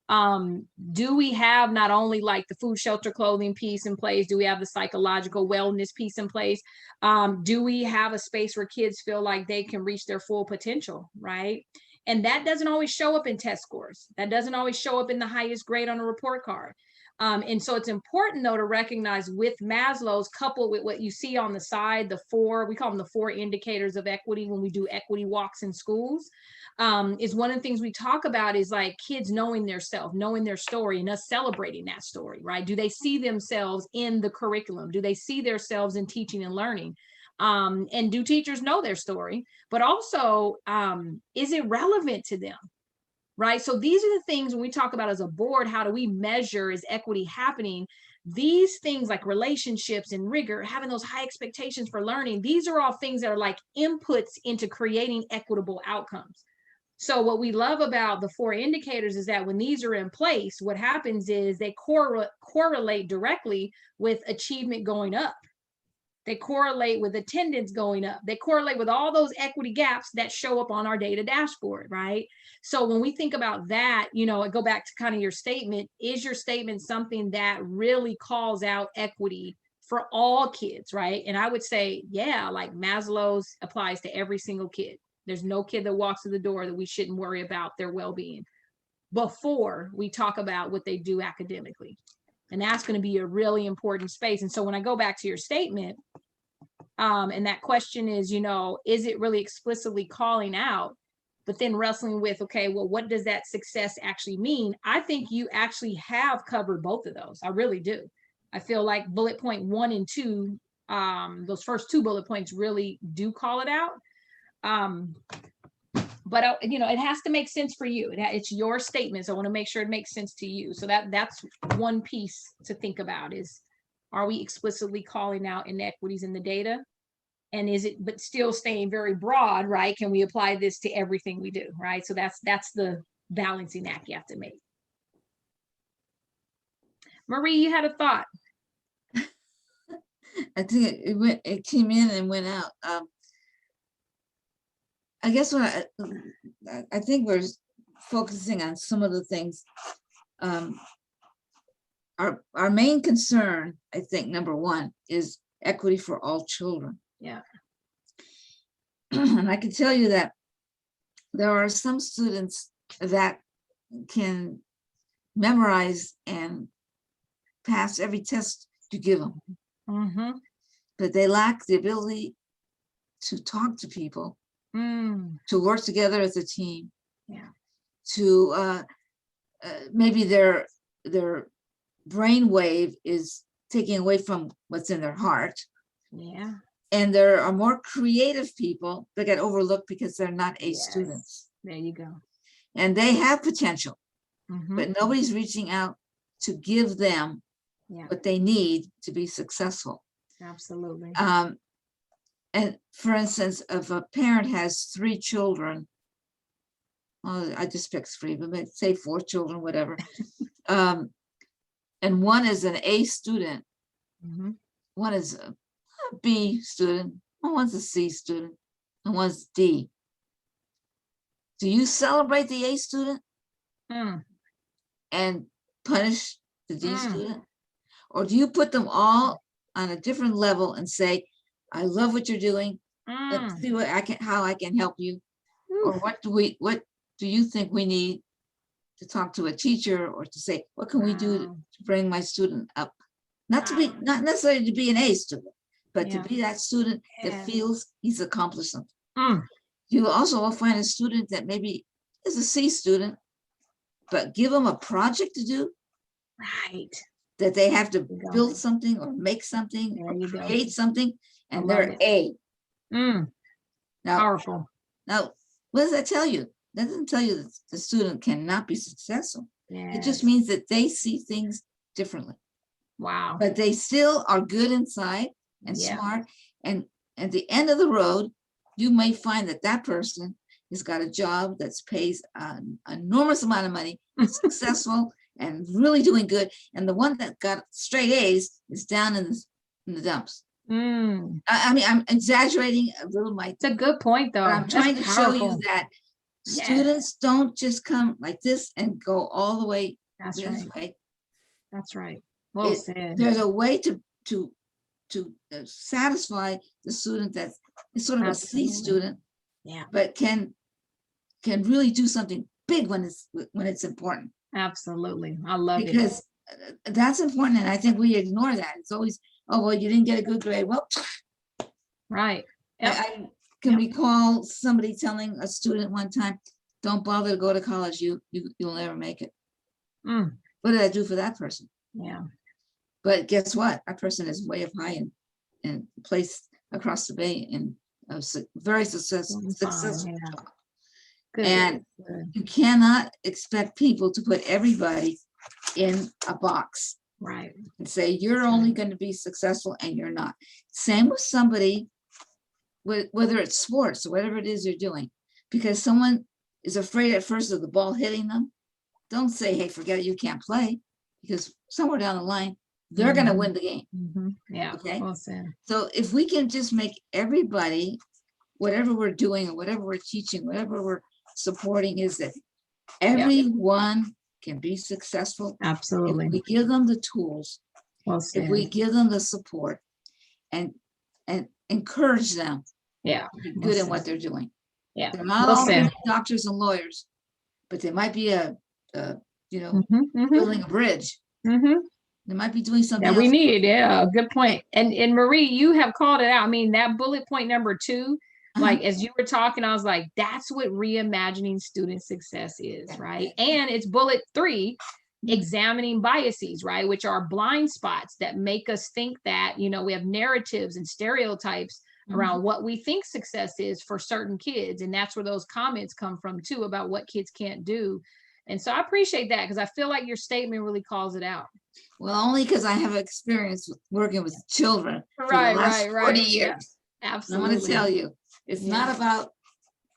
Do we have not only like the food, shelter, clothing piece in place? Do we have the psychological wellness piece in place? Do we have a space where kids feel like they can reach their full potential, right? And that doesn't always show up in test scores. That doesn't always show up in the highest grade on a report card. And so it's important though to recognize with Maslow's, coupled with what you see on the side, we call them the 4 indicators of equity when we do equity walks in schools, is one of the things we talk about is like kids knowing their self, knowing their story, and us celebrating that story, right? Do they see themselves in the curriculum? Do they see themselves in teaching and learning? And do teachers know their story? But also, is it relevant to them? Right. So these are the things when we talk about as a board, how do we measure is equity happening? These things like relationships and rigor, having those high expectations for learning, these are all things that are like inputs into creating equitable outcomes. So what we love about the 4 indicators is that when these are in place, what happens is they correlate directly with achievement going up. They correlate with attendance going up. They correlate with all those equity gaps that show up on our data dashboard, right? So when we think about that, you know, I go back to kind of your statement, is your statement something that really calls out equity for all kids, right? And I would say, yeah, like Maslow's applies to every single kid. There's no kid that walks through the door that we shouldn't worry about their well-being before we talk about what they do academically. And that's going to be a really important space. And so when I go back to your statement, and that question is, you know, is it really explicitly calling out, but then wrestling with, okay, well, what does that success actually mean? I think you actually have covered both of those. I really do. I feel like bullet point 1 and 2, those first 2 bullet points really do call it out. But you know, it has to make sense for you. It's your statement, so I want to make sure it makes sense to you. So that's one piece to think about is, are we explicitly calling out inequities in the data? And is it, but still staying very broad, right? Can we apply this to everything we do, right? So that's the balancing act you have to make. Marie, you had a thought. I think it came in and went out. I guess what I think we're focusing on some of the things. Our main concern, I think, number 1 is equity for all children. Yeah. And I can tell you that there are some students that can memorize and pass every test you give them, but they lack the ability to talk to people, to work together as a team, to maybe their brain wave is taking away from what's in their heart. Yeah. And there are more creative people that get overlooked because they're not A students. There you go. And they have potential, but nobody's reaching out to give them what they need to be successful. Absolutely. And for instance, if a parent has 3 children, well, I just picked 3, but let's say 4 children, whatever. And one is an A student, one is a B student, and one's a C student, and one's D. Do you celebrate the A student and punish the D student? Or do you put them all on a different level and say, I love what you're doing. Let's see how I can help you. Or what do you think we need to talk to a teacher or to say, what can we do to bring my student up? Not necessarily to be an A student, but to be that student that feels he's accomplished something. You also will find a student that maybe is a C student, but give them a project to do. Right. That they have to build something or make something or create something, and they're A. Now, powerful. Now, what does that tell you? That doesn't tell you that the student cannot be successful. It just means that they see things differently. Wow. But they still are good inside and smart. And at the end of the road, you may find that that person has got a job that pays an enormous amount of money, successful, and really doing good. And the one that got straight A's is down in the dumps. I mean, I'm exaggerating a little. It's a good point, though. I'm trying to show you that students don't just come like this and go all the way this way. That's right. Well said. There's a way to satisfy the student that's sort of a C student, but can really do something big when it's important. Absolutely. I love it. Because That's important, and I think we ignore that. It's always, oh, well, you didn't get a good grade. Well, Right. Yep. I can recall somebody telling a student one time, don't bother to go to college, you'll never make it. Mm, What did I do for that person? yeah. But guess what? That person is way up high and placed across the bay in a very successful. Fine, yeah. Good, And good. you cannot expect people to put everybody in a box Right. and say, you're That's only right. going to be successful and you're not. Same with somebody, whether it's sports or whatever it is you're doing, because someone is afraid at first of the ball hitting them. Don't say, hey, forget it, you can't play, because somewhere down the line, they're going to Mhm. win the game. Mhm. Yeah. Okay. Well said. So if we can just make everybody, whatever we're doing or whatever we're teaching, whatever we're supporting, is that everyone can be successful if Absolutely. we give them the tools, Well if said. we give them the support and encourage them Yeah. to be well good at said. what they're doing. Yeah. They're not Well all said. gonna be doctors and lawyers, but they might be Mhm, mhm, building a bridge. mhm. They might be doing something That we else. need. Yeah. Good point. And Marie, you have called it out. I mean, that bullet point number 2, Uh-huh. like as you were talking, I was like, that's what reimagining student success is, Yeah, right? yeah. And it's bullet 3, examining biases, right? Which are blind spots that make us think that, we have narratives and stereotypes Mhm. around what we think success is for certain kids. And that's where those comments come from too, about what kids can't do. And so I appreciate that, because I feel like your statement really calls it out. Well, only because I have experience with working with children for the Right, last right, 40 right. Yeah, years. And I'm absolutely. going to tell you, it's not Yeah. about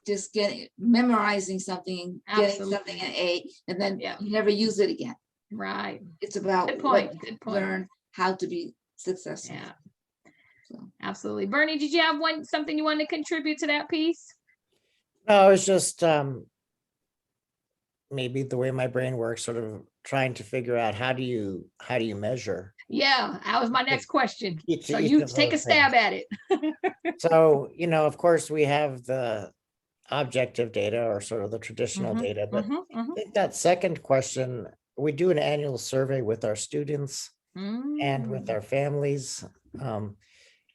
just memorizing something, getting something Absolutely. an A, and then Yeah. you never use it again. Right. It's about Good what point. Good you point. learn how to be successful. Yeah. So. Absolutely. Bernie, did you have something you wanted to contribute to that piece? No, it's just maybe the way my brain works, sort of trying to figure out how do you measure Yeah, that was my next question. each So you of take a those stab things. at it. So, of course, we have the objective data or sort of the traditional Mhm, data, but mhm, I mhm. think that second question, we do an annual survey with our students and with Mm, our families.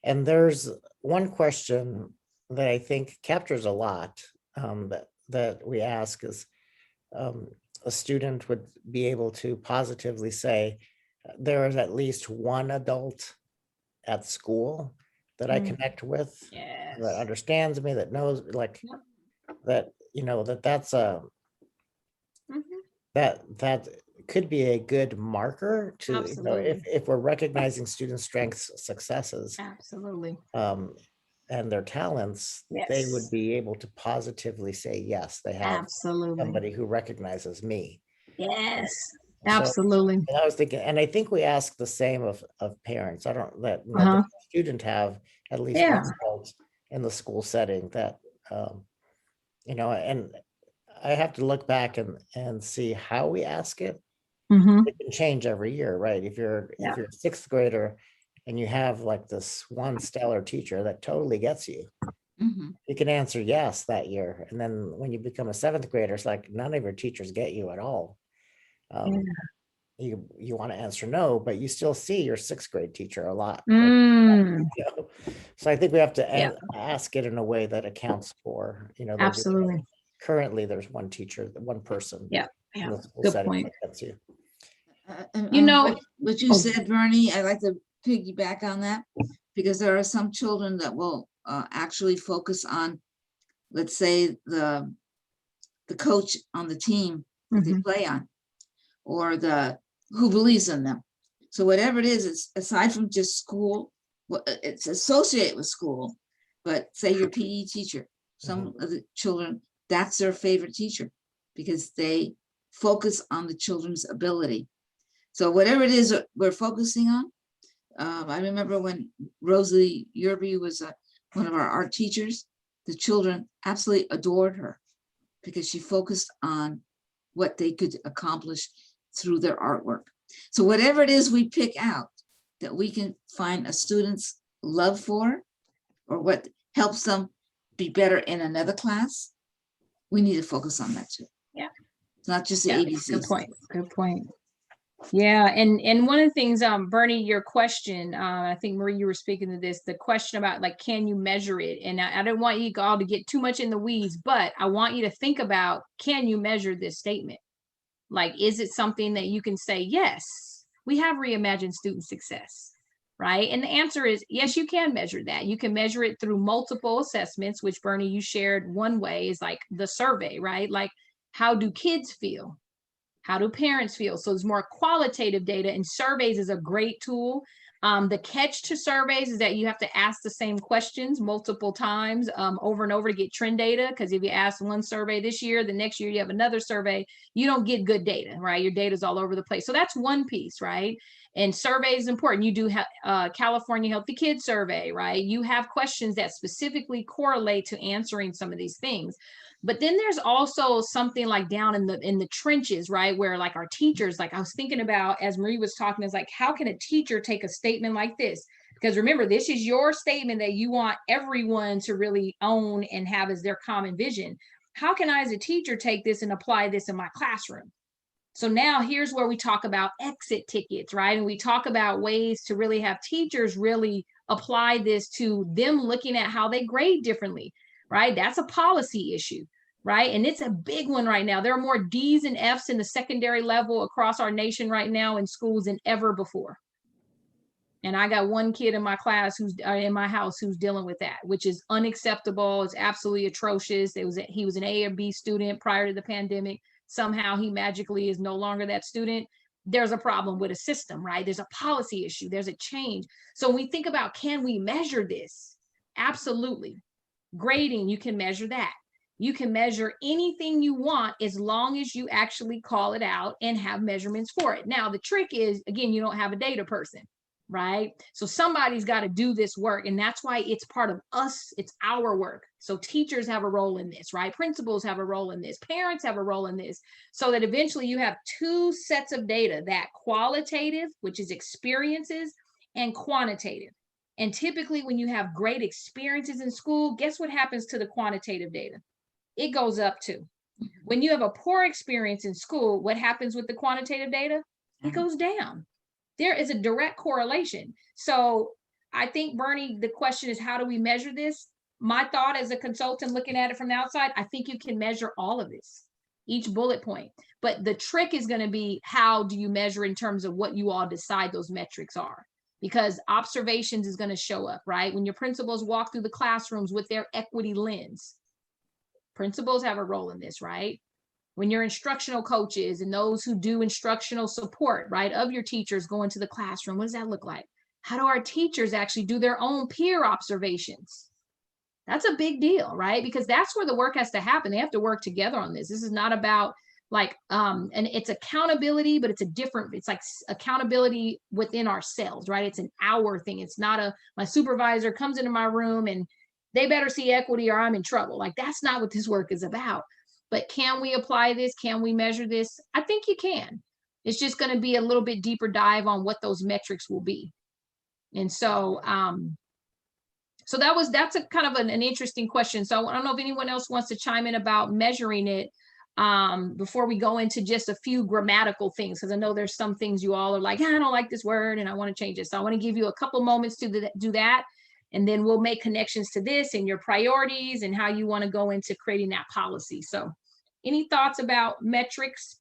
And there's one question that I think captures a lot that we ask is, a student would be able to positively say, there is at least one adult at school that I Mm. connect with, that yes. understands me, that knows, like, Yep. that, that's a, Mhm. that could be a good marker to, Absolutely. if we're recognizing student strengths, successes, Absolutely. and their talents, they would Yes. be able to positively say, yes, they have Absolutely. somebody who recognizes me. Yes. So Absolutely. and I was thinking, and I think we ask the same of parents. I don't, that, Uh-huh. does the student have at least Yeah. one adult in the school setting that, and I have to look back and see how we ask it. Mhm. It can change every year, right? If you're Yeah. a sixth grader and you have like this one stellar teacher that totally gets you, Mhm. you can answer yes that year. And then when you become a seventh grader, it's like none of your teachers get you at all. You want to answer no, but you still see your sixth grade teacher a lot. Mm, So I think we have to Yeah. ask it in a way that accounts for, that absolutely. currently there's one teacher, one person Yeah. in Yeah. the school Good setting point. that gets you. What you Oh. said, Bernie, I like to piggyback on that, because there are some children that will actually focus on, let's say, the coach on the team that they Mhm. play on, or who believes in them. So whatever it is, it's aside from just school, it's associated with school, but say your PE teacher, some of the children, that's their favorite teacher, because they focus on the children's ability. So whatever it is that we're focusing on, I remember when Rosalie Yerby was one of our art teachers, the children absolutely adored her because she focused on what they could accomplish through their artwork. So whatever it is we pick out that we can find a student's love for, or what helps them be better in another class, we need to focus on that too. Yeah. It's not just the Yeah. ABCs. Good point. Good point. Yeah, and one of the things, Bernie, your question, I think Marie, you were speaking to this, the question about like, can you measure it? And I don't want you all to get too much in the weeds, but I want you to think about, can you measure this statement? Like, is it something that you can say, yes, we have reimagined student success, right? And the answer is yes, you can measure that. You can measure it through multiple assessments, which Bernie, you shared one way is like the survey, right? Like, how do kids feel? How do parents feel? So it's more qualitative data, and surveys is a great tool. The catch to surveys is that you have to ask the same questions multiple times over and over to get trend data. Because if you ask one survey this year, the next year you have another survey, you don't get good data, right? Your data is all over the place. So that's one piece, right? And survey is important. You do have California Healthy Kids Survey, right? You have questions that specifically correlate to answering some of these things. But then there's also something like down in the trenches, right? Where like our teachers, like I was thinking about as Marie was talking, is like, how can a teacher take a statement like this? Because remember, this is your statement that you want everyone to really own and have as their common vision. How can I as a teacher take this and apply this in my classroom? So now here's where we talk about exit tickets, right? And we talk about ways to really have teachers really apply this to them looking at how they grade differently, right? That's a policy issue, right? And it's a big one right now. There are more D's and F's in the secondary level across our nation right now in schools than ever before. And I got one kid in my class who's in my house who's dealing with that, which is unacceptable. It's absolutely atrocious. He was an A or B student prior to the pandemic. Somehow he magically is no longer that student. There's a problem with a system, right? There's a policy issue. There's a change. So when we think about, can we measure this? Absolutely. Grading, you can measure that. You can measure anything you want as long as you actually call it out and have measurements for it. Now, the trick is, again, you don't have a data person, right? So somebody's got to do this work. And that's why it's part of us. It's our work. So teachers have a role in this, right? Principals have a role in this. Parents have a role in this. So that eventually you have two sets of data, that qualitative, which is experiences, and quantitative. And typically when you have great experiences in school, guess what happens to the quantitative data? It goes up too. When you have a poor experience in school, what happens with the quantitative data? It goes down. There is a direct correlation. So I think, Bernie, the question is, how do we measure this? My thought as a consultant looking at it from the outside, I think you can measure all of this, each bullet point. But the trick is going to be, how do you measure in terms of what you all decide those metrics are? Because observations is going to show up, right? When your principals walk through the classrooms with their equity lens, principals have a role in this, right? When your instructional coaches and those who do instructional support, right, of your teachers go into the classroom, what does that look like? How do our teachers actually do their own peer observations? That's a big deal, right? Because that's where the work has to happen. They have to work together on this. This is not about like, and it's accountability, but it's like accountability within ourselves, right? It's an our thing. It's not my supervisor comes into my room and they better see equity or I'm in trouble. Like, that's not what this work is about. But can we apply this? Can we measure this? I think you can. It's just going to be a little bit deeper dive on what those metrics will be. And so, so that's a kind of an interesting question. So I don't know if anyone else wants to chime in about measuring it before we go into just a few grammatical things, because I know there's some things you all are like, I don't like this word and I want to change it. So I want to give you a couple moments to do that. And then we'll make connections to this and your priorities and how you want to go into creating that policy. So any thoughts about metrics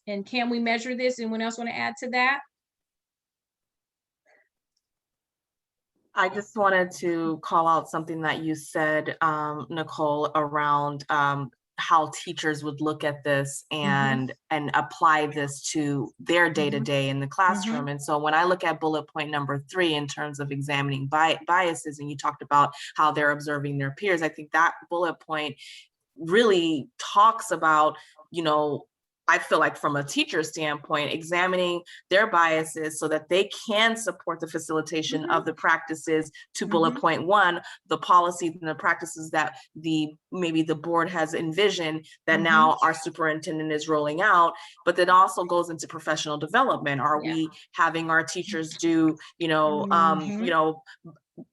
and can we measure this? Anyone else want to add to that? I just wanted to call out something that you said, Nicole, around how teachers would look at this and apply this to their day-to-day in the classroom. And so when I look at bullet point number 3 in terms of examining biases, and you talked about how they're observing their peers, I think that bullet point really talks about, you know, I feel like from a teacher standpoint, examining their biases so that they can support the facilitation of the practices to bullet point 1, the policies and the practices that maybe the board has envisioned that now our superintendent is rolling out, but that also goes into professional development. Are we having our teachers do,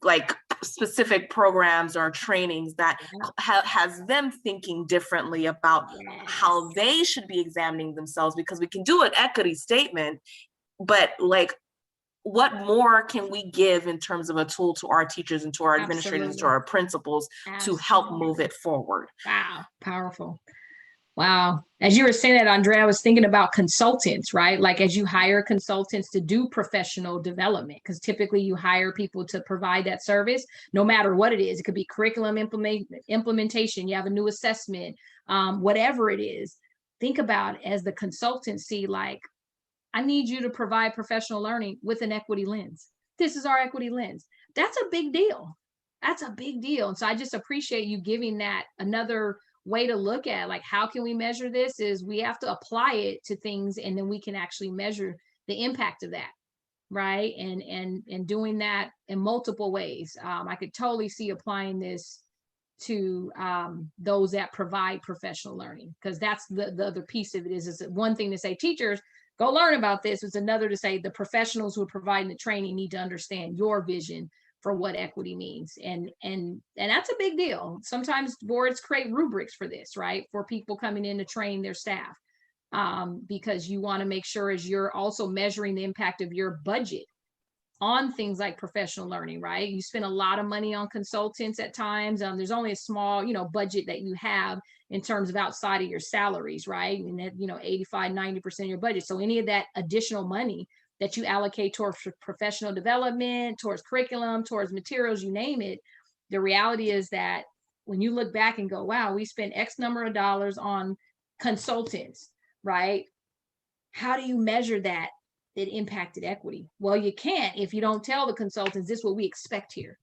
like specific programs or trainings that has them thinking differently about how they should be examining themselves, because we can do an equity statement, but like, what more can we give in terms of a tool to our teachers and to our administrators and to Absolutely. our principals to help move Absolutely. it forward? Wow, powerful. Wow. As you were saying that, Andrea, I was thinking about consultants, right? Like as you hire consultants to do professional development, because typically you hire people to provide that service, no matter what it is. It could be curriculum implementation. You have a new assessment, whatever it is. Think about as the consultancy, like, I need you to provide professional learning with an equity lens. This is our equity lens. That's a big deal. That's a big deal. And so I just appreciate you giving that another way to look at, like, how can we measure this? Is we have to apply it to things, and then we can actually measure the impact of that, right? And doing that in multiple ways. I could totally see applying this to those that provide professional learning, because that's the other piece of it. Is one thing to say, teachers, go learn about this. It's another to say the professionals who are providing the training need to understand your vision for what equity means. And that's a big deal. Sometimes boards create rubrics for this, right? For people coming in to train their staff, because you want to make sure as you're also measuring the impact of your budget on things like professional learning, right? You spend a lot of money on consultants at times. There's only a small, budget that you have in terms of outside of your salaries, right? And that, 85, 90% of your budget. So any of that additional money that you allocate towards professional development, towards curriculum, towards materials, you name it, the reality is that when you look back and go, wow, we spent X number of dollars on consultants, right? How do you measure that impacted equity? Well, you can't if you don't tell the consultants this is what we expect here,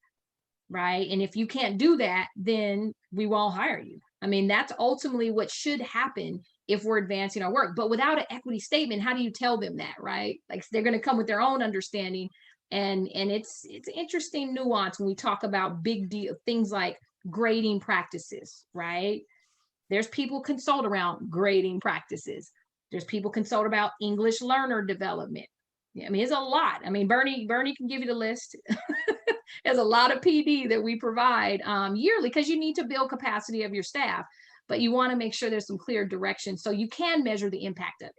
right? And if you can't do that, then we won't hire you. I mean, that's ultimately what should happen if we're advancing our work. But without an equity statement, how do you tell them that, right? Like, they're going to come with their own understanding. And it's interesting nuance when we talk about big deal things like grading practices, right? There's people consult around grading practices. There's people consult about English learner development. Yeah, I mean, it's a lot. I mean, Bernie can give you the list. There's a lot of PD that we provide yearly, because you need to build capacity of your staff, but you want to make sure there's some clear direction so you can measure the impact of it.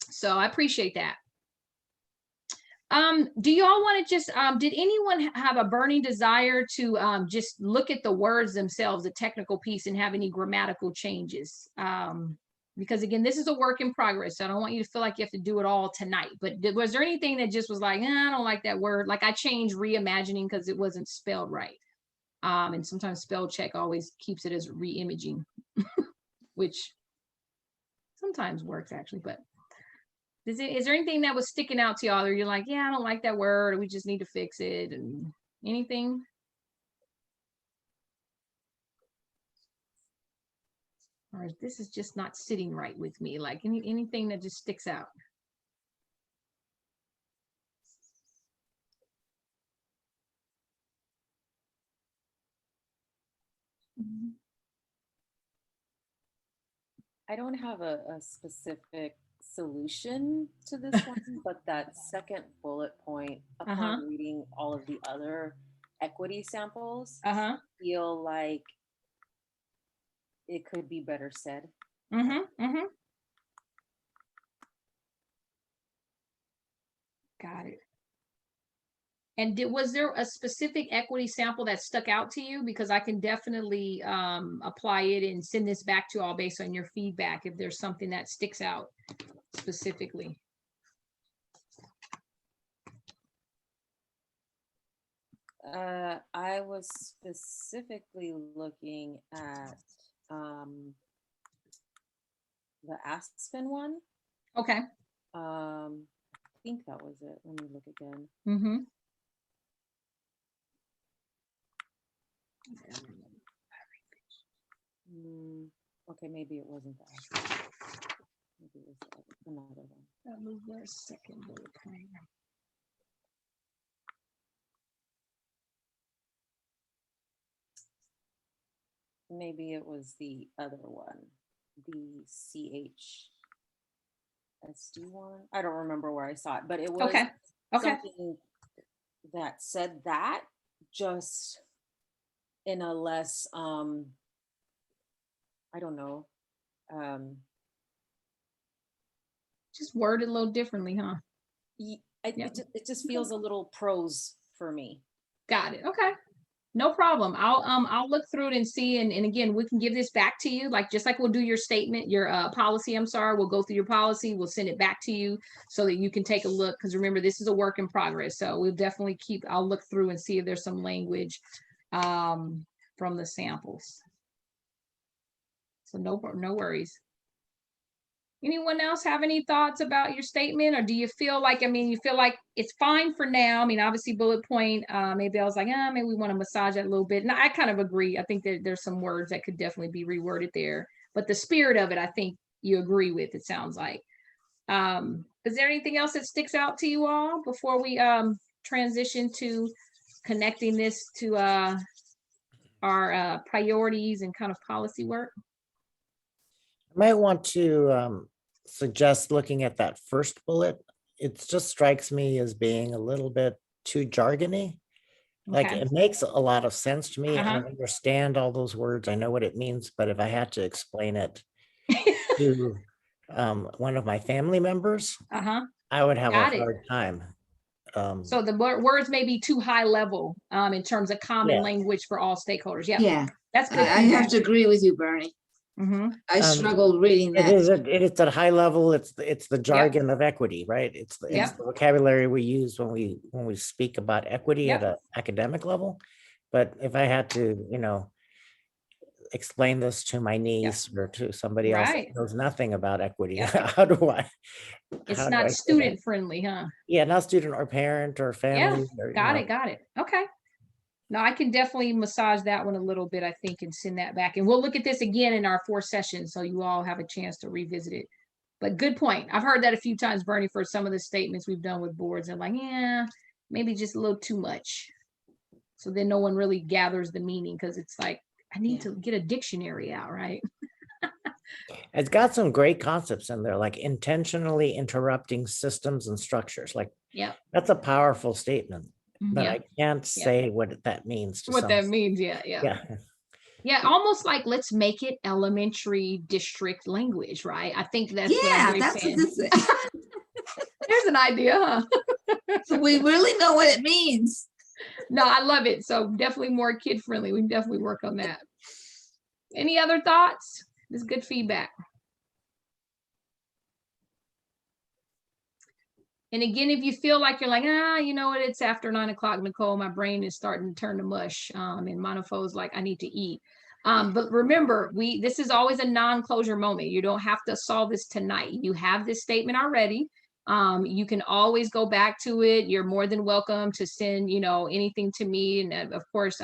So I appreciate that. Do you all want to just, did anyone have a burning desire to just look at the words themselves, the technical piece, and have any grammatical changes? Because again, this is a work in progress. So I don't want you to feel like you have to do it all tonight, but was there anything that just was like, I don't like that word. Like I changed reimagining because it wasn't spelled right. And sometimes spell check always keeps it as reimaging, which sometimes works actually, but is there anything that was sticking out to y'all, or you're like, yeah, I don't like that word, or we just need to fix it, and anything? Or this is just not sitting right with me, like anything that just sticks out? I don't have a specific solution to this one, but that second bullet point, upon reading all of the other equity samples, feel like it could be better said. Got it. And was there a specific equity sample that stuck out to you? Because I can definitely apply it and send this back to you all based on your feedback if there's something that sticks out specifically. I was specifically looking at the Aspen one. Okay. I think that was it. Let me look again. Okay, maybe it wasn't that. Maybe it was another one. That was the second bullet point. Maybe it was the other one, the CHSD one. I don't remember where I saw it, but it was something that said that, just in a less, I don't know, Just worded a little differently, huh? Yeah. it just feels a little prose for me. Got it. Okay. No problem. I'll look through it and see. And again, we can give this back to you, like just like we'll do your statement, your policy. I'm sorry, we'll go through your policy. We'll send it back to you so that you can take a look. Because remember, this is a work in progress. So we'll definitely I'll look through and see if there's some language from the samples. So no worries. Anyone else have any thoughts about your statement, or do you feel like, you feel like it's fine for now? I mean, obviously bullet point, maybe I was like, maybe we want to massage that a little bit. And I kind of agree. I think there's some words that could definitely be reworded there, but the spirit of it, I think you agree with, it sounds like. Is there anything else that sticks out to you all before we transition to connecting this to our priorities and kind of policy work? I might want to suggest looking at that first bullet. It just strikes me as being a little bit too jargony. Like Okay. it makes a lot of sense to me. I Uh-huh. understand all those words. I know what it means, but if I had to explain it to one of my family members, Uh-huh. I would have a Got it. hard time. So the words may be too high level in terms of common Yeah. language for all stakeholders. Yeah, Yeah, that's good. I have to agree with you, Bernie. Mm-hmm. I struggled reading It is, that. it's at high level. It's the jargon of equity, right? It's the Yep. vocabulary we use when we speak about equity at Yep. an academic level. But if I had to, explain this to my niece or to somebody else Right. that knows nothing about equity, Yep. how do I? It's how do not I say that? student friendly, huh? Yeah, not student or parent or family. Or, Got it. Okay. No, I can definitely massage that one a little bit, I think, and send that back. And we'll look at this again in our 4 sessions, so you all have a chance to revisit it. But good point. I've heard that a few times, Bernie, for some of the statements we've done with boards. And like, yeah, maybe just a little too much. So then no one really gathers the meaning, because it's like, I need to get a dictionary out, right? It's got some great concepts in there, like intentionally interrupting systems and structures. Like, Yep. that's a powerful statement, but Yeah. I can't say what that means to What some. that means. Yeah. Yeah, almost like let's make it elementary district language, right? I think that's what Yeah, I'm that's saying. what this is. There's an idea, huh? So we really know what it means. No, I love it. So definitely more kid friendly. We can definitely work on that. Any other thoughts? This is good feedback. And again, if you feel like you're like, you know what, it's after 9 o'clock, Nicole, my brain is starting to turn to mush. And Monofo's like, I need to eat. But remember, this is always a non-closure moment. You don't have to solve this tonight. You have this statement already. You can always go back to it. You're more than welcome to send, anything to me. And of course,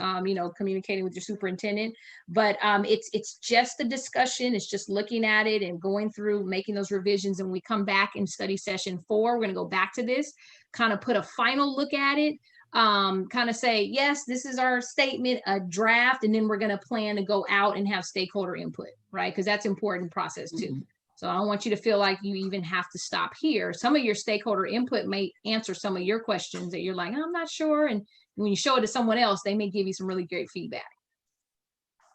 communicating with your superintendent. But it's just a discussion. It's just looking at it and going through, making those revisions. And we come back in study session 4. We're going to go back to this, kind of put a final look at it. Kind of say, yes, this is our statement, a draft, and then we're going to plan to go out and have stakeholder input, right? Because that's important process too. Mm-hmm. So I don't want you to feel like you even have to stop here. Some of your stakeholder input may answer some of your questions that you're like, I'm not sure. And when you show it to someone else, they may give you some really great feedback.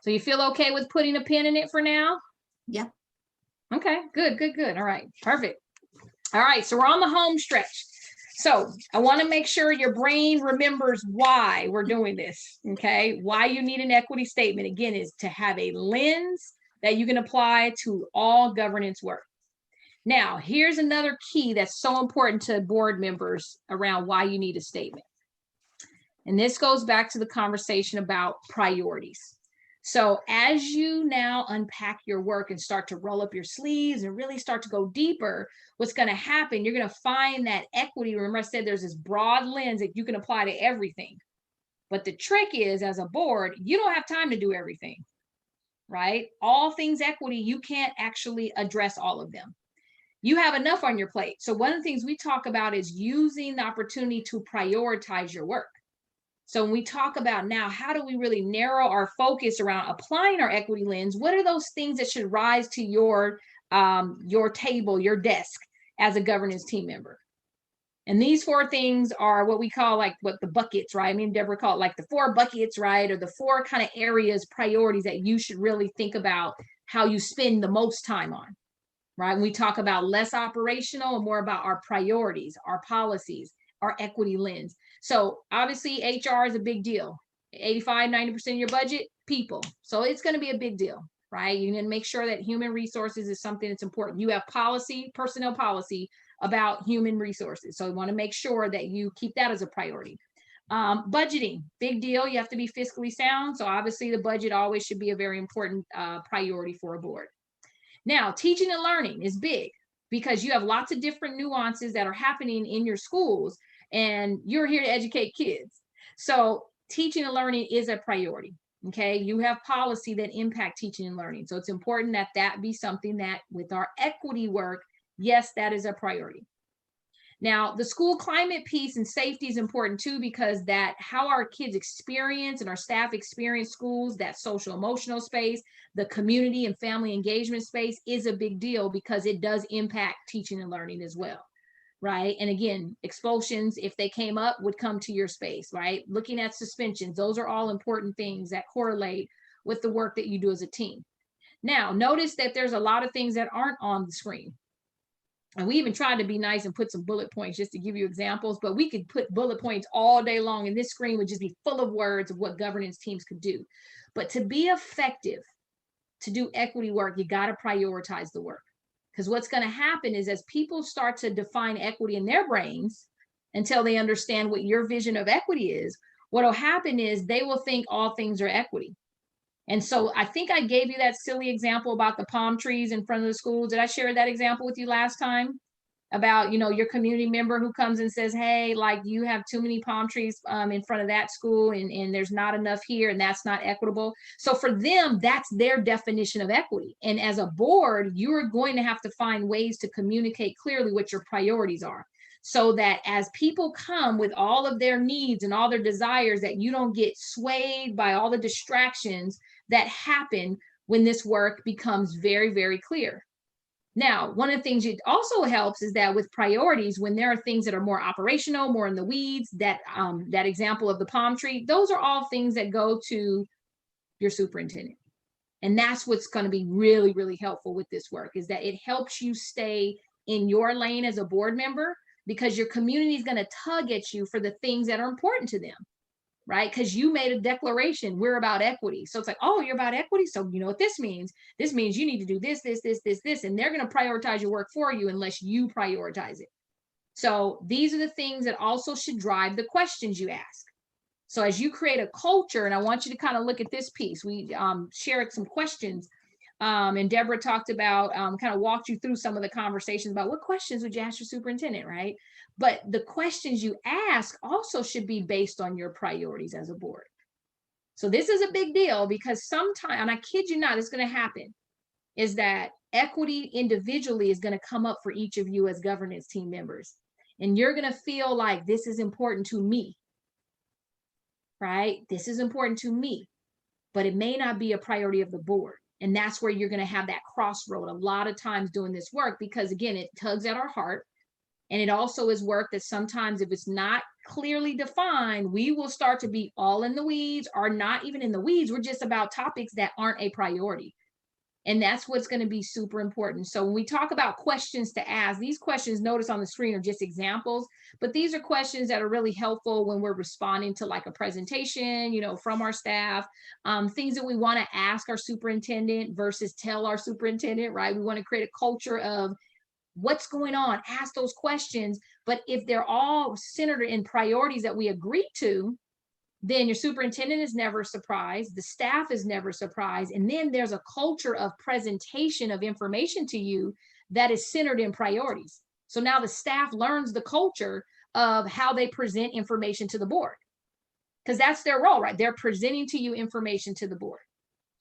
So you feel okay with putting a pin in it for now? Yeah. Okay, good. All right, perfect. All right, so we're on the home stretch. So I want to make sure your brain remembers why we're doing this, okay? Why you need an equity statement, again, is to have a lens that you can apply to all governance work. Now, here's another key that's so important to board members around why you need a statement. And this goes back to the conversation about priorities. So as you now unpack your work and start to roll up your sleeves and really start to go deeper, what's going to happen, you're going to find that equity. Remember I said there's this broad lens that you can apply to everything. But the trick is, as a board, you don't have time to do everything, right? All things equity, you can't actually address all of them. You have enough on your plate. So one of the things we talk about is using the opportunity to prioritize your work. So when we talk about now, how do we really narrow our focus around applying our equity lens? What are those things that should rise to your table, your desk as a governance team member? And these 4 things are what we call like what the buckets, right? I mean, Deborah called like the 4 buckets, right? Or the 4 kind of areas, priorities that you should really think about how you spend the most time on, right? When we talk about less operational and more about our priorities, our policies, our equity lens. So obviously HR is a big deal. 85, 90% of your budget, people. So it's going to be a big deal, right? You need to make sure that human resources is something that's important. You have policy, personnel policy about human resources. So you want to make sure that you keep that as a priority. Budgeting, big deal. You have to be fiscally sound. So obviously the budget always should be a very important priority for a board. Now, teaching and learning is big because you have lots of different nuances that are happening in your schools and you're here to educate kids. So teaching and learning is a priority. Okay, you have policy that impact teaching and learning. So it's important that that be something that with our equity work, yes, that is a priority. Now, the school climate piece and safety is important too, because that how our kids experience and our staff experience schools, that social emotional space, the community and family engagement space is a big deal because it does impact teaching and learning as well, right? And again, expulsions, if they came up, would come to your space, right? Looking at suspensions, those are all important things that correlate with the work that you do as a team. Now, notice that there's a lot of things that aren't on the screen. And we even tried to be nice and put some bullet points just to give you examples, but we could put bullet points all day long and this screen would just be full of words of what governance teams could do. But to be effective, to do equity work, you got to prioritize the work. Because what's going to happen is as people start to define equity in their brains until they understand what your vision of equity is, what will happen is they will think all things are equity. And so I think I gave you that silly example about the palm trees in front of the school. Did I share that example with you last time? About, you know, your community member who comes and says, hey, like you have too many palm trees in front of that school and there's not enough here and that's not equitable. So for them, that's their definition of equity. And as a board, you're going to have to find ways to communicate clearly what your priorities are, so that as people come with all of their needs and all their desires, that you don't get swayed by all the distractions that happen when this work becomes very, very clear. Now, one of the things it also helps is that with priorities, when there are things that are more operational, more in the weeds, that that example of the palm tree, those are all things that go to your superintendent. And that's what's going to be really, really helpful with this work, is that it helps you stay in your lane as a board member, because your community is going to tug at you for the things that are important to them, right? Because you made a declaration, we're about equity. So it's like, oh, you're about equity? So you know what this means? This means you need to do this, this, this, this, this, and they're going to prioritize your work for you unless you prioritize it. So these are the things that also should drive the questions you ask. So as you create a culture, and I want you to kind of look at this piece, we shared some questions and Deborah talked about, kind of walked you through some of the conversations about what questions would you ask your superintendent, right? But the questions you ask also should be based on your priorities as a board. So this is a big deal because sometimes, and I kid you not, it's going to happen, is that equity individually is going to come up for each of you as governance team members. And you're going to feel like this is important to me, right? This is important to me, but it may not be a priority of the board. And that's where you're going to have that crossroad a lot of times doing this work, because again, it tugs at our heart. And it also is work that sometimes if it's not clearly defined, we will start to be all in the weeds, or not even in the weeds. We're just about topics that aren't a priority. And that's what's going to be super important. So when we talk about questions to ask, these questions, notice on the screen, are just examples, but these are questions that are really helpful when we're responding to like a presentation, you know, from our staff, things that we want to ask our superintendent versus tell our superintendent, right? We want to create a culture of what's going on, ask those questions. But if they're all centered in priorities that we agree to, then your superintendent is never surprised, the staff is never surprised, and then there's a culture of presentation of information to you that is centered in priorities. So now the staff learns the culture of how they present information to the board, because that's their role, right? They're presenting to you information to the board.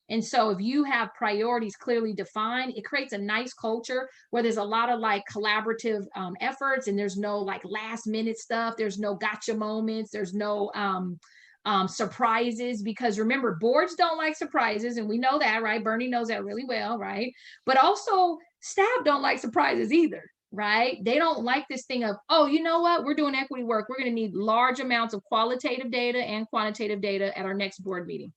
And so if you have priorities clearly defined, it creates a nice culture where there's a lot of like collaborative efforts, and there's no like last minute stuff. There's no gotcha moments. There's no surprises, because remember, boards don't like surprises. And we know that, right? Bernie knows that really well, right? But also staff don't like surprises either. right? They don't like this thing of, oh, you know what? We're doing equity work. We're going to need large amounts of qualitative data and quantitative data at our next board meeting.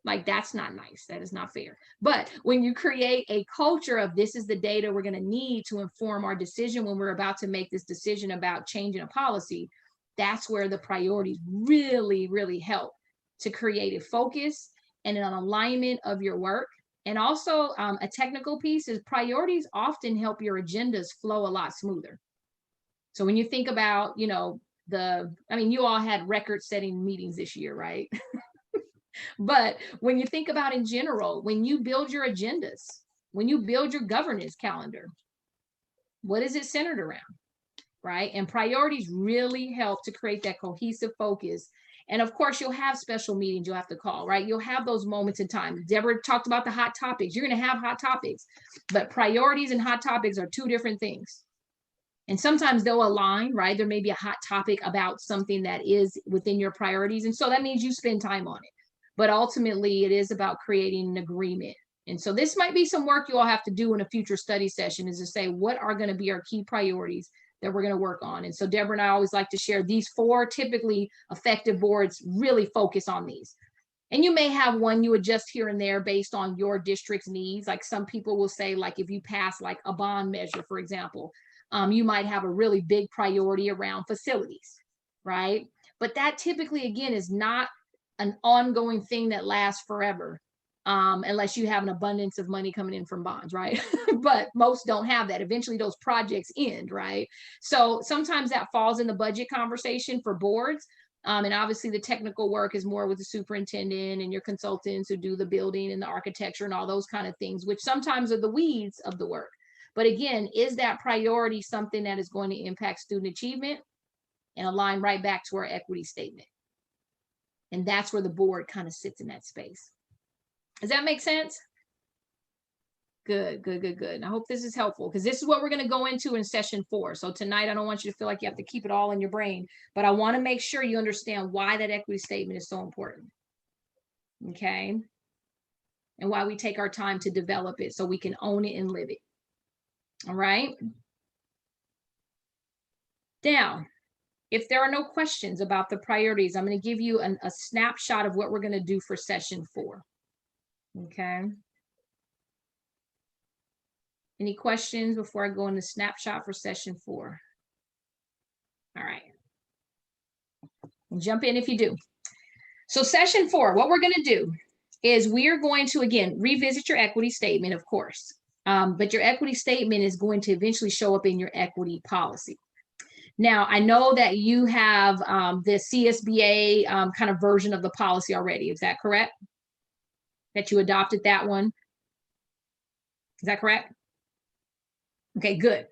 Like, that's not nice. That is not fair. But when you create a culture of this is the data we're going to need to inform our decision when we're about to make this decision about changing a policy, that's where the priorities really, really help to create a focus and an alignment of your work. And also a technical piece is priorities often help your agendas flow a lot smoother. So when you think about, you know, you all had record-setting meetings this year, right? But when you think about in general, when you build your agendas, when you build your governance calendar, what is it centered around, right? And priorities really help to create that cohesive focus. And of course, you'll have special meetings you'll have to call, right? You'll have those moments in time. Deborah talked about the hot topics. You're going to have hot topics, but priorities and hot topics are two different things. And sometimes they'll align, right? There may be a hot topic about something that is within your priorities. And so that means you spend time on it. But ultimately, it is about creating an agreement. And so this might be some work you all have to do in a future study session, is to say, what are going to be our key priorities that we're going to work on? And so Deborah and I always like to share these 4 typically effective boards really focus on these. And you may have one you adjust here and there based on your district's needs. Like some people will say, like if you pass like a bond measure, for example, you might have a really big priority around facilities, right? But that typically, again, is not an ongoing thing that lasts forever, unless you have an abundance of money coming in from bonds, right? But most don't have that. Eventually those projects end, right? So sometimes that falls in the budget conversation for boards. And obviously the technical work is more with the superintendent and your consultants who do the building and the architecture and all those kind of things, which sometimes are the weeds of the work. But again, is that priority something that is going to impact student achievement and align right back to our equity statement? And that's where the board kind of sits in that space. Does that make sense? Good, good, good, good. And I hope this is helpful, because this is what we're going to go into in session 4. So tonight, I don't want you to feel like you have to keep it all in your brain, but I want to make sure you understand why that equity statement is so important. Okay. And why we take our time to develop it so we can own it and live it. All right. Now, if there are no questions about the priorities, I'm going to give you a snapshot of what we're going to do for session 4. Okay. Any questions before I go into snapshot for session 4? All right. Jump in if you do. So session 4, what we're going to do is we are going to, again, revisit your equity statement, of course. But your equity statement is going to eventually show up in your equity policy. Now, I know that you have the CSBA kind of version of the policy already. Is that correct? That you adopted that one? Is that correct? Okay, good.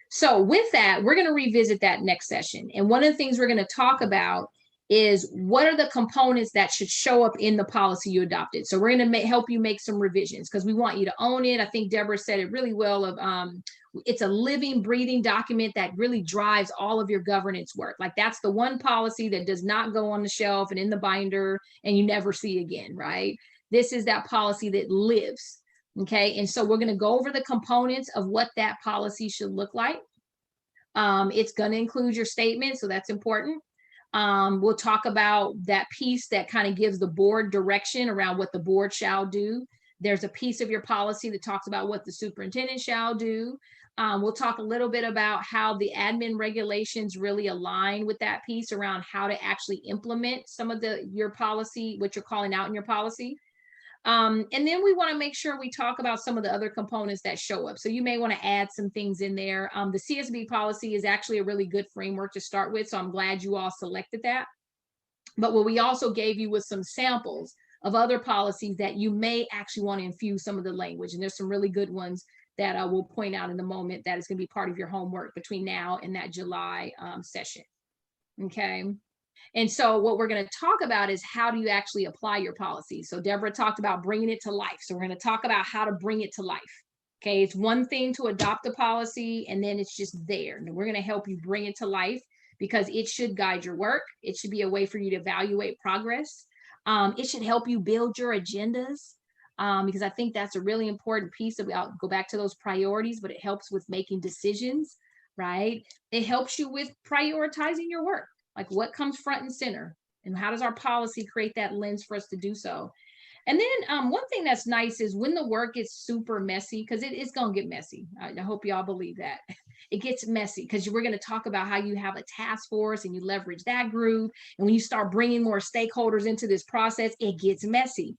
So with that, we're going to revisit that next session. And one of the things we're going to talk about is what are the components that should show up in the policy you adopted. So we're going to help you make some revisions because we want you to own it. I think Deborah said it really well of it's a living, breathing document that really drives all of your governance work. Like that's the one policy that does not go on the shelf and in the binder and you never see again, right? This is that policy that lives. Okay, and so we're going to go over the components of what that policy should look like. It's going to include your statement, so that's important. We'll talk about that piece that kind of gives the board direction around what the board shall do. There's a piece of your policy that talks about what the superintendent shall do. We'll talk a little bit about how the admin regulations really align with that piece around how to actually implement some of your policy, what you're calling out in your policy. And then we want to make sure we talk about some of the other components that show up. So you may want to add some things in there. The CSB policy is actually a really good framework to start with. So I'm glad you all selected that. But what we also gave you was some samples of other policies that you may actually want to infuse some of the language. And there's some really good ones that I will point out in the moment that is going to be part of your homework between now and that July session. Okay. And so what we're going to talk about is how do you actually apply your policy? So Deborah talked about bringing it to life. So we're going to talk about how to bring it to life. Okay, it's one thing to adopt a policy and then it's just there. And we're going to help you bring it to life because it should guide your work. It should be a way for you to evaluate progress. It should help you build your agendas. because I think that's a really important piece of, I'll go back to those priorities, but it helps with making decisions, right? It helps you with prioritizing your work, like what comes front and center, and how does our policy create that lens for us to do so? And then one thing that's nice is when the work is super messy, because it's going to get messy. I hope y'all believe that. It gets messy because we're going to talk about how you have a task force and you leverage that group. And when you start bringing more stakeholders into this process, it gets messy.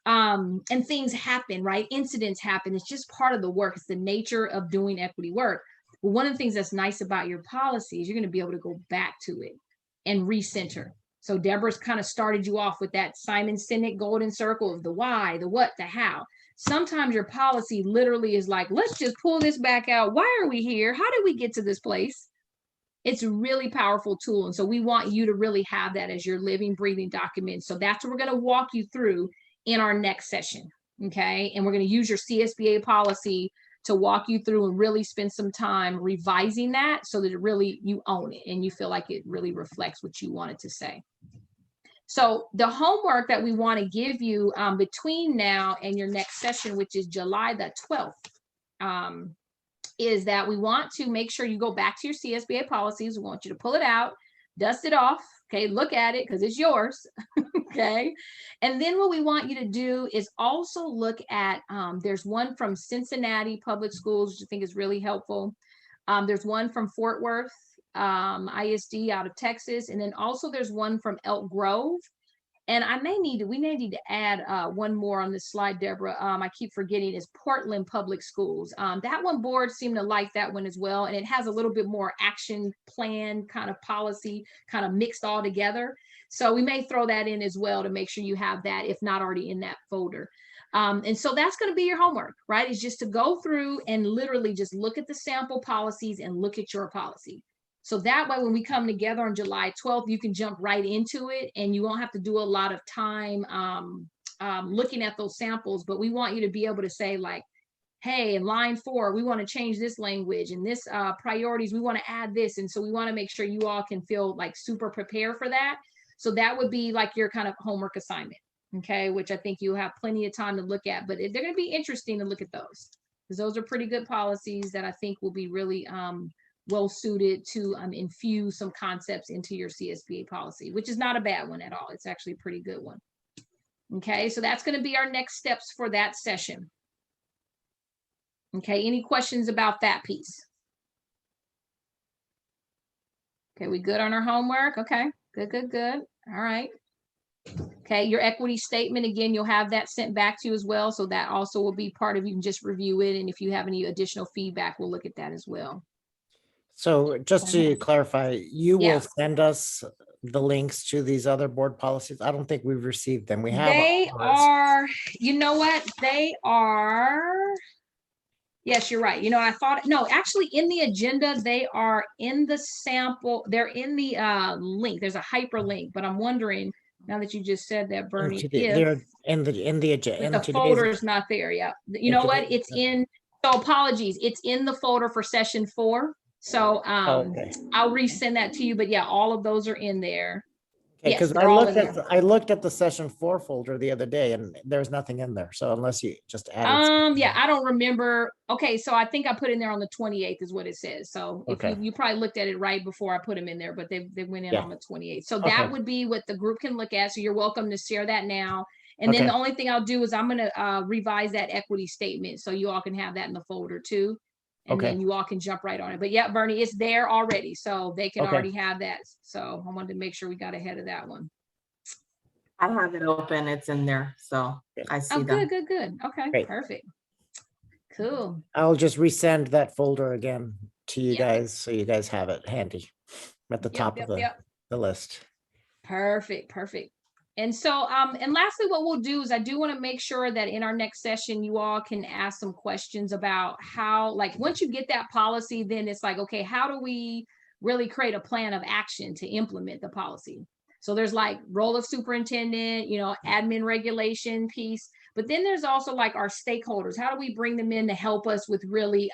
And things happen, right? Incidents happen. It's just part of the work. It's the nature of doing equity work. But one of the things that's nice about your policy is you're going to be able to go back to it and recenter. So Deborah's kind of started you off with that Simon Sinek golden circle of the why, the what, the how. Sometimes your policy literally is like, let's just pull this back out. Why are we here? How did we get to this place? It's a really powerful tool. And so we want you to really have that as your living, breathing document. So that's what we're going to walk you through in our next session. Okay. And we're going to use your CSBA policy to walk you through and really spend some time revising that so that it really, you own it and you feel like it really reflects what you wanted to say. So the homework that we want to give you between now and your next session, which is July the 12th, is that we want to make sure you go back to your CSBA policies. We want you to pull it out, dust it off, okay, look at it because it's yours, okay? And then what we want you to do is also look at, there's one from Cincinnati Public Schools, which I think is really helpful. There's one from Fort Worth ISD out of Texas, and then also there's one from Elk Grove. And we may need to add one more on this slide, Deborah. I keep forgetting, is Portland Public Schools. That one board seemed to like that one as well. And it has a little bit more action plan kind of policy kind of mixed all together. So we may throw that in as well to make sure you have that, if not already in that folder. And so that's going to be your homework, right? Is just to go through and literally just look at the sample policies and look at your policy. So that way, when we come together on July 12th, you can jump right into it and you won't have to do a lot of time looking at those samples. But we want you to be able to say like, hey, in line 4, we want to change this language, and this priorities, we want to add this. And so we want to make sure you all can feel like super prepared for that. So that would be like your kind of homework assignment, okay, which I think you'll have plenty of time to look at. But they're going to be interesting to look at those, because those are pretty good policies that I think will be really well suited to infuse some concepts into your CSBA policy, which is not a bad one at all. It's actually a pretty good one. Okay, so that's going to be our next steps for that session. Okay, any questions about that piece? Okay, we good on our homework? Okay, good. All right. Okay, your equity statement, again, you'll have that sent back to you as well. So that also will be part of, you can just review it. And if you have any additional feedback, we'll look at that as well. So just to clarify, you Yeah. will send us the links to these other board policies. I don't think we've received them. We have. They ours. are, you know what? They are, yes, you're right. You know, I thought, no, actually in the agenda, they are in the sample, they're in the link. There's a hyperlink, but I'm wondering, now that you just said that, Bernie, They're in the if agenda. the folder is not there. Yeah. You know what? It's in, so apologies. It's in the folder for session 4. So Okay. I'll resend that to you, but yeah, all of those are in there. Okay, Yes, because they're all in there. I looked at the session 4 folder the other day and there's nothing in there. So unless you just added. Yeah, I don't remember. Okay, so I think I put in there on the 28th is what it says. So if Okay. you probably looked at it right before I put them in there, but they went in Yeah. on the 28th. So Okay. that would be what the group can look at. So you're welcome to share that now. And then Okay. the only thing I'll do is I'm going to revise that equity statement so you all can have that in the folder too. And Okay. then you all can jump right on it. But yeah, Bernie, it's there already. So they can Okay. already have that. So I wanted to make sure we got ahead of that one. I have it open. It's in there. So I see Oh, them. good. Okay, Great. perfect. Cool. I'll just resend that folder again to you Yeah. guys so you guys have it handy at the top of the list. Perfect. And so, and lastly, what we'll do is I do want to make sure that in our next session, you all can ask some questions about how, like, once you get that policy, then it's like, okay, how do we really create a plan of action to implement the policy? So there's like role of superintendent, you know, admin regulation piece, but then there's also like our stakeholders. How do we bring them in to help us with really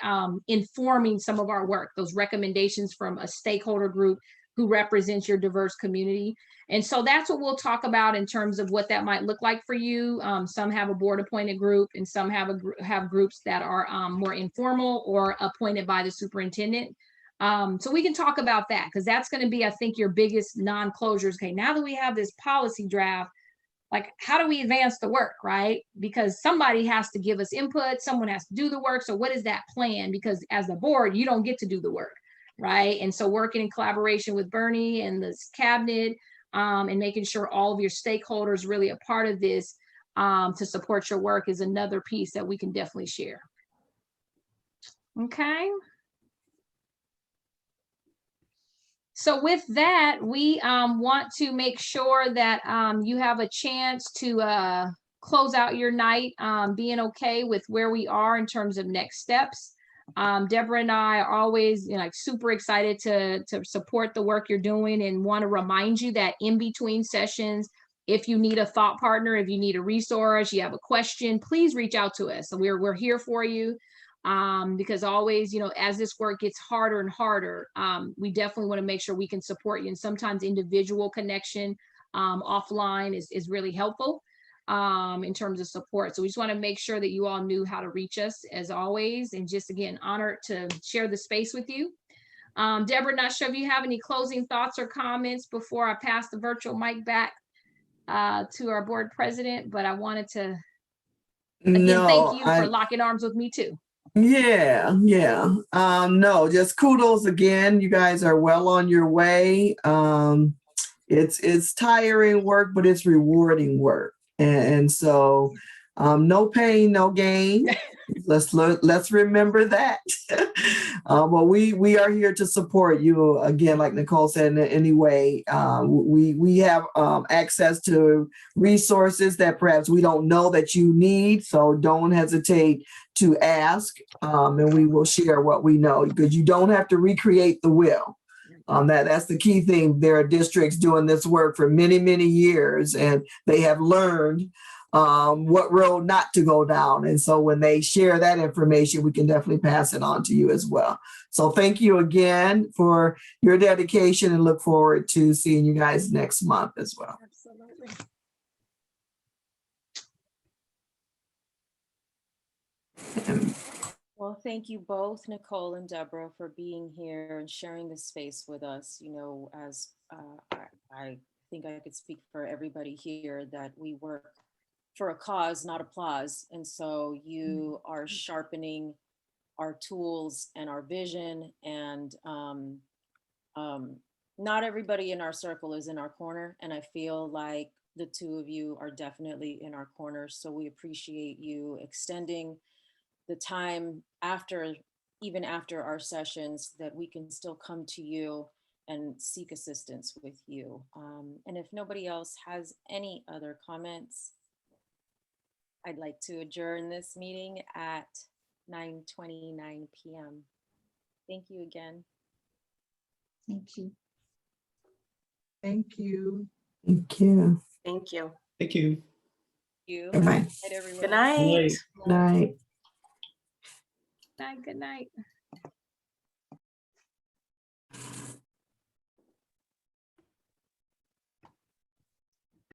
informing some of our work, those recommendations from a stakeholder group? who represents your diverse community. And so that's what we'll talk about in terms of what that might look like for you. Some have a board appointed group, and some have groups that are more informal or appointed by the superintendent. So we can talk about that, because that's going to be, I think, your biggest non-closures. Okay, now that we have this policy draft, like, how do we advance the work, right? Because somebody has to give us input, someone has to do the work. So what is that plan? Because as the board, you don't get to do the work, right? And so working in collaboration with Bernie and the cabinet, and making sure all of your stakeholders really a part of this, to support your work, is another piece that we can definitely share. Okay. So with that, we want to make sure that you have a chance to close out your night, being okay with where we are in terms of next steps. Deborah and I are always, like, super excited to support the work you're doing, and want to remind you that in between sessions, if you need a thought partner, if you need a resource, you have a question, please reach out to us. So we're here for you. Because always, as this work gets harder and harder, we definitely want to make sure we can support you. And sometimes individual connection offline is really helpful in terms of support. So we just want to make sure that you all knew how to reach us, as always. And just, again, honored to share the space with you. Deborah, not sure if you have any closing thoughts or comments before I pass the virtual mic back to our board president, but I wanted to, again, thank you for locking arms with me too. Yeah. No, just kudos again. You guys are well on your way. It's tiring work, but it's rewarding work. And so no pain, no gain. Let's remember that. Well, we are here to support you again, like Nicole said. In any way, we have access to resources that perhaps we don't know that you need. So don't hesitate to ask, and we will share what we know, because you don't have to recreate the wheel. That's the key thing. There are districts doing this work for many, many years, and they have learned what road not to go down. And so when they share that information, we can definitely pass it on to you as well. So thank you again for your dedication, and look forward to seeing you guys next month as well. Absolutely. Well, thank you both, Nicole and Deborah, for being here and sharing this space with us. As I think I could speak for everybody here, that we work for a cause, not applause. And so you are sharpening our tools and our vision, and not everybody in our circle is in our corner. And I feel like the two of you are definitely in our corner. So we appreciate you extending the time even after our sessions, that we can still come to you and seek assistance with you. And if nobody else has any other comments, I'd like to adjourn this meeting at 9:29 p.m. Thank you again. Thank you. Thank you. Thank you. Thank you. Thank you. You. Bye-bye. Good night, everyone. Good night. Night. Good night.